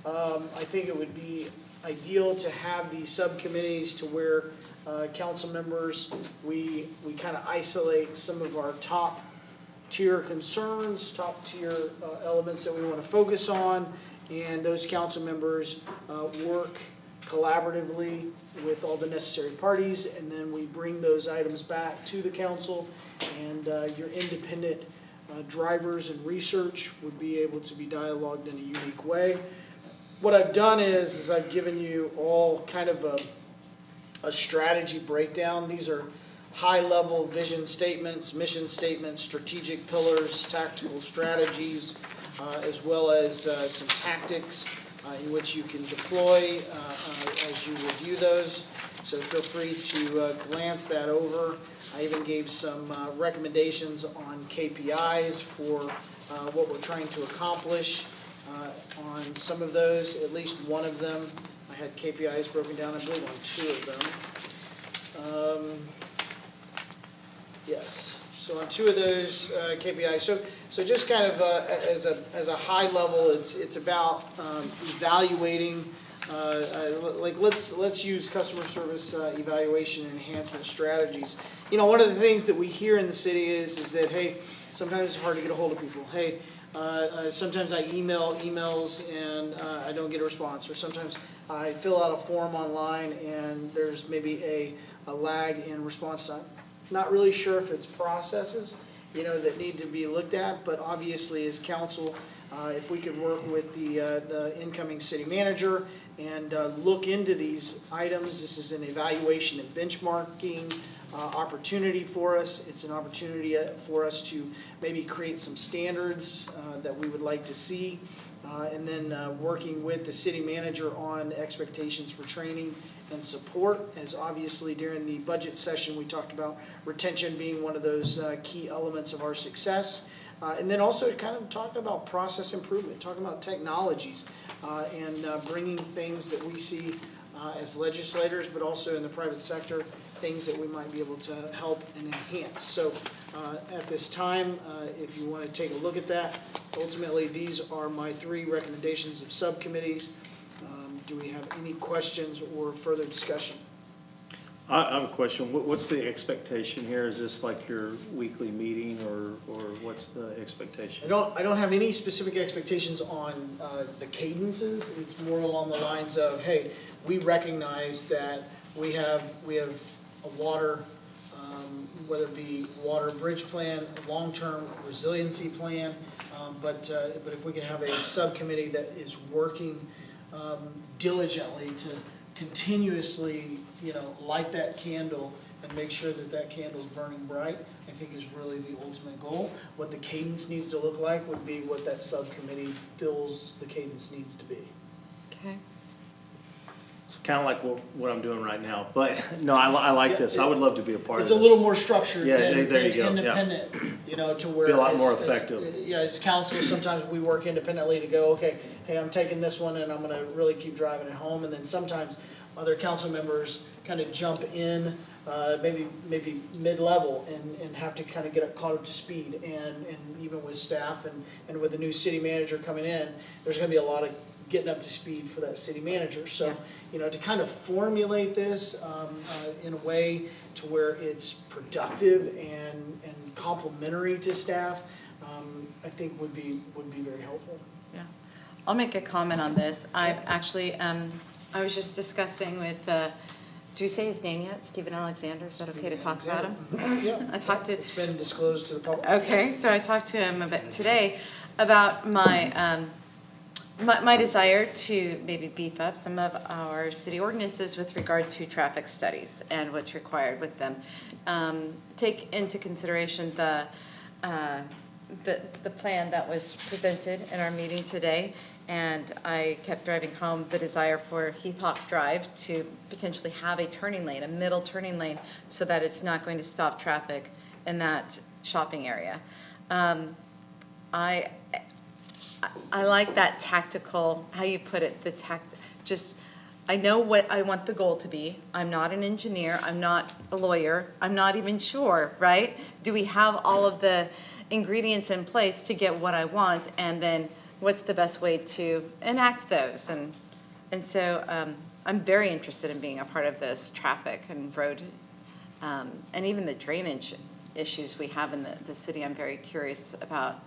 I think it would be ideal to have these subcommittees to where council members, we kind of isolate some of our top tier concerns, top tier elements that we want to focus on, and those council members work collaboratively with all the necessary parties, and then we bring those items back to the council, and your independent drivers and research would be able to be dialogued in a unique way. What I've done is I've given you all kind of a strategy breakdown. These are high-level vision statements, mission statements, strategic pillars, tactical strategies, as well as some tactics in which you can deploy as you review those. So feel free to glance that over. I even gave some recommendations on KPIs for what we're trying to accomplish. On some of those, at least one of them, I had KPIs broken down, I believe on 2 of them. Yes, so on 2 of those KPIs. So just kind of as a high level, it's about evaluating. Like let's use customer service evaluation and enhancement strategies. You know, one of the things that we hear in the city is that, hey, sometimes it's hard to get a hold of people. Hey, sometimes I email emails and I don't get a response, or sometimes I fill out a form online and there's maybe a lag in response time. Not really sure if it's processes, that need to be looked at, but obviously as council, if we could work with the incoming city manager and look into these items. This is an evaluation and benchmarking opportunity for us. It's an opportunity for us to maybe create some standards that we would like to see, and then working with the city manager on expectations for training and support, as obviously during the budget session we talked about retention being one of those key elements of our success. And then also kind of talking about process improvement, talking about technologies, and bringing things that we see as legislators, but also in the private sector, things that we might be able to help and enhance. So at this time, if you want to take a look at that, ultimately these are my 3 recommendations of subcommittees. Do we have any questions or further discussion? I have a question. What's the expectation here? Is this like your weekly meeting, or what's the expectation? I don't have any specific expectations on the cadences. It's more along the lines of, hey, we recognize that we have a water, whether it be water bridge plan, long-term resiliency plan, but if we can have a subcommittee that is working diligently to continuously, light that candle and make sure that that candle is burning bright, I think is really the ultimate goal. What the cadence needs to look like would be what that subcommittee feels the cadence needs to be. Okay. It's kind of like what I'm doing right now, but no, I like this. I would love to be a part of It's this. a little more structured Yeah, than there you go, yeah. independent, you know, to where. Be a lot as- more as- effective. Yeah, as council, sometimes we work independently to go, okay, hey, I'm taking this one and I'm gonna really keep driving it home. And then sometimes other council members kind of jump in, maybe mid-level and have to kind of get caught up to speed. And even with staff and with the new city manager coming in, there's gonna be a lot of getting up to speed for that city manager. So, you know, to kind of formulate this in a way to where it's productive and complementary to staff, I think would be very helpful. Yeah. I'll make a comment on this. I've actually, I was just discussing with, do you say his name yet? Stephen Alexander? Is that okay to talk about him? Yeah. I talked to, It's been disclosed to the public. okay, so I talked to him today about my desire to maybe beef up some of our city ordinances with regard to traffic studies and what's required with them. Take into consideration the plan that was presented in our meeting today, and I kept driving home the desire for Heath Drive to potentially have a turning lane, a middle turning lane, so that it's not going to stop traffic in that shopping area. I like that tactical, how you put it, I know what I want the goal to be. I'm not an engineer, I'm not a lawyer, I'm not even sure, right? Do we have all of the ingredients in place to get what I want, and then what's the best way to enact those? And so I'm very interested in being a part of this traffic and road, and even the drainage issues we have in the city. I'm very curious about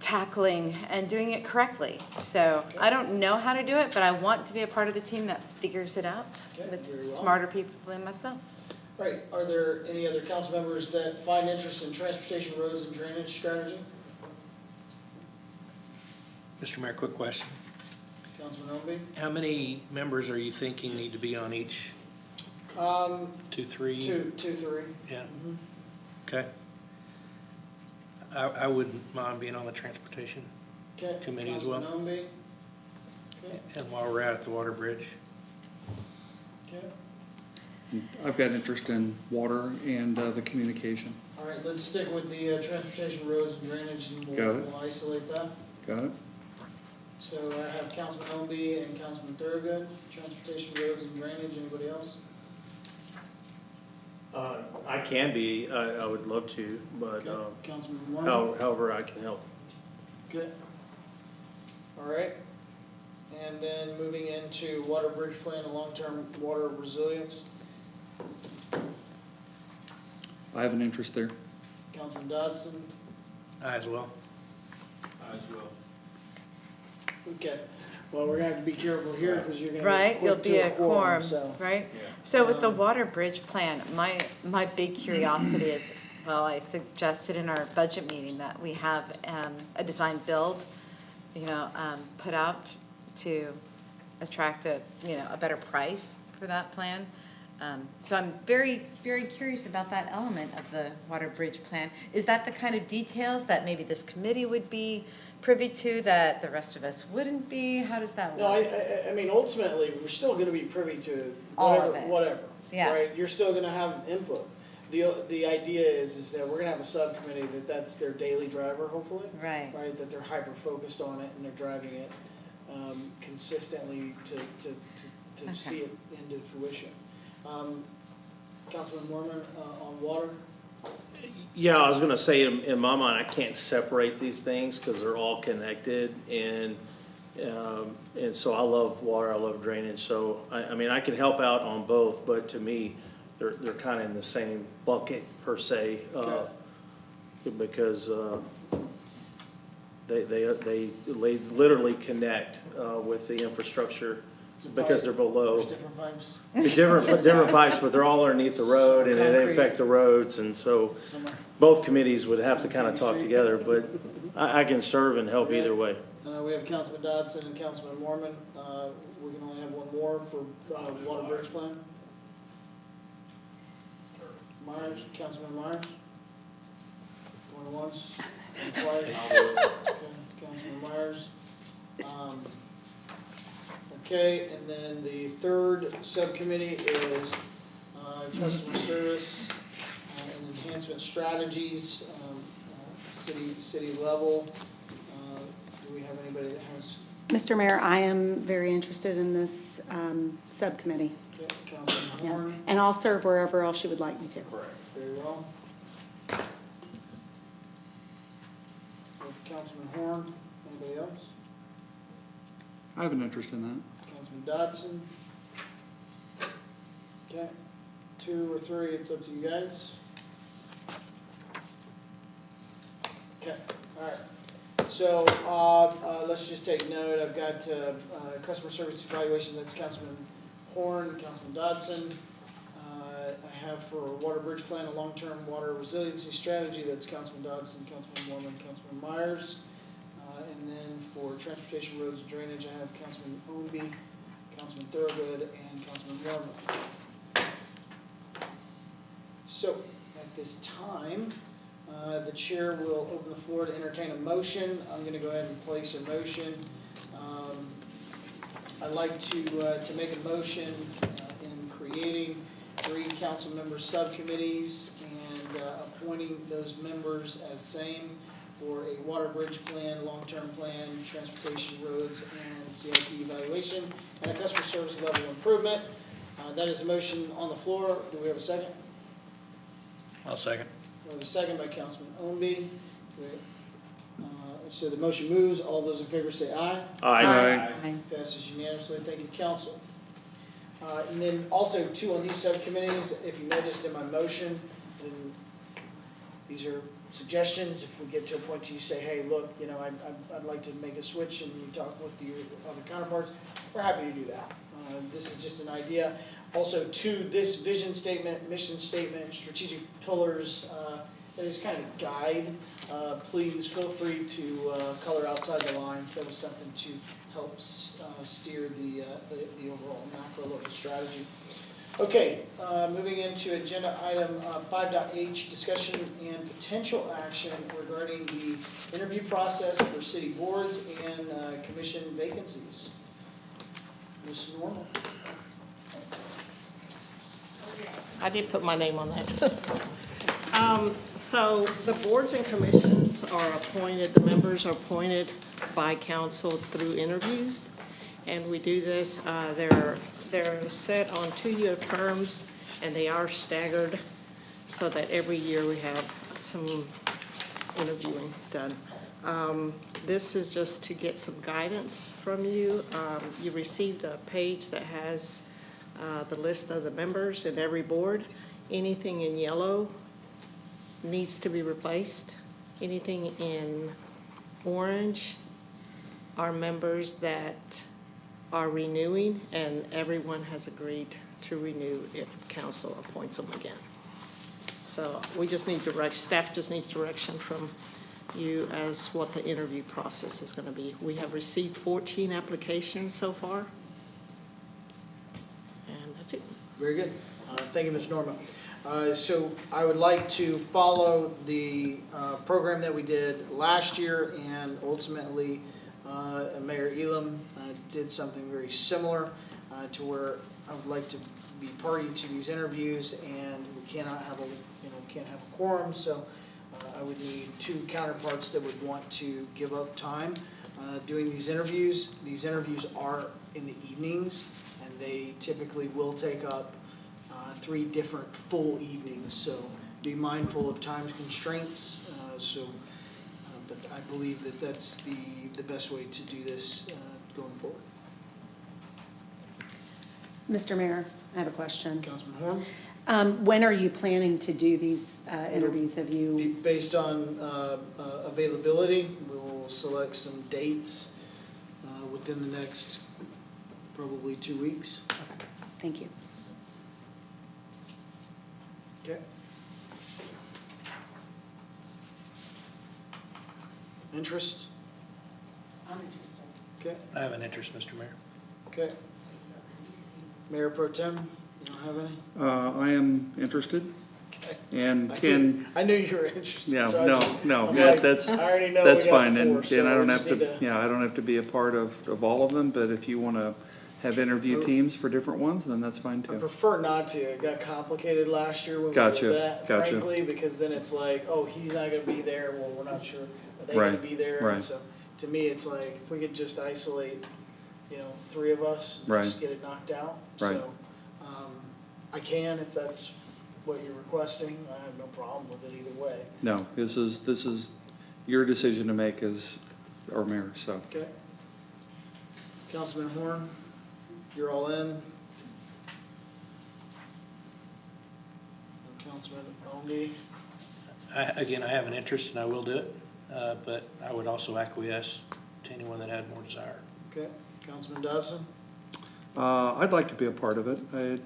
tackling and doing it correctly. So I don't know how to do it, but I want to be a part of the team that figures it out with smarter people than myself. Right, are there any other council members that find interest in transportation, roads, and drainage strategy? Mr. Mayor, quick question. Councilman Oldby? How many members are you thinking need to be on each? 2, 3? Two, three. Yeah. Okay. I wouldn't mind being on the transportation Okay. committee as well. Councilman Oldby? Okay. And while we're at the water bridge. Okay. I've got interest in water and the communication. All right, let's stick with the transportation, roads, and drainage, and Got it. we'll isolate that. Got it? So I have Councilman Oldby and Councilman Thurgood, transportation, roads, and drainage. Anybody else? I can be, I would love to, but Okay. Councilman Warren? however I can help. Good. All right. And then moving into water bridge plan and long-term water resilience, I have an interest there. Councilman Dodson. I as well. I as well. Okay. Well, we're gonna have to be careful here because you're gonna Right, be you'll quick be to a quorum, so. right? So with the water bridge plan, my big curiosity is, well, I suggested in our budget meeting that we have a design build, put out to attract a better price for that plan. So I'm very, very curious about that element of the water bridge plan. Is that the kind of details that maybe this committee would be privy to that the rest of us wouldn't be? How does that No, work? I mean, ultimately, we're still gonna be privy to All of it. whatever, Yeah. right? You're still gonna have input. The idea is that we're gonna have a subcommittee that's their daily driver, hopefully. Right. Right, that they're hyper-focused on it and they're driving it consistently to see it into fruition. Councilman Mormon, on water? Yeah, I was gonna say, in my mind, I can't separate these things because they're all connected, and so I love water, I love drainage, so, I mean, I can help out on both, but to me, they're kind of in the same bucket per se, because they literally connect with the infrastructure because they're below. There's different pipes. It's different pipes, but they're all underneath the road, and they Concrete. affect the roads, and so Somewhere. both committees would have to kind of talk together, but I can serve and help either way. We have Councilman Dodson and Councilman Mormon. We can only have one more for water bridge plan. Myers, Councilman Myers? Going once, going twice. Okay, Councilman Myers. Okay, and then the third subcommittee is customer service and enhancement strategies, city level. Do we have anybody that has? Mr. Mayor, I am very interested in this subcommittee. Okay, Councilman Yes. Horn? And I'll serve wherever else you would like me to. Correct. Very well. Councilman Horn, anybody else? I have an interest in that. Councilman Dodson? Okay, 2 or 3, it's up to you guys. Okay, all right. So, let's just take note. I've got, customer service evaluation, that's Councilman Horn, Councilman Dodson. I have for water bridge plan, a long-term water resiliency strategy, that's Councilman Dodson, Councilman Mormon, Councilman Myers. And then for transportation, roads, and drainage, I have Councilman Ownby, Councilman Thurgood, and Councilman Mormon. So, at this time, the chair will open the floor to entertain a motion. I'm gonna go ahead and place a motion. I'd like to make a motion in creating 3 council member subcommittees and appointing those members as same for a water bridge plan, long-term plan, transportation, roads, and CIP evaluation, and a customer service level improvement. That is a motion on the floor. Do we have a second? I'll second. We have a second by Councilman Ownby. So the motion moves. All those in favor say aye. Aye. Passes unanimously. Thank you, council. And then also too, on these subcommittees, if you noticed in my motion, these are suggestions. If we get to a point to you say, hey, look, you know, I'd like to make a switch, and you talk with your other counterparts, we're happy to do that. This is just an idea. Also, to this vision statement, mission statement, strategic pillars, that is kind of guide. Please feel free to color outside the lines. That was something to help steer the overall macro of the strategy. Okay, moving into agenda item 5.h, discussion and potential action regarding the interview process for city boards and commission vacancies. Ms. Norman. I did put my name on that. So the boards and commissions are appointed, the members are appointed by council through interviews. And we do this, they're set on 2-year terms, and they are staggered so that every year we have some interviewing done. This is just to get some guidance from you. You received a page that has the list of the members in every board. Anything in yellow needs to be replaced. Anything in orange are members that are renewing, and everyone has agreed to renew if council appoints them again. So we just need direction, staff just needs direction from you as what the interview process is going to be. We have received 14 applications so far, and that's it. Very good. Thank you, Ms. Norma. So I would like to follow the program that we did last year, and ultimately Mayor Elam did something very similar to where I would like to be party to these interviews, and we cannot have can't have a quorum, so I would need 2 counterparts that would want to give up time doing these interviews. These interviews are in the evenings, and they typically will take up 3 different full evenings, so be mindful of time constraints. But I believe that that's the best way to do this going forward. Mr. Mayor, I have a question. Councilman Horn? When are you planning to do these interviews? Have you? Based on availability, we will select some dates within the next probably 2 weeks. Okay. Thank you. Okay. Interest? I'm interested. Okay. I have an interest, Mr. Mayor. Okay. Mayor Pro Tem, you don't have any? I am interested, Okay. and I knew you were interested. yeah, so no, I'm yeah, like, that's, I already know that's we got fine, 4, and so I we don't just have need to, yeah, I don't have to be a part of all of them, but if you want to have interview teams for different ones, then that's fine I too. prefer not to. It got complicated last year when we Gotcha, did that, gotcha. frankly, because then it's like, oh, he's not gonna be there, well, we're not sure, are they gonna Right, be there? And right. so, to me, it's like, if we could just isolate, you know, 3 of us, and Right. just get it knocked out. Right. So, I can, if that's what you're requesting, I have no problem with it either way. No, this is your decision to make as our mayor, so. Okay. Councilman Horn, you're all in. Councilman Omby, Again, I have an interest and I will do it, but I would also acquiesce to anyone that had more desire. okay. Councilman Dodson, I'd like to be a part of it. I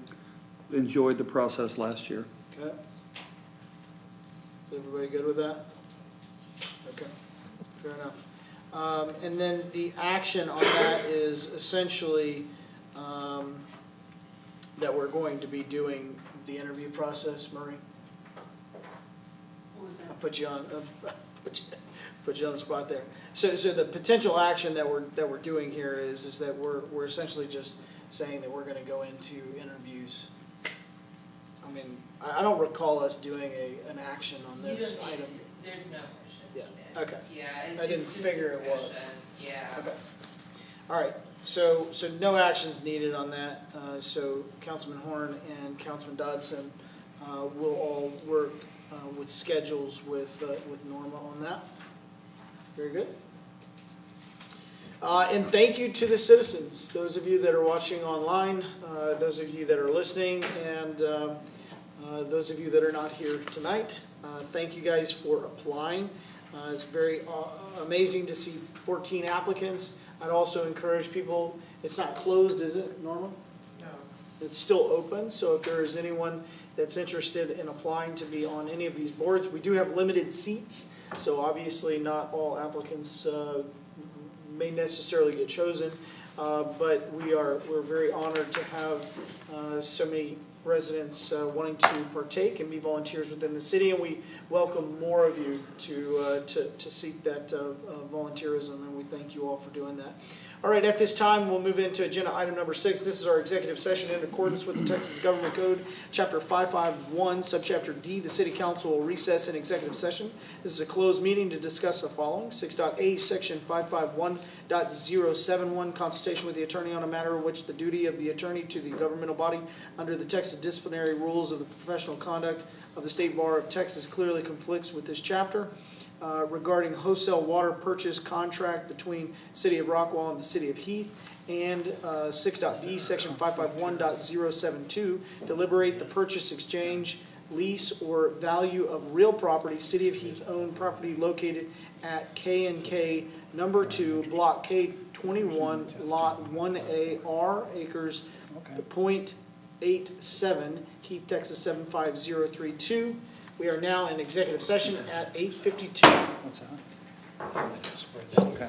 enjoyed the process last year. okay. Is everybody good with that? Okay, fair enough. And then the action on that is essentially, that we're going to be doing the interview process, Murray? What was that? I put you on, put you on the spot there. So the potential action that we're doing here is that we're essentially just saying that we're gonna go into interviews. I mean, I don't recall us doing an action on this item. There's no motion. Yeah, okay. Yeah. I didn't figure it was. Yeah. Okay. All right, so no actions needed on that. So Councilman Horn and Councilman Dodson will all work with schedules with Norma on that. Very good. And thank you to the citizens, those of you that are watching online, those of you that are listening, and those of you that are not here tonight. Thank you guys for applying. It's very amazing to see 14 applicants. I'd also encourage people, it's not closed, is it, Norma? No. It's still open, so if there is anyone that's interested in applying to be on any of these boards, we do have limited seats, so obviously not all applicants may necessarily get chosen, but we're very honored to have so many residents wanting to partake and be volunteers within the city, and we welcome more of you to seek that volunteerism, and we thank you all for doing that. All right, at this time, we'll move into agenda item number 6. This is our executive session in accordance with the Texas Government Code, Chapter 551, Subchapter D. The City Council will recess in executive session. This is a closed meeting to discuss the following. 6.A, Section 551.071, consultation with the attorney on a matter in which the duty of the attorney to the governmental body under the Texas disciplinary rules of the professional conduct of the State Bar of Texas clearly conflicts with this chapter. Regarding wholesale water purchase contract between City of Rockwall and the City of Heath, and 6.B, Section 551.072, deliberate the purchase, exchange, lease, or value of real property, City of Heath-owned property located at K&K Number 2, Block K21, Lot 1A, R, acres, .87, Heath, Texas 75032. We are now in executive session at 8:52. What's that? Okay.